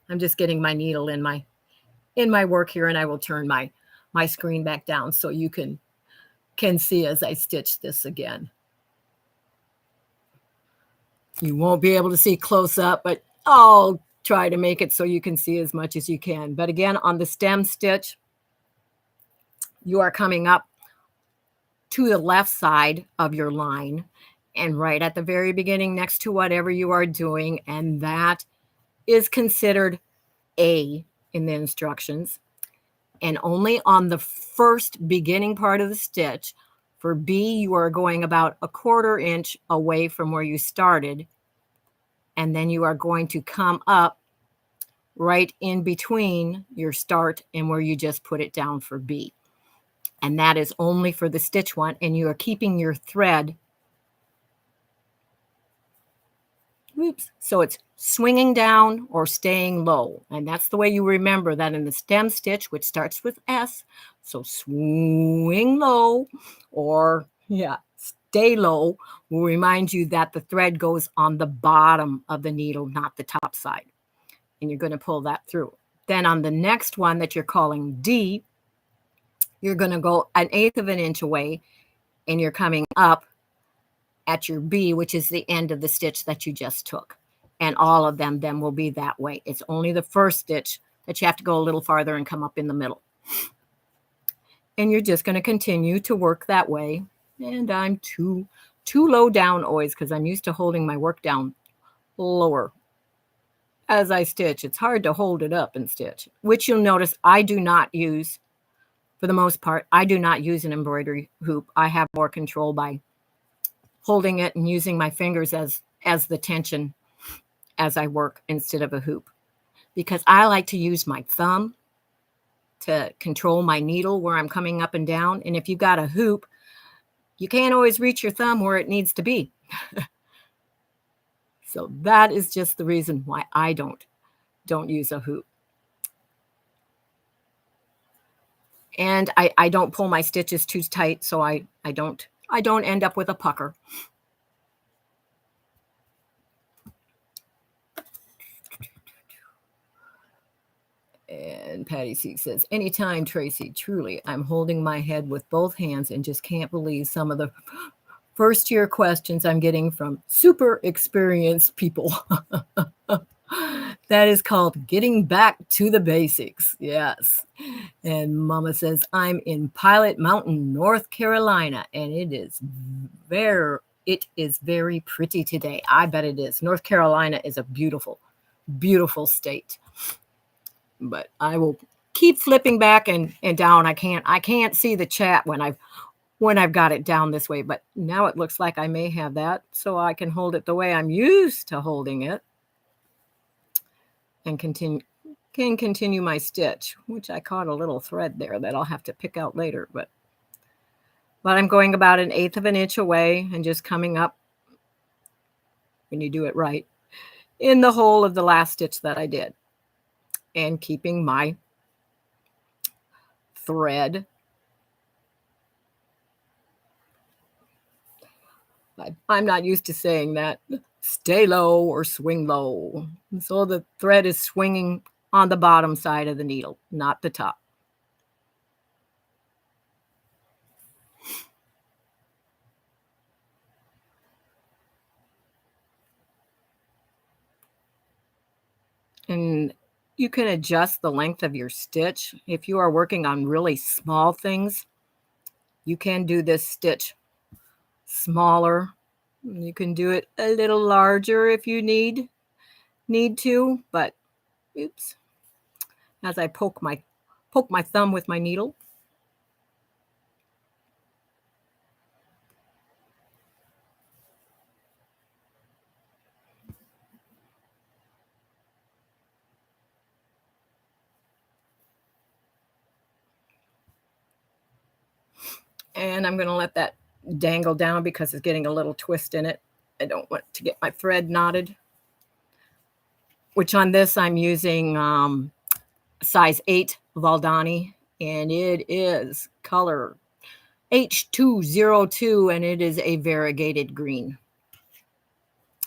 I'm just getting my needle in my work here, and I will turn my screen back down so you can see as I stitch this again. You won't be able to see close up, but I'll try to make it so you can see as much as you can. But again, on the stem stitch, you are coming up to the left side of your line and right at the very beginning next to whatever you are doing, and that is considered A in the instructions. And only on the first beginning part of the stitch, For B, you are going about a 1/4 inch away from where you started, and then you are going to come up right in between your start and where you just put it down for B. And that is only for the stitch one, and you are keeping your thread, so it's swinging down or staying low. And that's the way you remember that in the stem stitch, which starts with S. So swing low, or stay low, will remind you that the thread goes on the bottom of the needle, not the top side. And you're going to pull that through. Then on the next one that you're calling D, you're going to go 1/8 of an inch away, and you're coming up at your B, which is the end of the stitch that you just took. And all of them then will be that way. It's only the first stitch that you have to go a little farther and come up in the middle. And you're just going to continue to work that way. And I'm too low down always because I'm used to holding my work down lower as I stitch. It's hard to hold it up and stitch, which you'll notice I do not use. For the most part, I do not use an embroidery hoop. I have more control by holding it and using my fingers as the tension as I work instead of a hoop. Because I like to use my thumb to control my needle where I'm coming up and down. And if you've got a hoop, you can't always reach your thumb where it needs to be. So that is just the reason why I don't use a hoop. And I don't pull my stitches too tight, so I don't end up with a pucker. And Patty C says, anytime, Tracy, truly, I'm holding my head with both hands and just can't believe some of the first-year questions I'm getting from super experienced people. That is called getting back to the basics. Yes. And Mama says, I'm in Pilot Mountain, North Carolina, and it is very pretty today. I bet it is. North Carolina is a beautiful, beautiful state. But I will keep flipping back and down. I can't see the chat when I've got it down this way, but now it looks like I may have that, so I can hold it the way I'm used to holding it and continue my stitch, which I caught a little thread there that I'll have to pick out later, but I'm going about 1/8 of an inch away and just coming up, when you do it right, in the hole of the last stitch that I did, and keeping my thread. I'm not used to saying that. Stay low or swing low. So the thread is swinging on the bottom side of the needle, not the top. And you can adjust the length of your stitch. If you are working on really small things, you can do this stitch smaller. You can do it a little larger if you need to, but oops. As I poke my thumb with my needle. And I'm going to let that dangle down because it's getting a little twist in it. I don't want to get my thread knotted. Which on this I'm using size 8 VALDANI, and it is color H202, and it is a variegated green.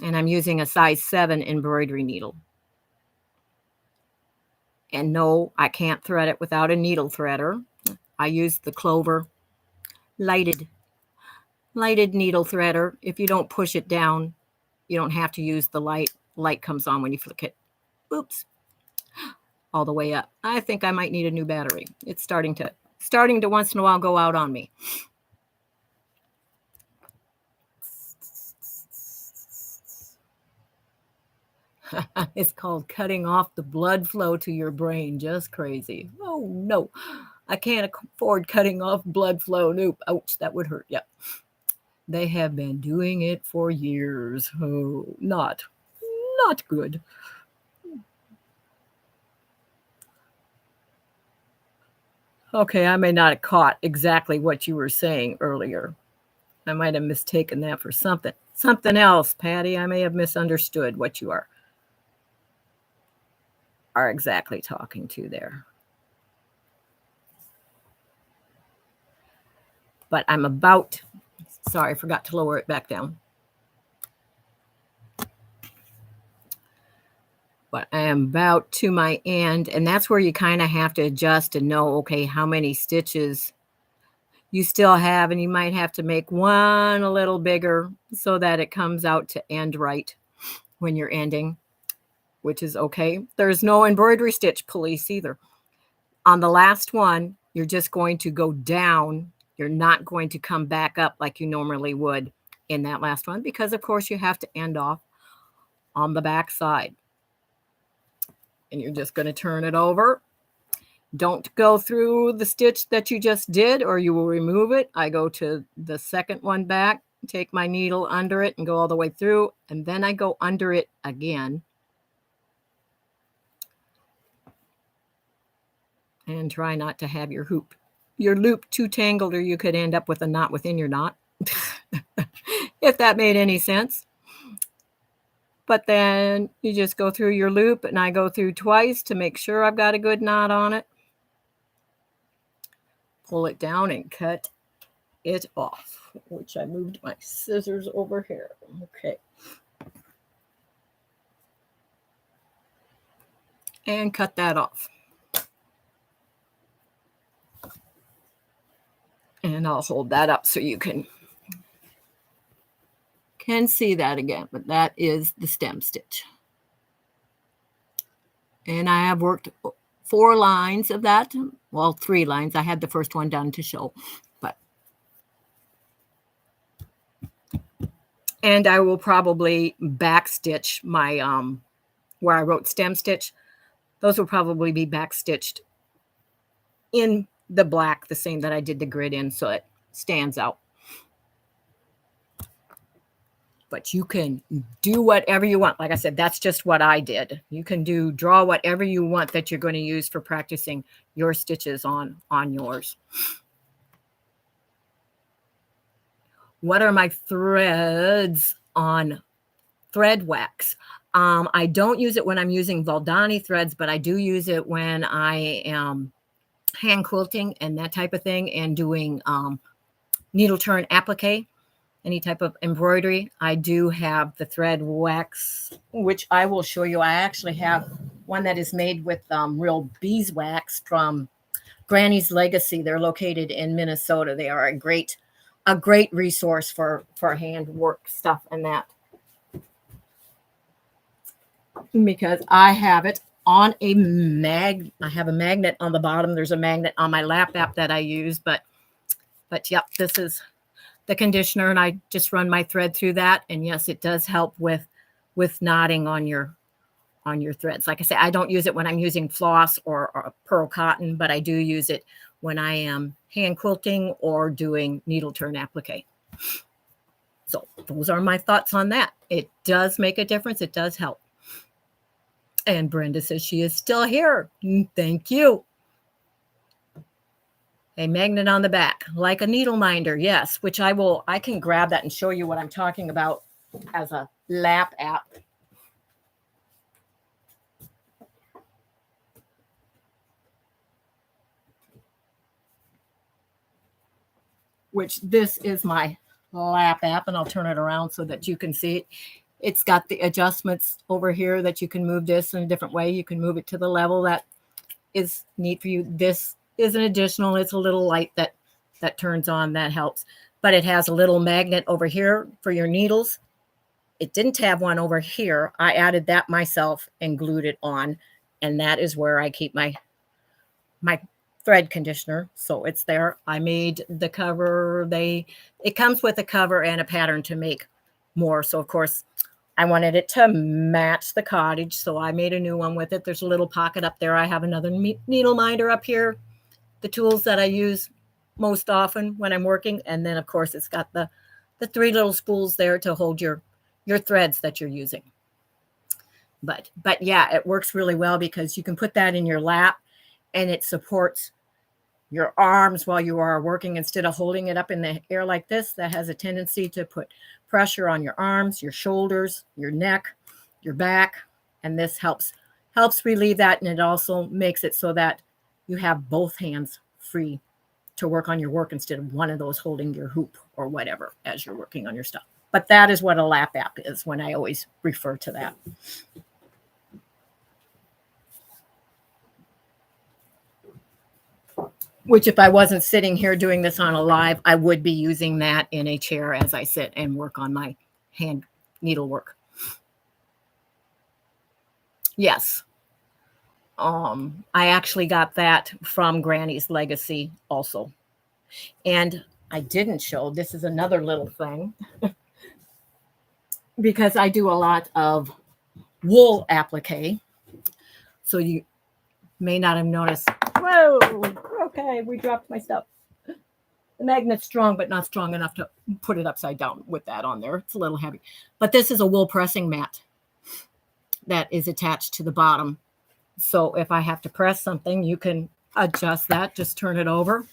And I'm using a size 7 embroidery needle. And no, I can't thread it without a needle threader. I use the Clover lighted needle threader. If you don't push it down, you don't have to use the light. Light comes on when you flick it. Oops. All the way up. I think I might need a new battery. It's starting to once in a while go out on me. It's called cutting off the blood flow to your brain. Just crazy. Oh, no. I can't afford cutting off blood flow. Nope. Ouch, that would hurt. Yep. They have been doing it for years. Oh, not good. Okay, I may not have caught exactly what you were saying earlier. I might have mistaken that for something else, Patty. I may have misunderstood what you are exactly talking to there. But I'm about, sorry, I forgot to lower it back down. But I am about to my end, and that's where you kind of have to adjust and know, okay, how many stitches you still have, and you might have to make one a little bigger so that it comes out to end right when you're ending, which is okay. There's no embroidery stitch police either. On the last one, you're just going to go down. You're not going to come back up like you normally would in that last one, because of course you have to end off on the back side. And you're just going to turn it over. Don't go through the stitch that you just did or you will remove it. I go to the second one back, take my needle under it and go all the way through, and then I go under it again. And try not to have your loop too tangled, or you could end up with a knot within your knot. If that made any sense. But then you just go through your loop, and I go through twice to make sure I've got a good knot on it. Pull it down and cut it off, which I moved my scissors over here. Okay. And cut that off. And I'll hold that up so you can see that again, but that is the stem stitch. And I have worked 4 lines of that. Well, 3 lines. I had the first one done to show, but. And I will probably backstitch my, where I wrote stem stitch. Those will probably be backstitched in the black, the same that I did the grid in, so it stands out. But you can do whatever you want. Like I said, that's just what I did. You can draw whatever you want that you're going to use for practicing your stitches on yours. What are my threads on thread wax? I don't use it when I'm using VALDANI threads, but I do use it when I am hand quilting and that type of thing, and doing needle turn applique, any type of embroidery. I do have the thread wax, which I will show you. I actually have one that is made with real beeswax from Granny's Legacy. They're located in Minnesota. They are a great resource for hand work stuff and that, because I have it on a I have a magnet on the bottom. There's a magnet on my lap app that I use, but yep, this is the conditioner, and I just run my thread through that. And yes, it does help with knotting on your threads. Like I say, I don't use it when I'm using floss or pearl cotton, but I do use it when I am hand quilting or doing needle turn applique. So those are my thoughts on that. It does make a difference. It does help. And Brenda says she is still here. Thank you. A magnet on the back, like a needle minder, yes, which I can grab that and show you what I'm talking about as a lap app. Which this is my lap app, and I'll turn it around so that you can see it. It's got the adjustments over here that you can move this in a different way. You can move it to the level that is neat for you. This is an additional, it's a little light that turns on, that helps. But it has a little magnet over here for your needles. It didn't have one over here. I added that myself and glued it on, and that is where I keep my thread conditioner. So it's there. I made the cover. It comes with a cover and a pattern to make more. So of course I wanted it to match the cottage, so I made a new one with it. There's a little pocket up there. I have another needle minder up here the tools that I use most often when I'm working. And then of course it's got the 3 little spools there to hold your threads that you're using. But yeah, it works really well because you can put that in your lap and it supports your arms while you are working instead of holding it up in the air like this. That has a tendency to put pressure on your arms, your shoulders, your neck, your back, and this helps relieve that, and it also makes it so that you have both hands free to work on your work instead of one of those holding your hoop or whatever as you're working on your stuff. But that is what a lap app is when I always refer to that. Which if I wasn't sitting here doing this on a live, I would be using that in a chair as I sit and work on my hand needlework. Yes. I actually got that from Granny's Legacy also. And I didn't show, this is another little thing, because I do a lot of wool applique. So you may not have noticed. Whoa, okay, we dropped my stuff. The magnet's strong, but not strong enough to put it upside down with that on there. It's a little heavy. But this is a wool pressing mat that is attached to the bottom. So if I have to press something, you can adjust that. Just turn it over.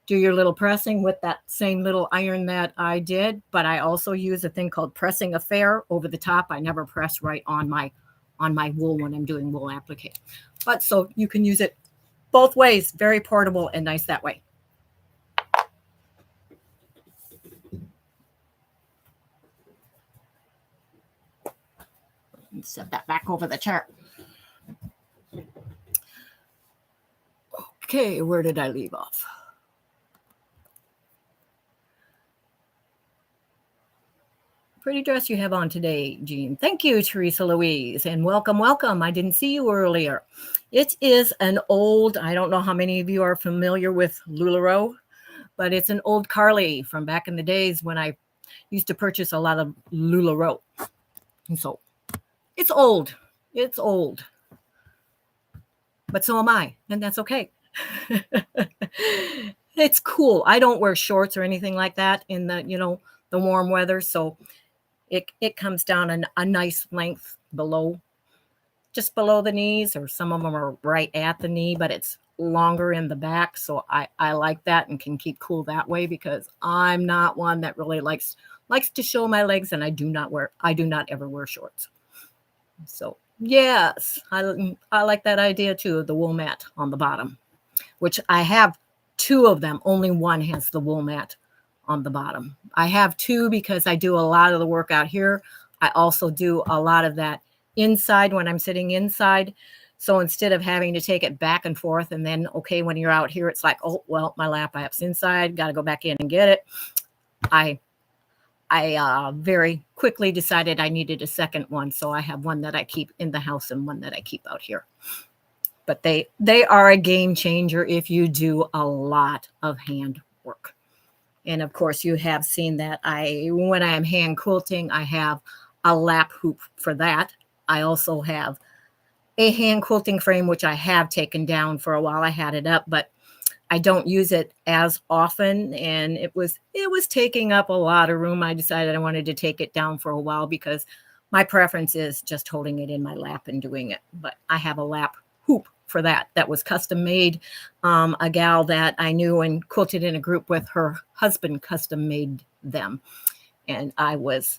Do your little pressing with that same little iron that I did. But I also use a thing called pressing affair over the top. I never press right on my wool when I'm doing wool applique. But so you can use it both ways. Very portable and nice that way. Set that back over the chair. Okay, where did I leave off? Pretty dress you have on today, Jean. Thank you, Teresa Louise, and welcome, welcome. I didn't see you earlier. It is an old, I don't know how many of you are familiar with LuLaRoe, but it's an old Carly from back in the days when I used to purchase a lot of LuLaRoe. And so it's old. It's old. But so am I, and that's okay. It's cool. I don't wear shorts or anything like that in the, the warm weather. So it comes down a nice length below, just below the knees, or some of them are right at the knee, but it's longer in the back. So I like that and can keep cool that way because I'm not one that really likes to show my legs, and I do not ever wear shorts. So yes, I like that idea too, of the wool mat on the bottom, which I have 2 of them. Only one has the wool mat on the bottom. I have 2 because I do a lot of the work out here. I also do a lot of that inside when I'm sitting inside. So instead of having to take it back and forth, and then, okay, when you're out here, it's like, oh, well, my lap app's inside, got to go back in and get it. I very quickly decided I needed a second one. So I have one that I keep in the house and one that I keep out here. But they are a game changer if you do a lot of hand work. And of course, you have seen that when I am hand quilting, I have a lap hoop for that. I also have a hand quilting frame, which I have taken down for a while. I had it up, but I don't use it as often. And it was taking up a lot of room. I decided I wanted to take it down for a while because my preference is just holding it in my lap and doing it. But I have a lap hoop for that was custom made. A gal that I knew and quilted in a group with, her husband custom made them, and I was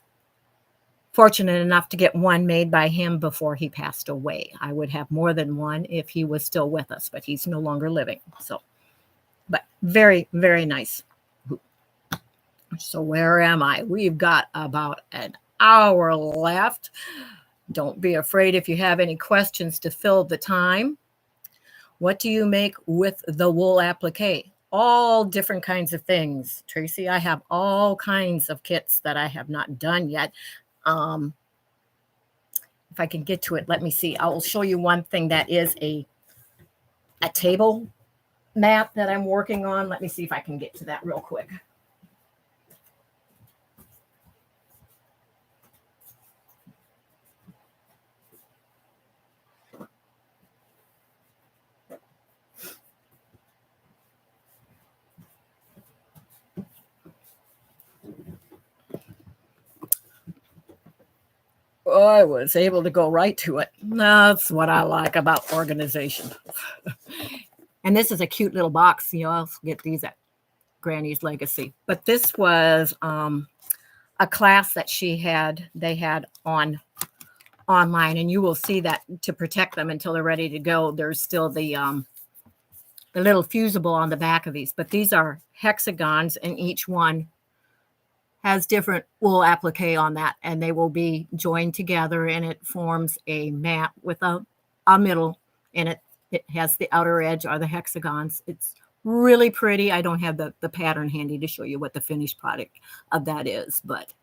fortunate enough to get one made by him before he passed away. I would have more than one if he was still with us, but he's no longer living. So, but very, very nice. So where am I? We've got about an hour left. Don't be afraid if you have any questions to fill the time. What do you make with the wool applique? All different kinds of things, Tracy. I have all kinds of kits that I have not done yet. If I can get to it, let me see. I will show you one thing that is a table mat that I'm working on. Let me see if I can get to that real quick. I was able to go right to it. That's what I like about organization. And this is a cute little box. You know, I'll get these at Granny's Legacy. But this was a class that they had online, and you will see that to protect them until they're ready to go, there's still the little fusible on the back of these. But these are hexagons, and each one has different wool applique on that, and they will be joined together, and it forms a mat with a middle in it. It has the outer edge are the hexagons. It's really pretty. I don't have the pattern handy to show you what the finished product of that is, but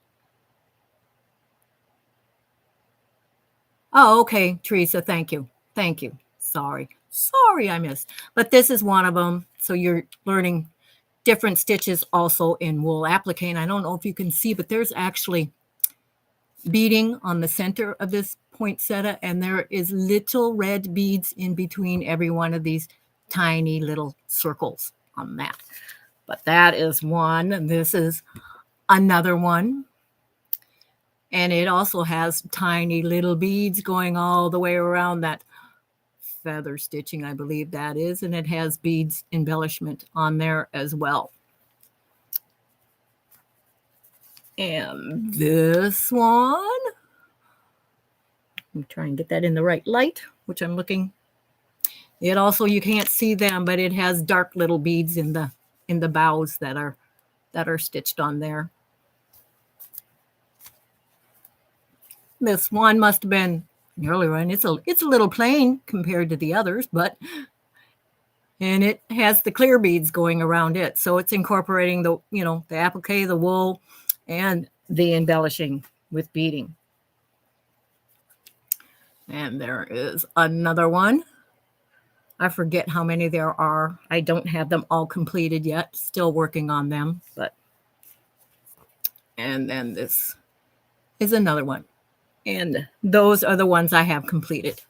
oh, okay, Teresa, thank you. Thank you. Sorry I missed. But this is one of them. So you're learning different stitches also in wool applique. And I don't know if you can see, but there's actually beading on the center of this poinsettia, and there is little red beads in between every one of these tiny little circles on that. But that is one, and this is another one. And it also has tiny little beads going all the way around that feather stitching, I believe that is, and it has beads embellishment on there as well. And this one, let me try and get that in the right light, which I'm looking. It also, you can't see them, but it has dark little beads in the bows that are stitched on there. This one must have been an early one. It's a little plain compared to the others, and it has the clear beads going around it. So it's incorporating the applique, the wool, and the embellishing with beading. And there is another one. I forget how many there are. I don't have them all completed yet. Still working on them, and then this is another one. And those are the ones I have completed.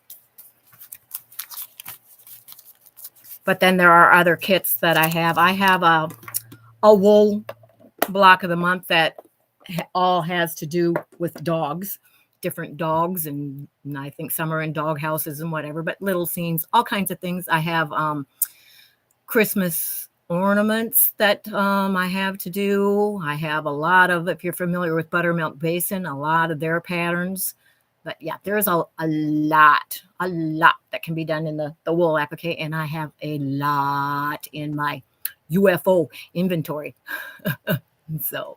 But then there are other kits that I have. I have a wool block of the month that all has to do with dogs, different dogs, and I think some are in dog houses and whatever, but little scenes, all kinds of things. I have Christmas ornaments that I have to do. I have a lot of, if you're familiar with Buttermilk Basin, a lot of their patterns. But yeah, there's a lot that can be done in the wool applique, and I have a lot in my UFO inventory. So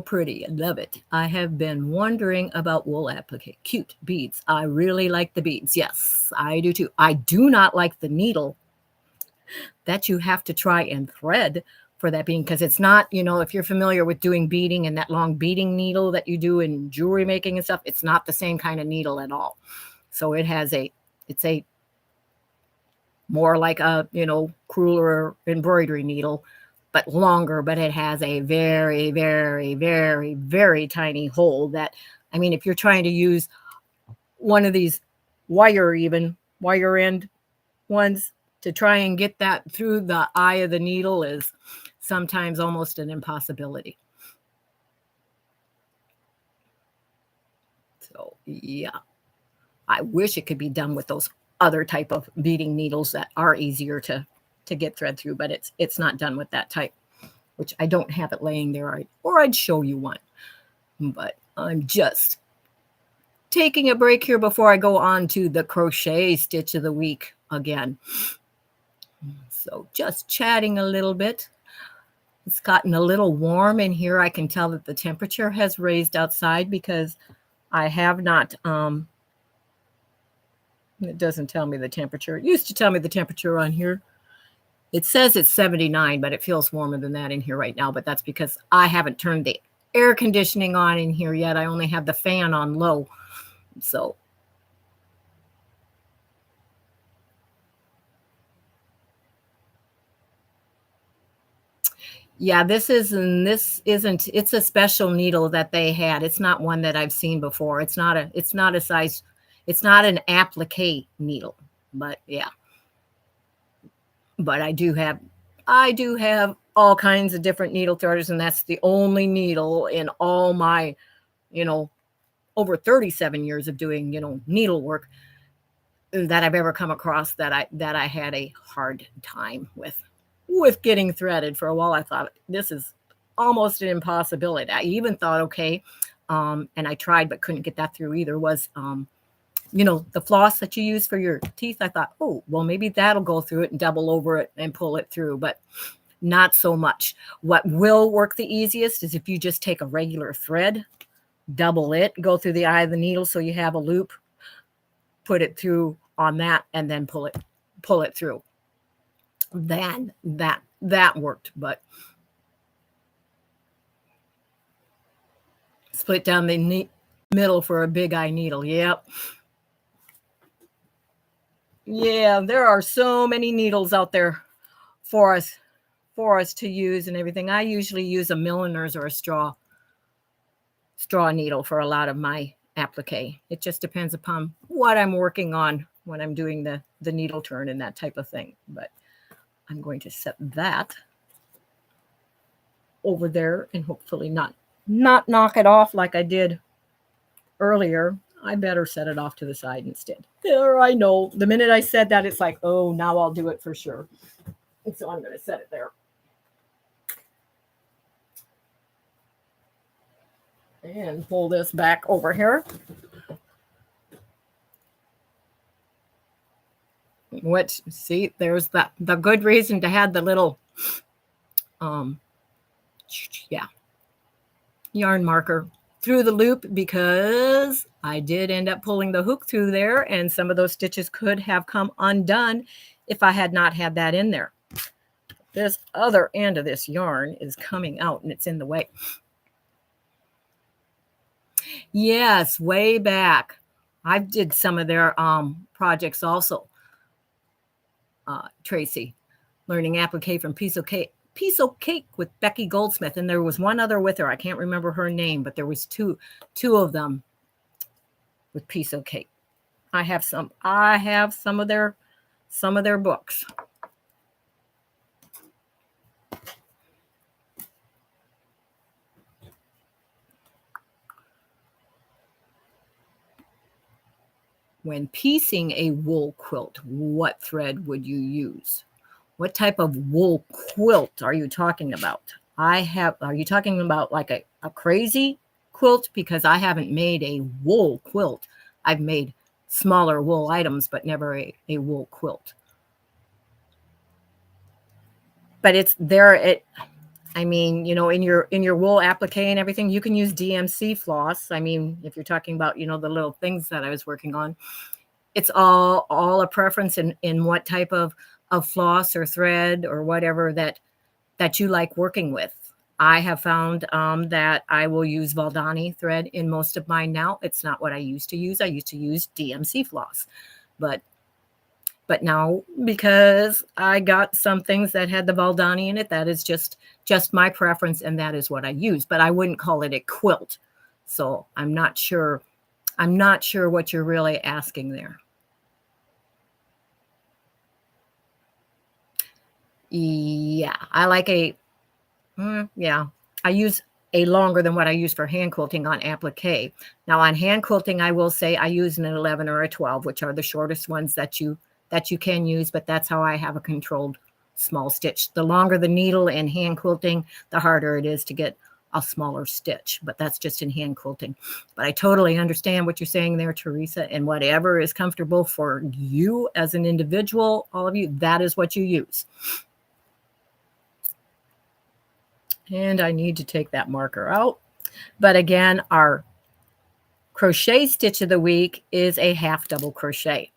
pretty. I love it. I have been wondering about wool applique. Cute beads. I really like the beads. Yes, I do too. I do not like the needle that you have to try and thread for that beading, because it's not, if you're familiar with doing beading and that long beading needle that you do in jewelry making and stuff, it's not the same kind of needle at all. So it's a more like a, cruller embroidery needle, but longer, but it has a very, very, very, very tiny hole that, if you're trying to use one of these wire end ones to try and get that through the eye of the needle is sometimes almost an impossibility. So yeah, I wish it could be done with those other type of beading needles that are easier to get thread through, but it's not done with that type, which I don't have it laying there, or I'd show you one. But I'm just taking a break here before I go on to the crochet stitch of the week again. So just chatting a little bit. It's gotten a little warm in here. I can tell that the temperature has raised outside because I have not, it doesn't tell me the temperature. It used to tell me the temperature on here. It says it's 79, but it feels warmer than that in here right now. But that's because I haven't turned the air conditioning on in here yet. I only have the fan on low. So yeah, this isn't, it's a special needle that they had. It's not one that I've seen before. It's not a size, it's not an applique needle, but yeah. But I do have all kinds of different needle threaders, and that's the only needle in all my, over 37 years of doing, needlework, that I've ever come across that I had a hard time with getting threaded. For a while, I thought this is almost an impossibility. I even thought, okay, and I tried but couldn't get that through either, was the floss that you use for your teeth. I thought, oh, well, maybe that'll go through it and double over it and pull it through, but not so much. What will work the easiest is if you just take a regular thread, double it, go through the eye of the needle so you have a loop, put it through on that, and then pull it through. Then that worked. But split down the middle for a big eye needle. Yep. Yeah, there are so many needles out there for us to use and everything. I usually use a milliner's or a straw needle for a lot of my applique. It just depends upon what I'm working on when I'm doing the needle turn and that type of thing. But I'm going to set that over there and hopefully not knock it off like I did earlier. I better set it off to the side instead. There, I know. The minute I said that, it's like, oh, now I'll do it for sure. And so I'm going to set it there. And pull this back over here. Which, see, there's the good reason to have the little, yarn marker through the loop, because I did end up pulling the hook through there, and some of those stitches could have come undone if I had not had that in there. This other end of this yarn is coming out and it's in the way. Yes, way back. I did some of their projects also. Tracy, learning applique from Piece of Cake with Becky Goldsmith, and there was one other with her. I can't remember her name, but there was two of them with Piece of Cake. I have some of their books. When piecing a wool quilt, what thread would you use? What type of wool quilt are you talking about? Are you talking about like a crazy quilt? Because I haven't made a wool quilt. I've made smaller wool items, but never a wool quilt. But it's there. I mean, in your wool applique and everything, you can use DMC floss. I mean, if you're talking about, the little things that I was working on, it's all a preference in what type of floss or thread or whatever that you like working with. I have found that I will use VALDANI thread in most of mine now. It's not what I used to use. I used to use DMC floss, but now, because I got some things that had the VALDANI in it, that is just my preference, and that is what I use. But I wouldn't call it a quilt. So I'm not sure what you're really asking there. Yeah, I like I use a longer than what I use for hand quilting on applique. Now on hand quilting, I will say I use an 11 or a 12, which are the shortest ones that you can use, but that's how I have a controlled small stitch. The longer the needle in hand quilting, the harder it is to get a smaller stitch, but that's just in hand quilting. But I totally understand what you're saying there, Teresa, and whatever is comfortable for you as an individual, all of you, that is what you use. And I need to take that marker out. But again, our crochet stitch of the week is a half double crochet.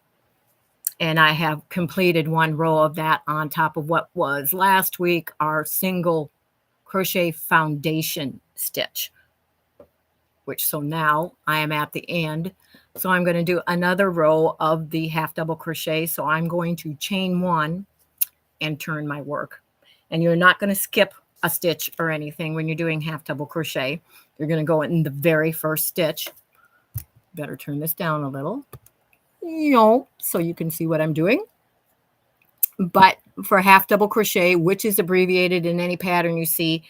And I have completed one row of that on top of what was last week our single crochet foundation stitch, so now I am at the end. So I'm going to do another row of the half double crochet. So I'm going to chain one and turn my work. And you're not going to skip a stitch or anything when you're doing half double crochet. You're going to go in the very first stitch. Better turn this down a little, so you can see what I'm doing. But for half double crochet, which is abbreviated in any pattern you see,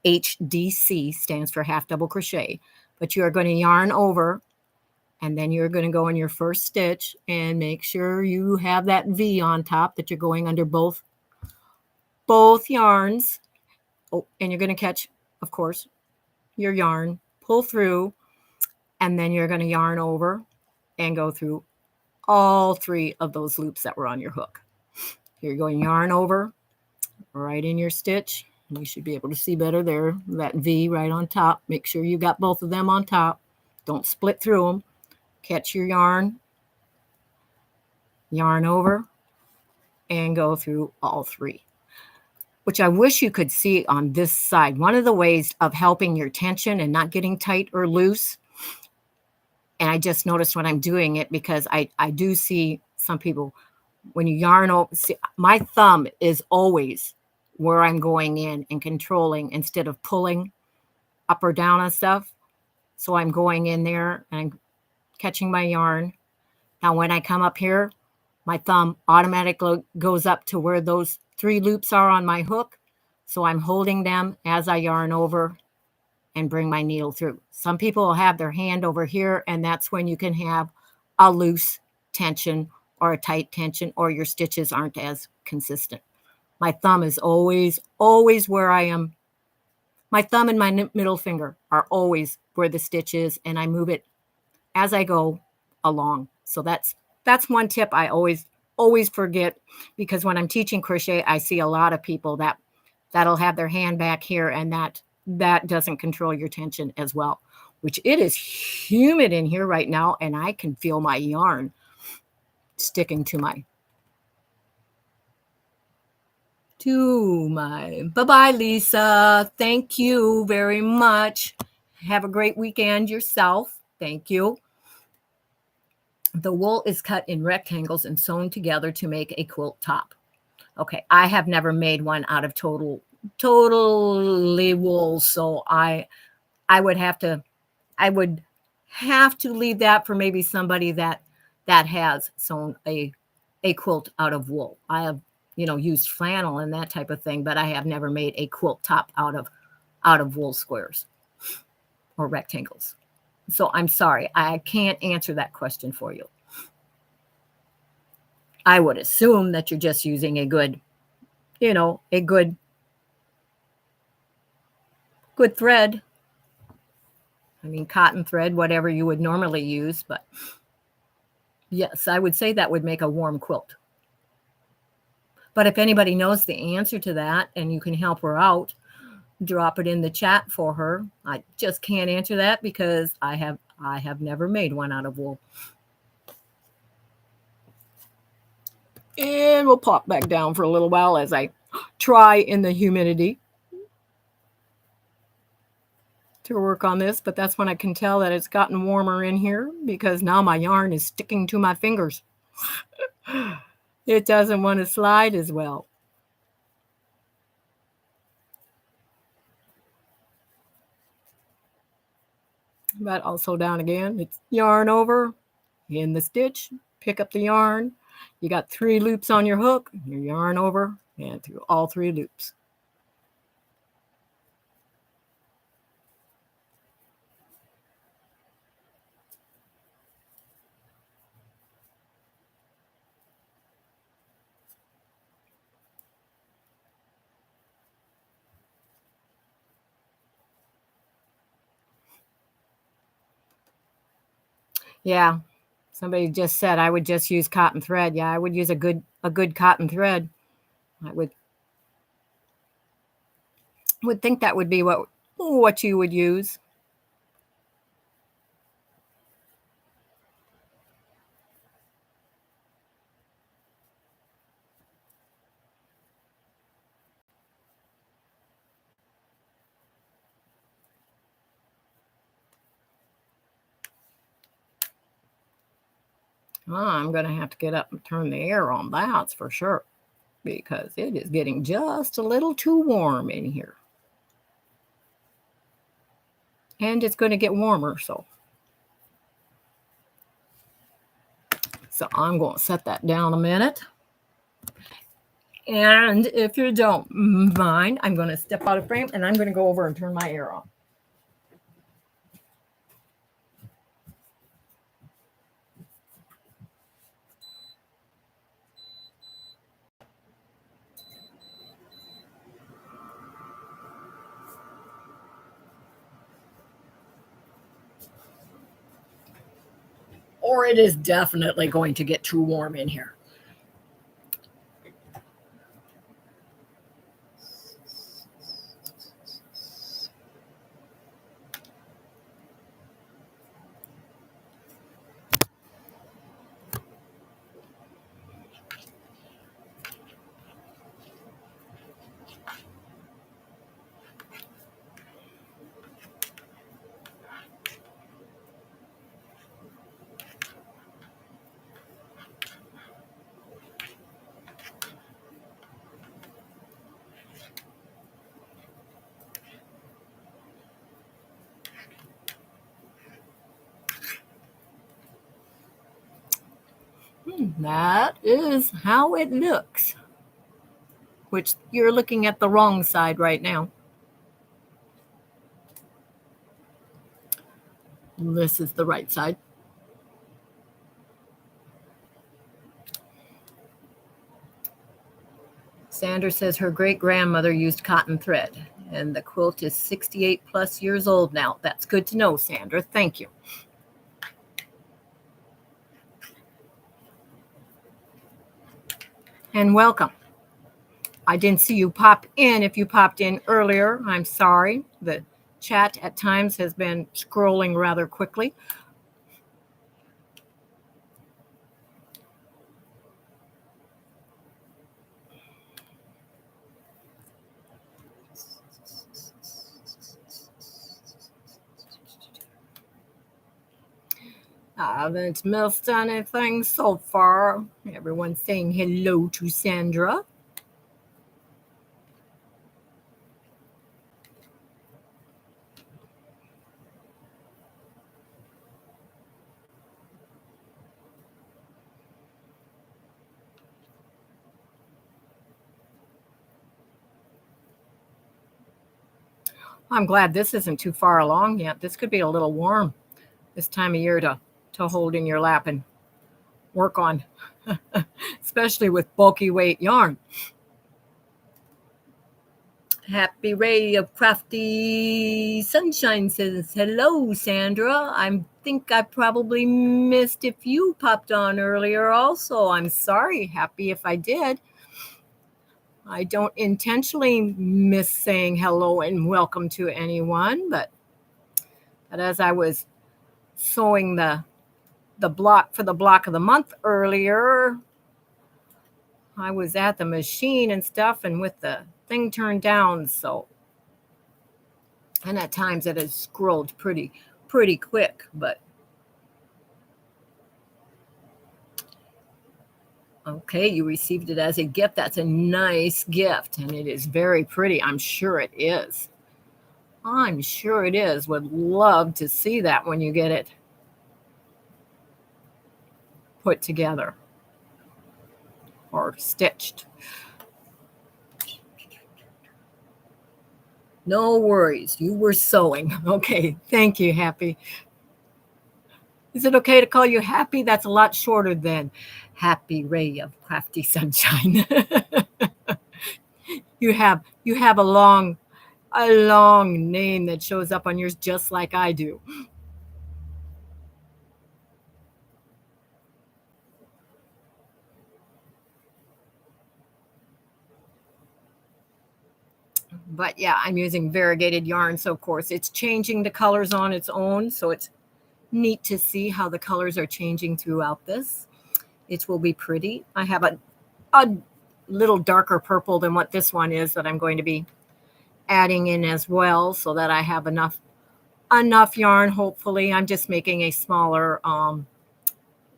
HDC stands for half double crochet. But you are going to yarn over And then you're going to go in your first stitch and make sure you have that V on top, that you're going under both yarns. Oh, and you're going to catch, of course, your yarn, pull through, and then you're going to yarn over and go through all 3 of those loops that were on your hook. You're going yarn over right in your stitch. You should be able to see better there, that V right on top. Make sure you got both of them on top. Don't split through them. Catch your yarn, yarn over, and go through all 3, which I wish you could see on this side. One of the ways of helping your tension and not getting tight or loose, and I just noticed when I'm doing it, because I do see some people, when you yarn over, see, my thumb is always where I'm going in and controlling instead of pulling up or down on stuff. So I'm going in there and I'm catching my yarn. Now when I come up here, my thumb automatically goes up to where those 3 loops are on my hook. So I'm holding them as I yarn over and bring my needle through. Some people will have their hand over here, and that's when you can have a loose tension or a tight tension, or your stitches aren't as consistent. My thumb is always where I am. My thumb and my middle finger are always where the stitch is, and I move it as I go along. So that's one tip I always forget, because when I'm teaching crochet, I see a lot of people that'll have their hand back here, and that doesn't control your tension as well, which it is humid in here right now, and I can feel my yarn sticking to my bye-bye, Lisa. Thank you very much. Have a great weekend yourself. Thank you. The wool is cut in rectangles and sewn together to make a quilt top. Okay, I have never made one out of totally wool, so I would have to leave that for maybe somebody that has sewn a quilt out of wool. I have, used flannel and that type of thing, but I have never made a quilt top out of wool squares or rectangles. So I'm sorry, I can't answer that question for you. I would assume that you're just using a good thread. I mean, cotton thread, whatever you would normally use, but yes, I would say that would make a warm quilt. But if anybody knows the answer to that and you can help her out, drop it in the chat for her. I just can't answer that because I have never made one out of wool. And we'll pop back down for a little while as I try in the humidity to work on this, but that's when I can tell that it's gotten warmer in here, because now my yarn is sticking to my fingers. It doesn't want to slide as well. But also down again, it's yarn over in the stitch, pick up the yarn. You got 3 loops on your hook, your yarn over and through all 3 loops. Yeah, somebody just said I would just use cotton thread. Yeah, I would use a good cotton thread. I would think that would be what you would use. I'm going to have to get up and turn the air on, that's for sure, because it is getting just a little too warm in here. And it's going to get warmer, so I'm going to set that down a minute. And if you don't mind, I'm going to step out of frame and I'm going to go over and turn my air on. or it is definitely going to get too warm in here. That is how it looks, which you're looking at the wrong side right now. This is the right side. Sandra says her great-grandmother used cotton thread, and the quilt is 68 plus years old now. That's good to know, Sandra. Thank you. And welcome. I didn't see you pop in. If you popped in earlier, I'm sorry. The chat at times has been scrolling rather quickly. I haven't missed anything so far. Everyone's saying hello to Sandra. I'm glad this isn't too far along yet. This could be a little warm this time of year to hold in your lap and work on, especially with bulky weight yarn. Happy Ray of Crafty Sunshine says, hello, Sandra. I think I probably missed if you popped on earlier also. I'm sorry. Happy if I did. I don't intentionally miss saying hello and welcome to anyone, but as I was sewing the block for the block of the month earlier, I was at the machine and stuff, and with the thing turned down, so, and at times it has scrolled pretty quick, but okay, you received it as a gift. That's a nice gift, and it is very pretty. I'm sure it is. I'm sure it is. Would love to see that when you get it put together or stitched. No worries. You were sewing. Okay. Thank you, Happy. Is it okay to call you Happy? That's a lot shorter than Happy Ray of Crafty Sunshine. You have a long name that shows up on yours just like I do. But yeah, I'm using variegated yarn, so of course it's changing the colors on its own, so it's neat to see how the colors are changing throughout this. It will be pretty. I have a little darker purple than what this one is that I'm going to be adding in as well, so that I have enough yarn. Hopefully, I'm just making a smaller,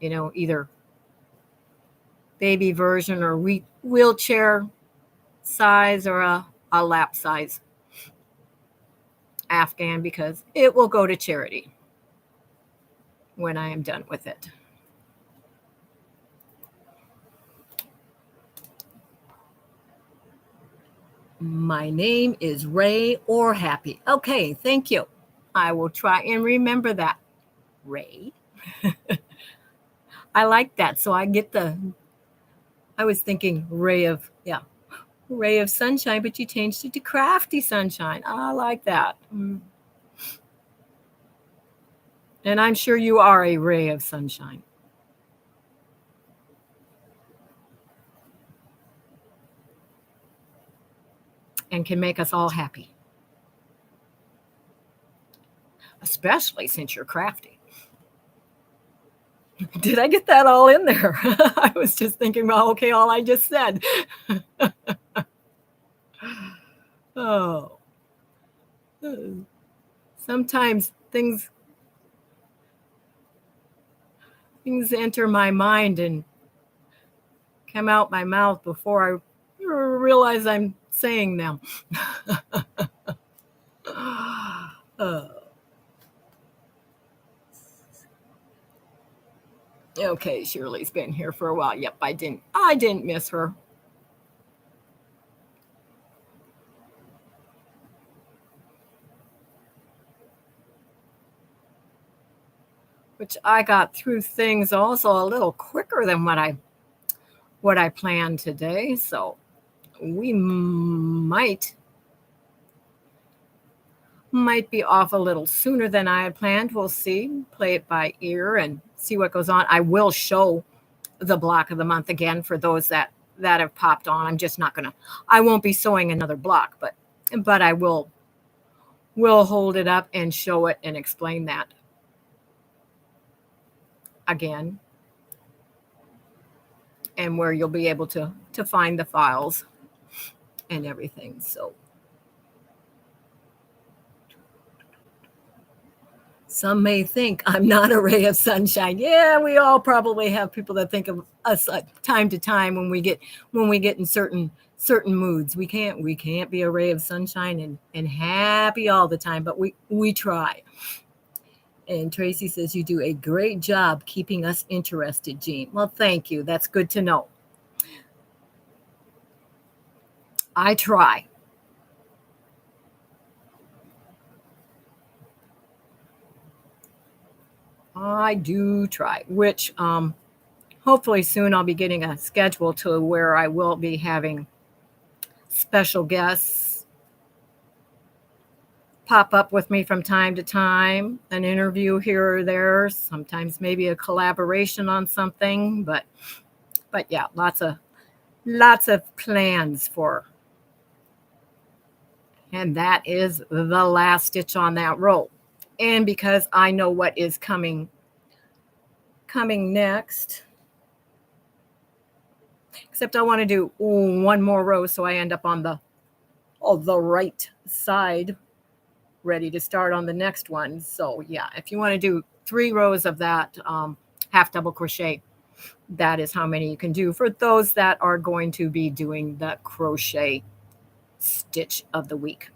either baby version or wheelchair size or a lap size Afghan, because it will go to charity when I am done with it. My name is Ray or Happy. Okay, thank you. I will try and remember that. Ray. I like that. So I get I was thinking Ray of Sunshine, but you changed it to Crafty Sunshine. I like that. And I'm sure you are a ray of sunshine. And can make us all happy. Especially since you're crafty. Did I get that all in there? I was just thinking about, okay, all I just said. Oh. Sometimes things enter my mind and come out my mouth before I realize I'm saying them. Okay, Shirley's been here for a while. Yep, I didn't miss her. Which I got through things also a little quicker than what I planned today. So we might be off a little sooner than I had planned. We'll see. Play it by ear and see what goes on. I will show the block of the month again for those that have popped on. I'm just not gonna. I won't be sewing another block, but I will hold it up and show it and explain that again, and where you'll be able to find the files and everything. So some may think I'm not a ray of sunshine. Yeah, we all probably have people that think of us time to time when we get in certain moods. We can't be a ray of sunshine and happy all the time, but we try. And Tracy says, you do a great job keeping us interested, Jean. Well, thank you. That's good to know. I try. I do try, which hopefully soon I'll be getting a schedule to where I will be having special guests pop up with me from time to time, an interview here or there, sometimes maybe a collaboration on something, but yeah, lots of plans for. And that is the last stitch on that row. And because I know what is coming next, except I want to do one more row so I end up on the right side, ready to start on the next one. So yeah, if you want to do 3 rows of that half double crochet, that is how many you can do for those that are going to be doing the crochet stitch of the week.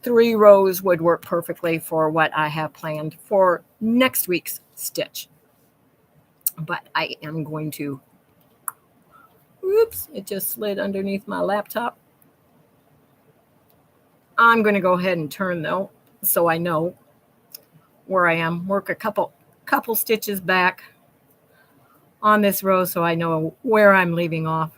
3 rows would work perfectly for what I have planned for next week's stitch. But I am going to, oops, it just slid underneath my laptop. I'm going to go ahead and turn though, so I know where I am. Work a couple stitches back on this row so I know where I'm leaving off.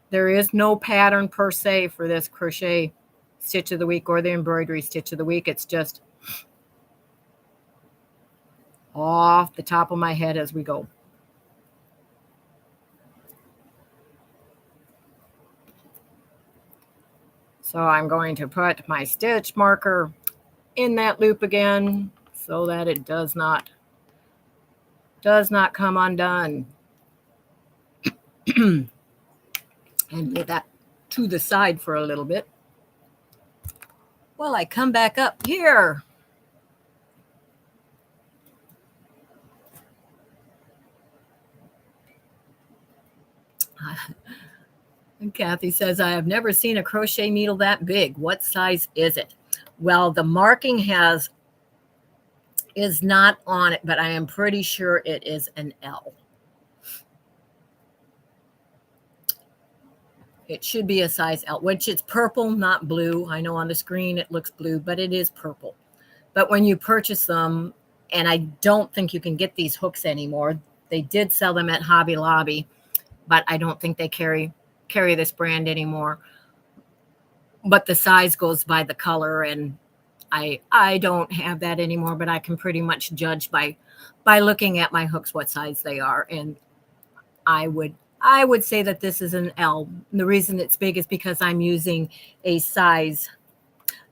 There is no pattern per se for this crochet stitch of the week or the embroidery stitch of the week. It's just off the top of my head as we go. So I'm going to put my stitch marker in that loop again so that it does not come undone. And lay that to the side for a little bit while I come back up here. And Kathy says, I have never seen a crochet needle that big. What size is it? Well, the marking is not on it, but I am pretty sure it is an L. It should be a size L, which it's purple, not blue. I know on the screen it looks blue, but it is purple. But when you purchase them, and I don't think you can get these hooks anymore. They did sell them at Hobby Lobby, but I don't think they carry carry this brand anymore, but the size goes by the color, and I don't have that anymore, but I can pretty much judge by looking at my hooks what size they are, and I would say that this is an L. The reason it's big is because I'm using a size,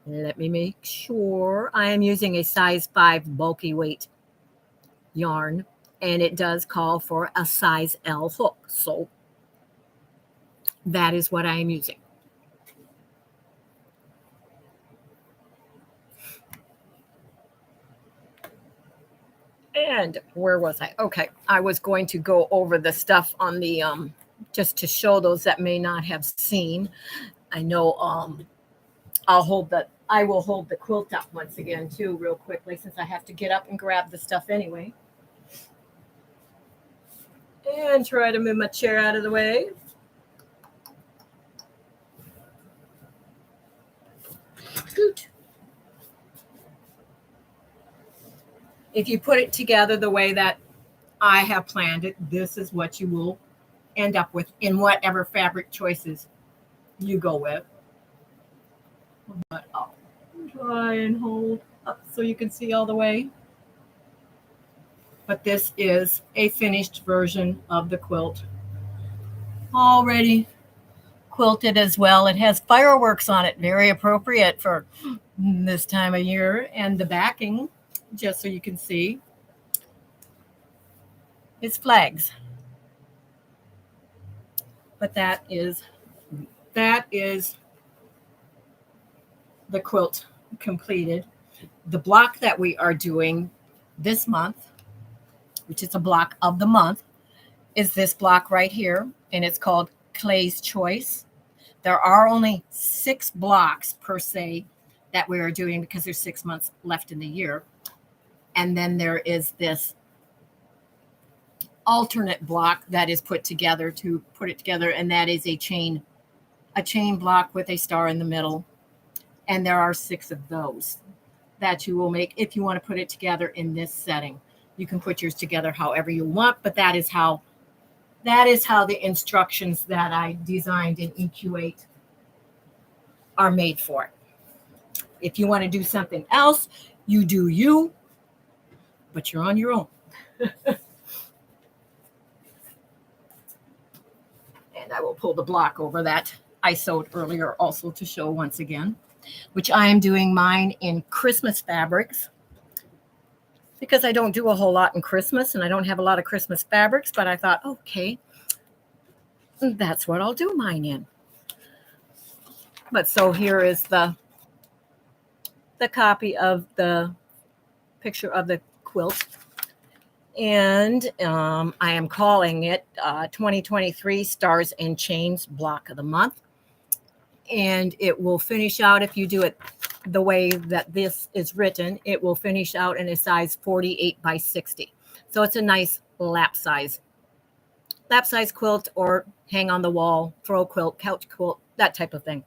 let me make sure, I am using a size 5 bulky weight yarn, and it does call for a size L hook. So that is what I am using. And where was I? Okay, I was going to go over the stuff on the just to show those that may not have seen. I know I will hold the quilt up once again too real quickly, since I have to get up and grab the stuff anyway. And try to move my chair out of the way. Scoot. If you put it together the way that I have planned it, this is what you will end up with in whatever fabric choices you go with. But I'll try and hold up so you can see all the way. But this is a finished version of the quilt. Already quilted as well. It has fireworks on it, very appropriate for this time of year. And the backing, just so you can see, is flags. But that is the quilt completed. The block that we are doing this month, which is a block of the month, is this block right here, and it's called Clay's Choice. There are only 6 blocks per se that we are doing because there's 6 months left in the year. And then there is this alternate block that is put together to put it together, and that is a chain block with a star in the middle. And there are 6 of those that you will make if you want to put it together in this setting. You can put yours together however you want, but that is how the instructions that I designed in EQ8 are made for. If you want to do something else, you do you, but you're on your own. And I will pull the block over that I sewed earlier also to show once again, which I am doing mine in Christmas fabrics, because I don't do a whole lot in Christmas and I don't have a lot of Christmas fabrics, but I thought, okay, that's what I'll do mine in. But so here is the copy of the picture of the quilt. And I am calling it 2023 Stars and Chains Block of the Month. And it will finish out, if you do it the way that this is written, it will finish out in a size 48 by 60. So it's a nice lap size quilt, or hang on the wall, throw quilt, couch quilt, that type of thing.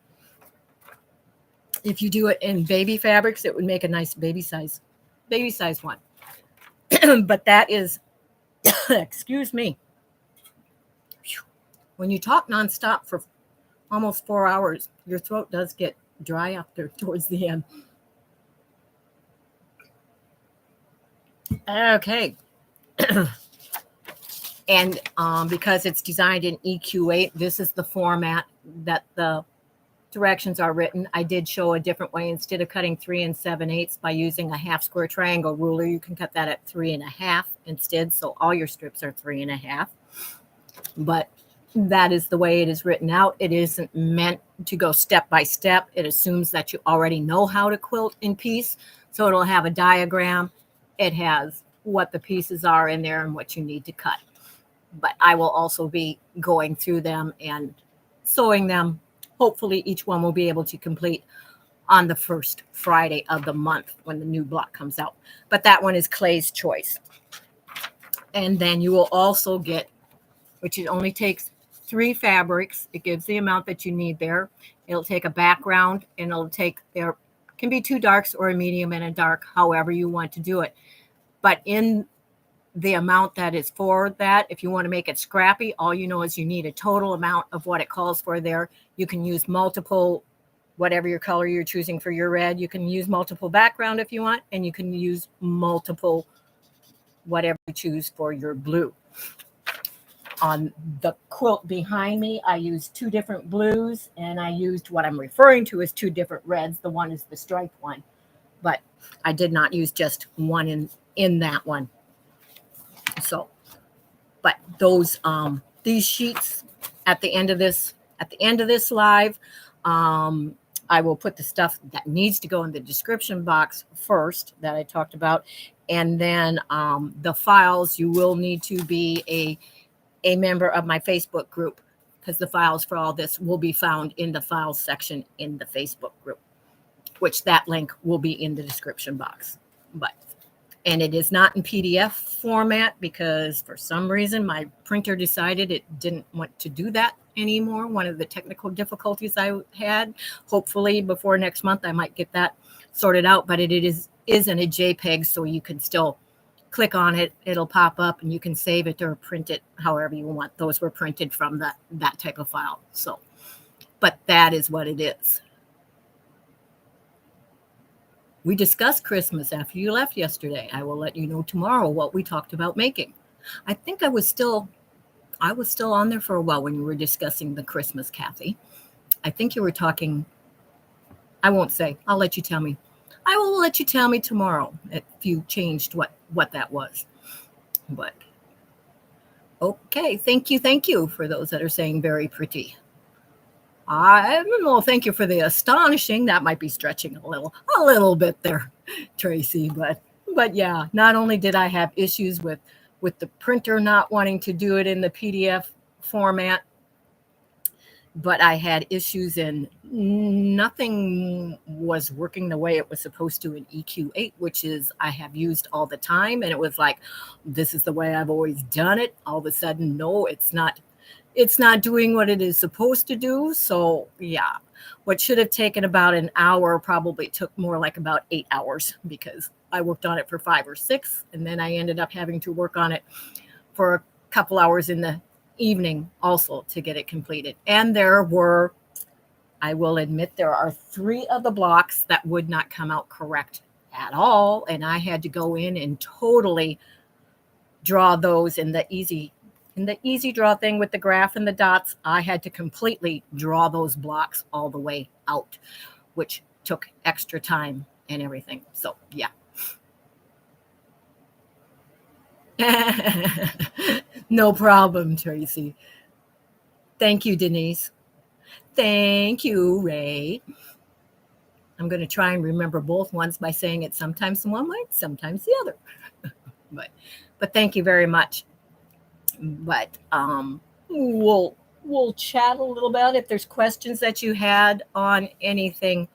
If you do it in baby fabrics, it would make a nice baby size one. But that is, excuse me, when you talk nonstop for almost 4 hours, your throat does get dry up there towards the end. Okay. And because it's designed in EQ8, this is the format that the directions are written. I did show a different way. Instead of cutting 3 7/8 by using a half square triangle ruler, you can cut that at 3 1/2 instead. So all your strips are 3 1/2. But that is the way it is written out. It isn't meant to go step by step. It assumes that you already know how to quilt in piece. So it'll have a diagram. It has what the pieces are in there and what you need to cut. But I will also be going through them and sewing them. Hopefully each one will be able to complete on the first Friday of the month when the new block comes out. But that one is Clay's Choice. And then you will also get, which it only takes 3 fabrics. It gives the amount that you need there. It'll take a background, and it'll take, there can be 2 darks or a medium and a dark, however you want to do it. But in the amount that is for that. If you want to make it scrappy, all you know is you need a total amount of what it calls for there. You can use multiple, whatever your color you're choosing for your red. You can use multiple background if you want, and you can use multiple whatever you choose for your blue. On the quilt behind me, I used two different blues, and I used what I'm referring to as two different reds. The one is the striped one, but I did not use just one in that one. So, but those these sheets at the end of this live, I will put the stuff that needs to go in the description box first that I talked about, and then the files, you will need to be a member of my Facebook group, because the files for all this will be found in the files section in the Facebook group, which that link will be in the description box. And it is not in PDF format because for some reason my printer decided it didn't want to do that anymore. One of the technical difficulties I had. Hopefully before next month I might get that sorted out, but it is in a JPEG, so you can still click on it, it'll pop up, and you can save it or print it however you want. Those were printed from that type of file. So, but that is what it is. We discussed Christmas after you left yesterday. I will let you know tomorrow what we talked about making. I think I was still on there for a while when you were discussing the Christmas, Kathy. I think you were talking, I won't say, I'll let you tell me. I will let you tell me tomorrow if you changed what that was. But okay, thank you for those that are saying very pretty. I don't know. Thank you for the astonishing. That might be stretching a little bit there, Tracy. But yeah, not only did I have issues with the printer not wanting to do it in the PDF format, but I had issues in nothing was working the way it was supposed to in EQ8, which is I have used all the time. And it was like, this is the way I've always done it. All of a sudden, no, it's not doing what it is supposed to do. So yeah, what should have taken about an hour probably took more like about 8 hours, because I worked on it for 5 or 6. And then I ended up having to work on it for a couple hours in the evening also to get it completed. And I will admit, there are 3 of the blocks that would not come out correct at all. And I had to go in and totally draw those in the easy draw thing with the graph and the dots. I had to completely draw those blocks all the way out, which took extra time and everything. So yeah. No problem, Tracy. Thank you, Denise. Thank you, Ray. I'm going to try and remember both ones by saying it sometimes one way, sometimes the other. But thank you very much. But we'll chat a little bit. If there's questions that you had on anything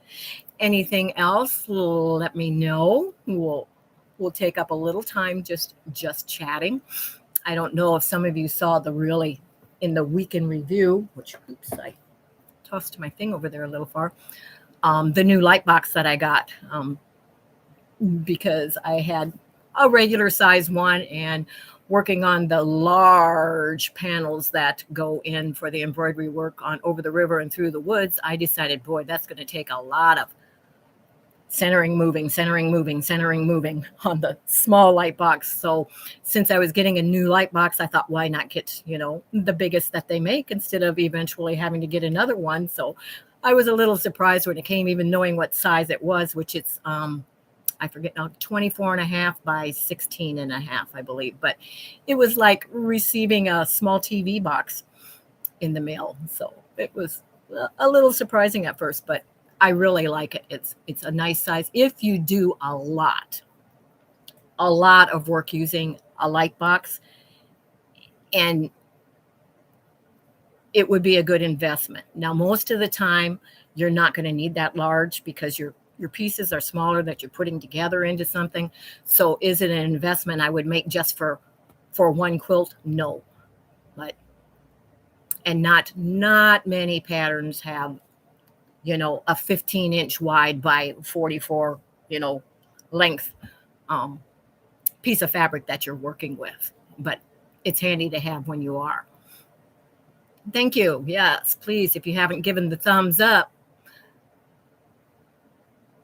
else, let me know. We'll take up a little time just chatting. I don't know if some of you saw in the week in review, which, oops, I tossed my thing over there a little far, the new light box that I got, because I had a regular size one, and working on the large panels that go in for the embroidery work on Over the River and Through the Woods, I decided, boy, that's going to take a lot of centering, moving on the small light box. So since I was getting a new light box, I thought, why not get, the biggest that they make instead of eventually having to get another one. So I was a little surprised when it came, even knowing what size it was, which it's, I forget now, 24.5 by 16.5, I believe. But it was like receiving a small TV box in the mail. So it was a little surprising at first, but I really like it. It's a nice size. If you do a lot of work using a light box, and it would be a good investment. Now, most of the time, you're not going to need that large because your pieces are smaller that you're putting together into something. So is it an investment I would make just for one quilt? No. And not many patterns have, a 15-inch wide by 44, length piece of fabric that you're working with, but it's handy to have when you are. Thank you. Yes, please, if you haven't given the thumbs up,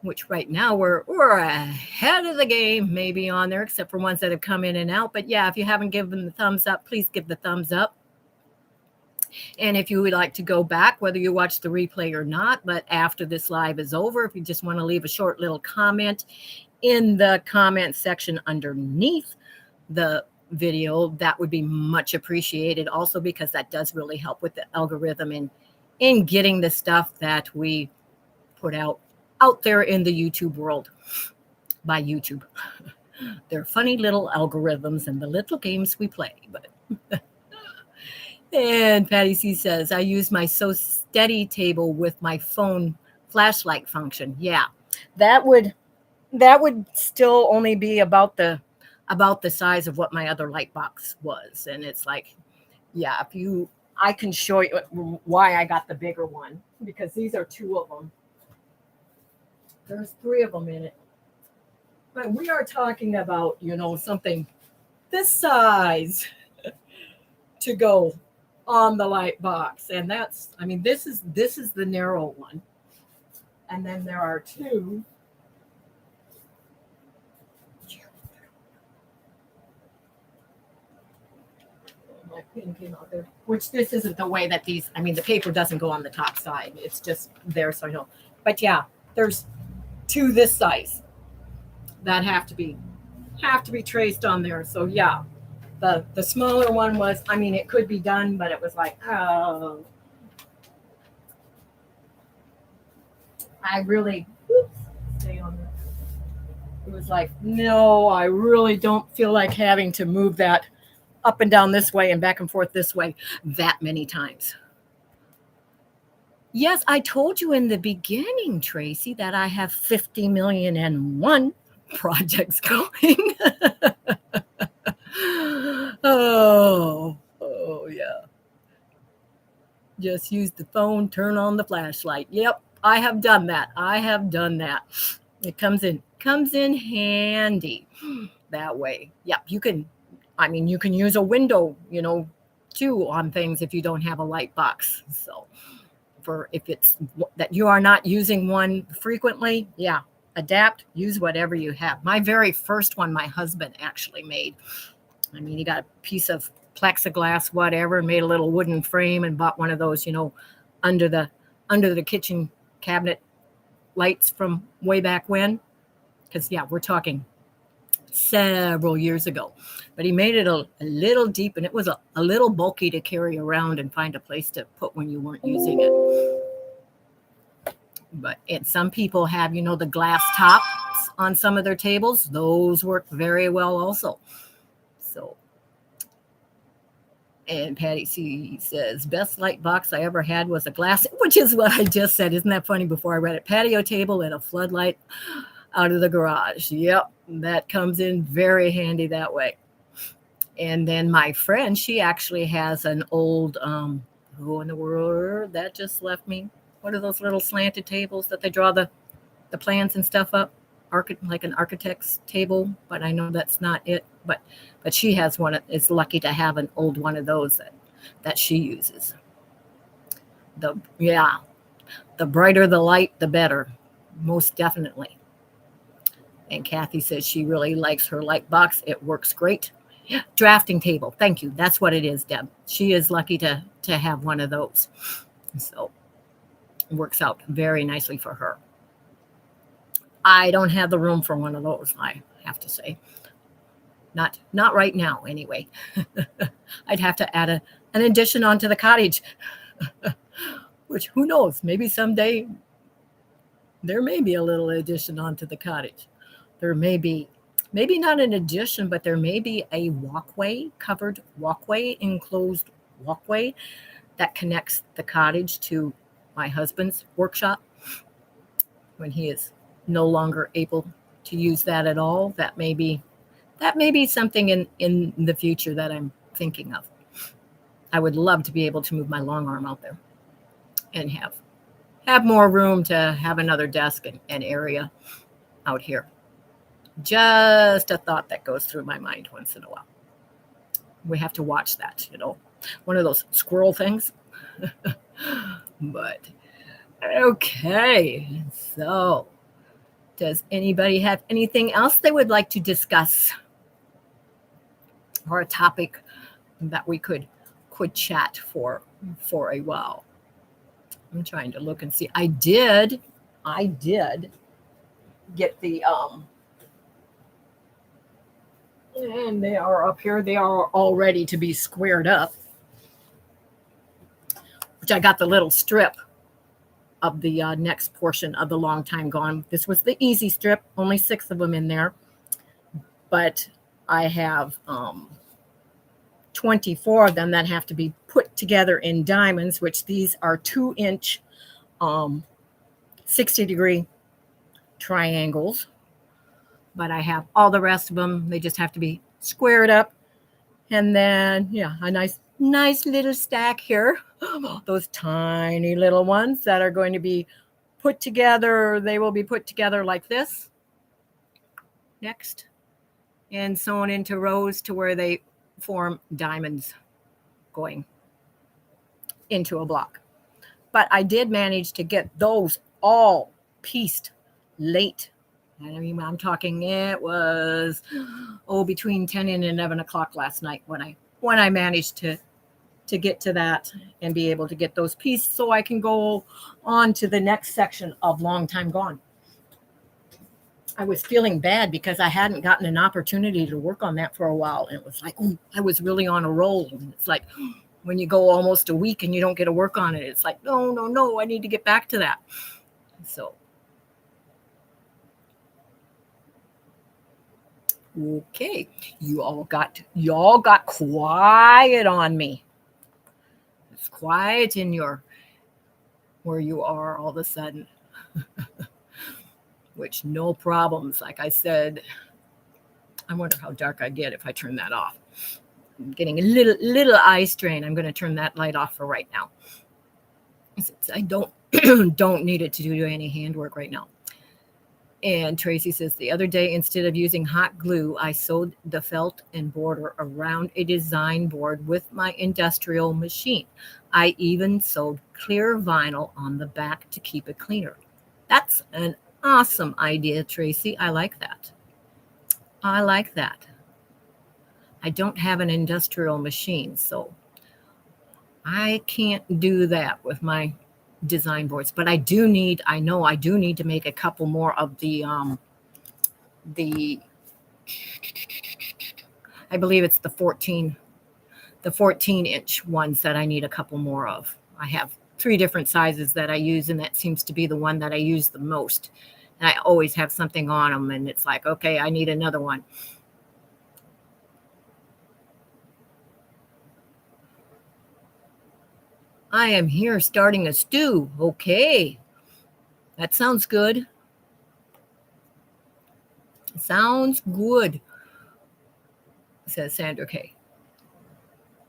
which right now we're ahead of the game, maybe on there, except for ones that have come in and out. But yeah, if you haven't given the thumbs up, please give the thumbs up. And if you would like to go back, whether you watch the replay or not, but after this live is over, if you just want to leave a short little comment in the comment section underneath the video, that would be much appreciated also, because that does really help with the algorithm in getting the stuff that we put out there in the YouTube world by YouTube. They're funny little algorithms and the little games we play. But and Patty C says, I use my So Steady table with my phone flashlight function. Yeah, that would still only be about the size of what my other light box was. And it's like, yeah, I can show you why I got the bigger one, because these are two of them. There's three of them in it. But we are talking about, something this size to go on the light box. And that's, this is the narrow one. And then there are two. My pin came out there. Which this isn't the way that these, the paper doesn't go on the top side. It's just there, so I know. But yeah, there's two this size that have to be traced on there. So yeah, the smaller one was, it could be done, but it was like, oh, I really stay on there. It was like, no, I really don't feel like having to move that up and down this way and back and forth this way that many times. Yes, I told you in the beginning, Tracy, that I have 50,000,001 projects going. Oh, yeah. Just use the phone, turn on the flashlight. Yep, I have done that. It comes in handy that way. Yep, you can use a window, too, on things if you don't have a light box. So if it's that you are not using one frequently, yeah, adapt, use whatever you have. My very first one, my husband actually made. He got a piece of plexiglass, whatever, and made a little wooden frame and bought one of those, under the kitchen cabinet lights from way back when. Because, yeah, we're talking several years ago. But he made it a little deep, and it was a little bulky to carry around and find a place to put when you weren't using it. But some people have, the glass tops on some of their tables. Those work very well also. So, and Patty C says, best light box I ever had was a glass, which is what I just said. Isn't that funny? Before I read it, patio table and a floodlight out of the garage. Yep, that comes in very handy that way. And then my friend, she actually has an old, who in the world, that just left me. What are those little slanted tables that they draw the plans and stuff up? Like an architect's table, but I know that's not it. But she has one. Is lucky to have an old one of those that she uses. The brighter the light, the better, most definitely. And Kathy says she really likes her light box. It works great. Drafting table. Thank you. That's what it is, Deb. She is lucky to have one of those. So it works out very nicely for her. I don't have the room for one of those, I have to say. Not right now, anyway. I'd have to add an addition onto the cottage. Which, who knows? Maybe someday there may be a little addition onto the cottage. There may be, maybe not an addition, but there may be a covered walkway, enclosed walkway that connects the cottage to my husband's workshop when he is no longer able to use that at all. That may be something in the future that I'm thinking of. I would love to be able to move my long arm out there and have more room to have another desk and area out here. Just a thought that goes through my mind once in a while. We have to watch that, one of those squirrel things. But okay, so does anybody have anything else they would like to discuss, or a topic that we could chat for a while? I'm trying to look and see. I did get the and they are up here. They are all ready to be squared up, which I got the little strip of the next portion of the Long Time Gone. This was the easy strip, only 6 of them in there, but I have 24 of them that have to be put together in diamonds, which these are 2-inch 60-degree triangles. But I have all the rest of them. They just have to be squared up. And then, a nice little stack here. Those tiny little ones that are going to be put together. They will be put together like this. Next. And sewn into rows to where they form diamonds going into a block. But I did manage to get those all pieced late. I mean, I'm talking, it was between 10 and 11 o'clock last night when I managed to get to that and be able to get those pieced so I can go on to the next section of Long Time Gone. I was feeling bad because I hadn't gotten an opportunity to work on that for a while. And it was like, I was really on a roll. And it's like, when you go almost a week and you don't get to work on it, it's like, no, I need to get back to that. So, okay, you all got quiet on me. It's quiet in where you are all of a sudden. Which, no problems. Like I said, I wonder how dark I get if I turn that off. I'm getting a little eye strain. I'm going to turn that light off for right now. Since I don't need it to do any handwork right now. And Tracy says, the other day, instead of using hot glue, I sewed the felt and border around a design board with my industrial machine. I even sewed clear vinyl on the back to keep it cleaner. That's an awesome idea, Tracy. I like that. I don't have an industrial machine, so I can't do that with my design boards, but I do need to make a couple more of the I believe it's the 14-inch ones that I need a couple more of. I have 3 different sizes that I use, and that seems to be the one that I use the most. And I always have something on them, and it's like, okay, I need another one. I am here starting a stew. Okay. That sounds good. Sounds good, says Sandra K.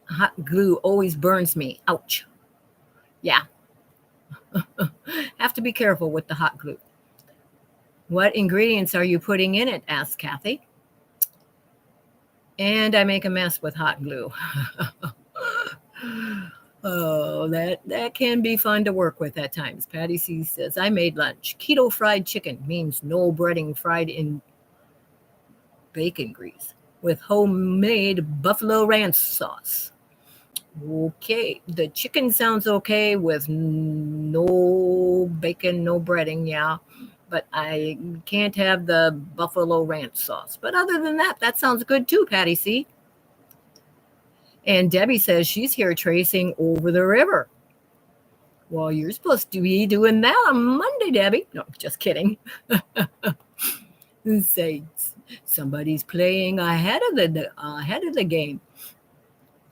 Hot glue always burns me. Ouch. Yeah. Have to be careful with the hot glue. What ingredients are you putting in it? Asked Kathy. And I make a mess with hot glue. Oh, that can be fun to work with at times. Patty C says, I made lunch. Keto fried chicken means no breading, fried in bacon grease with homemade buffalo ranch sauce. Okay, the chicken sounds okay with no bacon, no breading, yeah. But I can't have the buffalo ranch sauce. But other than that sounds good too, Patty C. And Debbie says she's here tracing over the river. Well, you're supposed to be doing that on Monday, Debbie. No, just kidding. Say somebody's playing ahead of the game.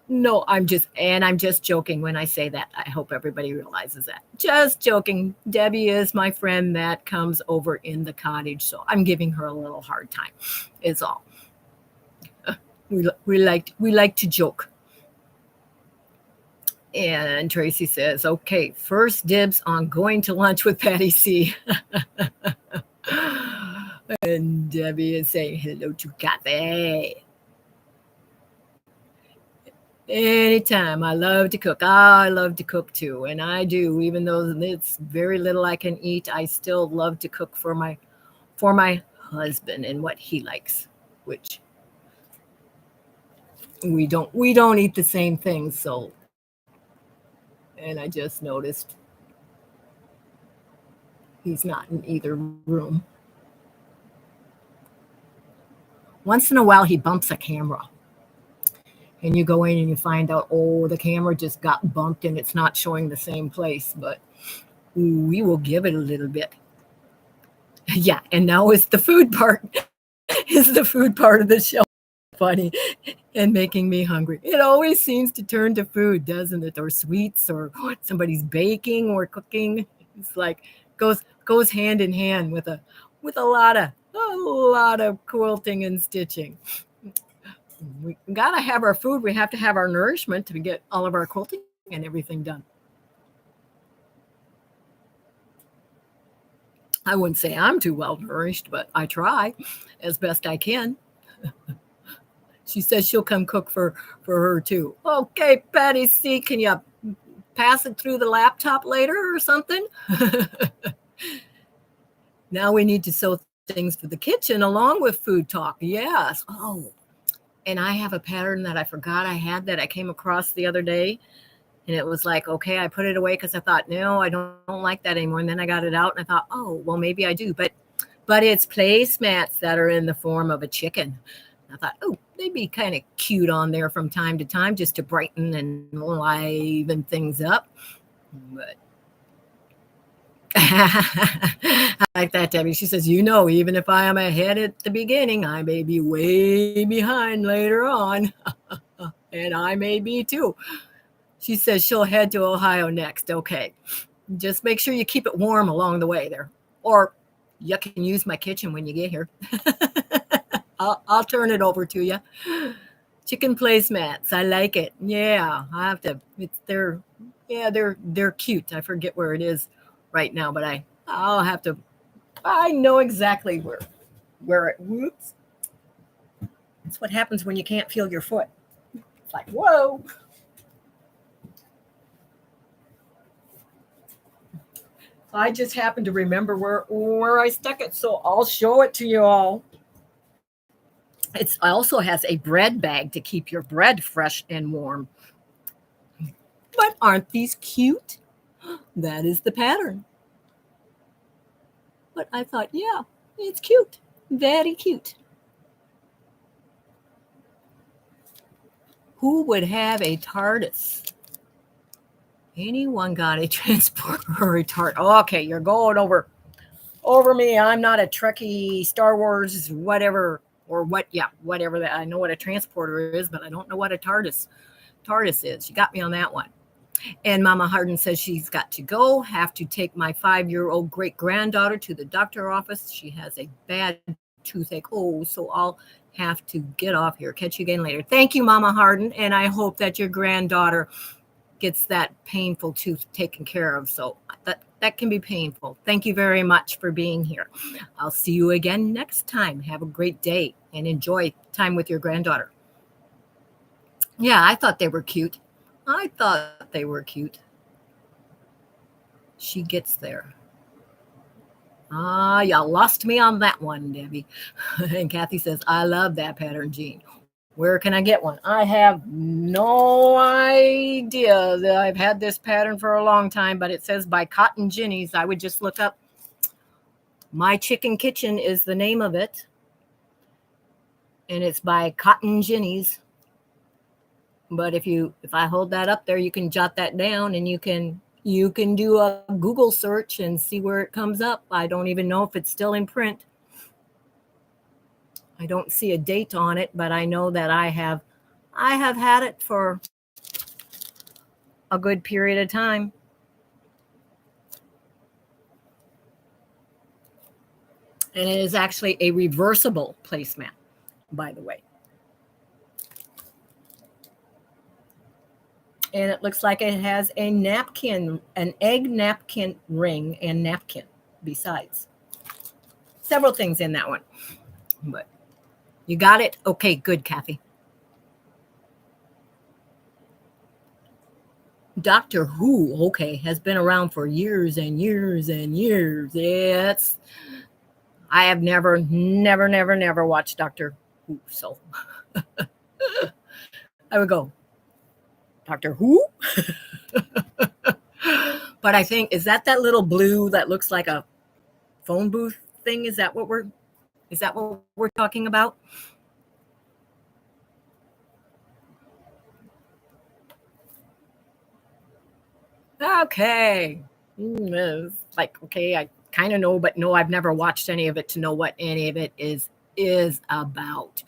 No, I'm just joking when I say that. I hope everybody realizes that. Just joking. Debbie is my friend that comes over in the cottage, so I'm giving her a little hard time. Is all. We like to joke. And Tracy says, okay, first dibs on going to lunch with Patty C. And Debbie is saying hello to Kathy. Anytime. I love to cook. I love to cook too. And I do, even though it's very little I can eat, I still love to cook for my husband and what he likes, which we don't eat the same things. So, and I just noticed he's not in either room. Once in a while he bumps a camera, and you go in and you find out, oh, the camera just got bumped and it's not showing the same place, but we will give it a little bit. Yeah, and now it's the food part. Is the food part of the show funny and making me hungry? It always seems to turn to food, doesn't it? Or sweets, or somebody's baking or cooking. It's like goes hand in hand with a lot of quilting and stitching. We gotta have our food. We have to have our nourishment to get all of our quilting and everything done. I wouldn't say I'm too well nourished, but I try as best I can. She says she'll come cook for her too. Okay, Patty C, can you pass it through the laptop later or something? Now we need to sew things for the kitchen along with food talk. Yes. Oh, and I have a pattern that I forgot I had that I came across the other day. And it was like, okay, I put it away because I thought, no, I don't like that anymore. And then I got it out and I thought, oh, well, maybe I do. But it's placemats that are in the form of a chicken. I thought, oh, they'd be kind of cute on there from time to time just to brighten and liven things up. But I like that, Debbie. She says, even if I am ahead at the beginning, I may be way behind later on. And I may be too. She says she'll head to Ohio next. Okay. Just make sure you keep it warm along the way there. Or you can use my kitchen when you get here. I'll turn it over to you. Chicken placemats. I like it. Yeah, I have to. They're cute. I forget where it is right now, but I'll have to. I know exactly where it. Whoops. That's what happens when you can't feel your foot. It's like, whoa. I just happened to remember where I stuck it, so I'll show it to you all. It also has a bread bag to keep your bread fresh and warm. But aren't these cute? That is the pattern. But I thought, yeah, it's cute. Very cute. Who would have a TARDIS? Anyone got a transporter or a TARDIS? Oh, okay, you're going over me. I'm not a Trekkie, Star Wars, whatever, or what? Yeah, whatever that. I know what a transporter is, but I don't know what a TARDIS is. You got me on that one. And Mama Harden says she's got to go. Have to take my 5-year-old great granddaughter to the doctor office. She has a bad toothache. Oh, so I'll have to get off here. Catch you again later. Thank you, Mama Harden, and I hope that your granddaughter gets that painful tooth taken care of. So that can be painful. Thank you very much for being here. I'll see you again next time. Have a great day and enjoy time with your granddaughter. Yeah, I thought they were cute. I thought they were cute. She gets there. Ah, you lost me on that one, Debbie. And Kathy says, I love that pattern, Jean. Where can I get one? I have no idea. That I've had this pattern for a long time, but it says by Cotton Ginnies. I would just look up My Chicken Kitchen is the name of it. And it's by Cotton Ginnies. But if I hold that up there, you can jot that down and you can do a Google search and see where it comes up. I don't even know if it's still in print. I don't see a date on it, but I know that I have had it for a good period of time. And it is actually a reversible placemat, by the way. And it looks like it has a napkin, an egg napkin ring and napkin besides. several things in that one. But you got it? Okay, good, Kathy. Doctor Who, okay, has been around for years and years and years. Yeah, I have never watched Doctor Who. So I would go, Doctor Who? But I think, is that little blue that looks like a phone booth thing? Is that what we're talking about? Okay. It's like, okay, I kind of know, but no, I've never watched any of it to know what any of it is about.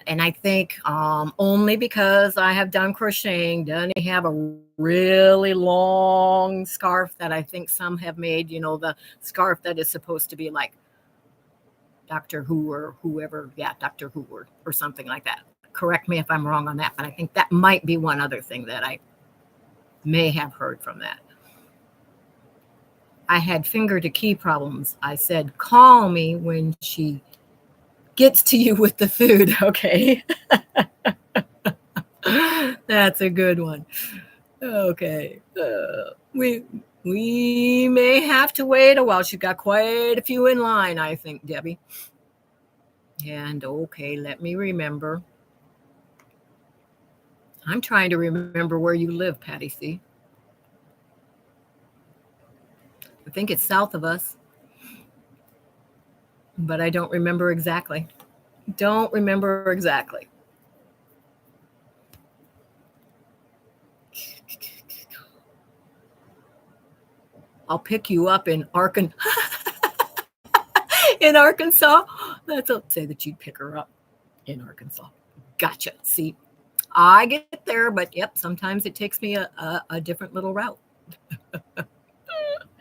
And I think only because I have done crocheting, done have a really long scarf that I think some have made, the scarf that is supposed to be like Doctor Who or whoever, yeah, Doctor Who or something like that. Correct me if I'm wrong on that, but I think that might be one other thing that I may have heard from that. I had finger to key problems. I said, call me when she gets to you with the food. Okay. That's a good one. Okay. We may have to wait a while. She's got quite a few in line, I think, Debbie. And okay, let me remember. I'm trying to remember where you live, Patty C. I think it's south of us, but I don't remember exactly. Don't remember exactly. I'll pick you up in Arkansas. In Arkansas. That's a say that you'd pick her up in Arkansas. Gotcha. See, I get there, but yep, sometimes it takes me a different little route.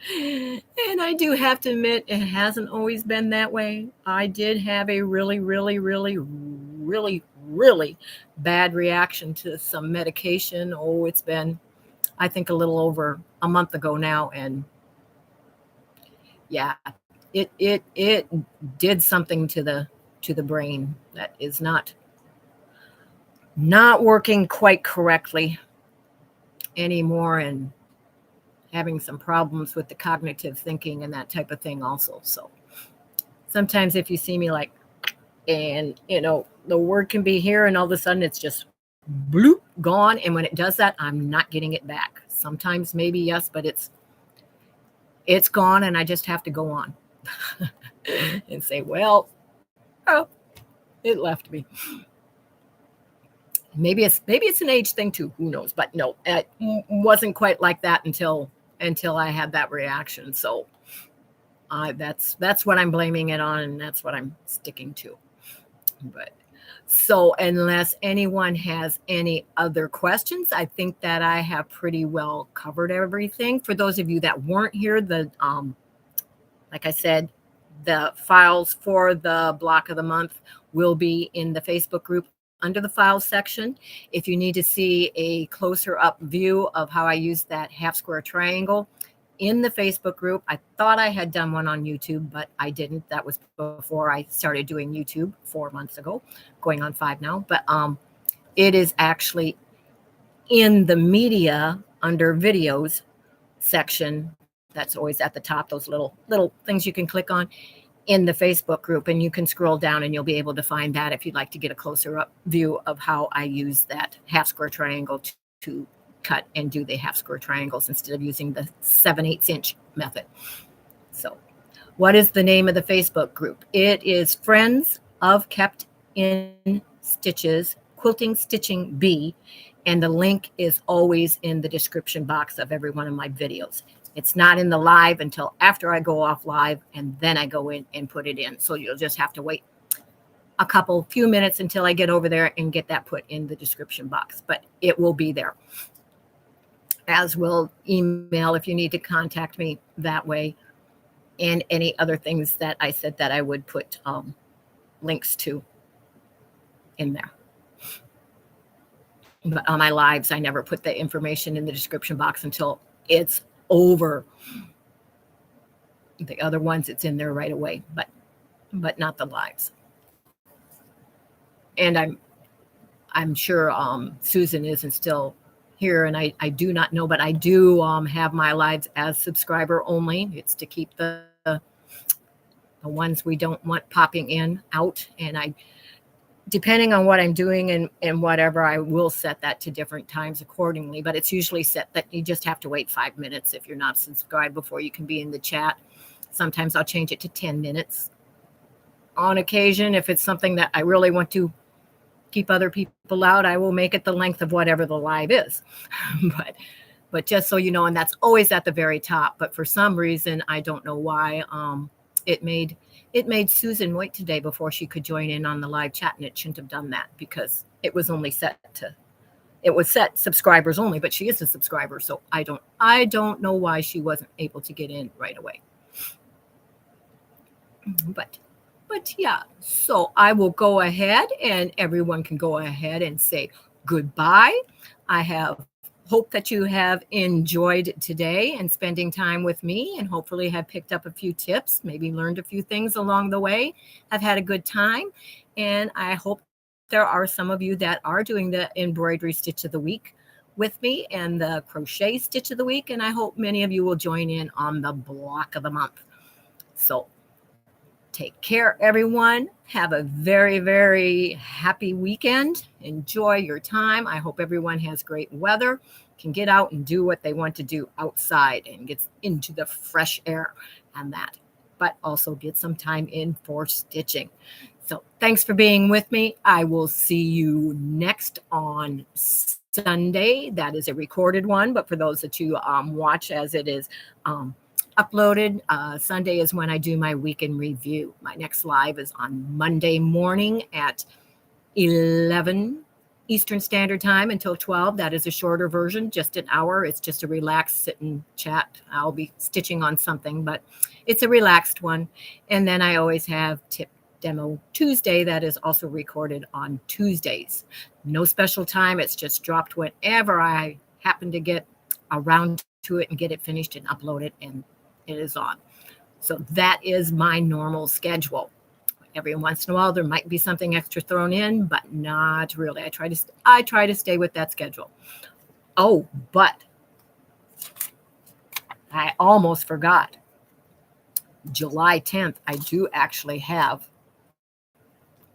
And I do have to admit, it hasn't always been that way. I did have a really bad reaction to some medication. Oh, it's been, I think, a little over a month ago now. And yeah, it did something to the brain that is not working quite correctly anymore, and having some problems with the cognitive thinking and that type of thing also. So sometimes if you see me like, and the word can be here and all of a sudden it's just bloop, gone. And when it does that, I'm not getting it back. Sometimes maybe yes, but it's gone, and I just have to go on and say, well, oh, it left me. Maybe it's an age thing too. Who knows? But no, it wasn't quite like that until I had that reaction. So that's what I'm blaming it on, and that's what I'm sticking to. But so unless anyone has any other questions, I think that I have pretty well covered everything. For those of you that weren't here, like I said, the files for the block of the month will be in the Facebook group under the files section. If you need to see a closer up view of how I use that half square triangle in the Facebook group, I thought I had done one on YouTube, but I didn't. That was before I started doing YouTube 4 months ago, going on 5 now. But it is actually in the media under videos section. That's always at the top, those little things you can click on in the Facebook group, and you can scroll down and you'll be able to find that if you'd like to get a closer up view of how I use that half square triangle to cut and do the half square triangles instead of using the 7/8 inch method. So what is the name of the Facebook group? It is Friends of Kept in Stitches, Quilting Stitching Bee, and the link is always in the description box of every one of my videos. It's not in the live until after I go off live, and then I go in and put it in. So you'll just have to wait a few minutes until I get over there and get that put in the description box, but it will be there. As will email if you need to contact me that way, and any other things that I said that I would put links to in there. But on my lives, I never put the information in the description box until it's over. The other ones, it's in there right away. But but not the lives. And I'm sure Susan isn't still here, and I do not know, but I do have my lives as subscriber only. It's to keep the ones we don't want popping in out, and I, depending on what I'm doing and whatever, I will set that to different times accordingly. But it's usually set that you just have to wait 5 minutes if you're not subscribed before you can be in the chat. Sometimes I'll change it to 10 minutes. On occasion, if it's something that I really want to keep other people out, I will make it the length of whatever the live is. but just so you know, and that's always at the very top. But for some reason, I don't know why, it made Susan wait today before she could join in on the live chat, and it shouldn't have done that because it was set subscribers only, but she is a subscriber, so I don't know why she wasn't able to get in right away. But yeah, so I will go ahead, and everyone can go ahead and say goodbye. I hope that you have enjoyed today and spending time with me, and hopefully have picked up a few tips, maybe learned a few things along the way. I've had a good time, and I hope there are some of you that are doing the embroidery stitch of the week with me and the crochet stitch of the week, and I hope many of you will join in on the block of the month. So take care, everyone. Have a very, very happy weekend. Enjoy your time. I hope everyone has great weather, can get out and do what they want to do outside and get into the fresh air and that, but also get some time in for stitching. So thanks for being with me. I will see you next on Sunday. That is a recorded one, but for those that you watch as it is uploaded, Sunday is when I do my weekend review. My next live is on Monday morning at 11 Eastern Standard Time until 12. That is a shorter version, just an hour. It's just a relaxed sit and chat. I'll be stitching on something, but it's a relaxed one. And then I always have Tip Demo Tuesday that is also recorded on Tuesdays. No special time. It's just dropped whenever I happen to get around to it and get it finished and upload it, and it is on. So that is my normal schedule. Every once in a while, there might be something extra thrown in, but not really. I try to stay with that schedule. Oh, but I almost forgot. July 10th, I do actually have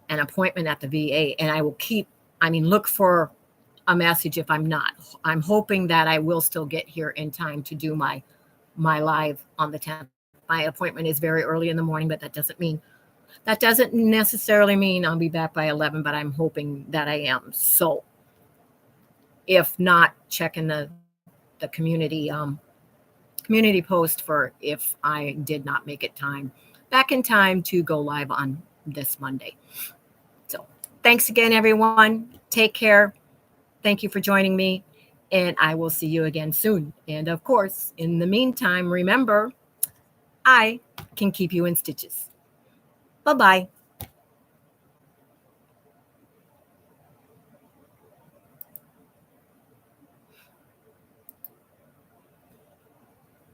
an appointment at the VA, and I will look for a message if I'm not. I'm hoping that I will still get here in time to do my live on the 10th. My appointment is very early in the morning, but that doesn't necessarily mean I'll be back by 11, but I'm hoping that I am. So if not, check in the community post for if I did not make it back in time to go live on this Monday. So thanks again, everyone. Take care. Thank you for joining me, and I will see you again soon. And of course, in the meantime, remember, I can keep you in stitches. Bye-bye.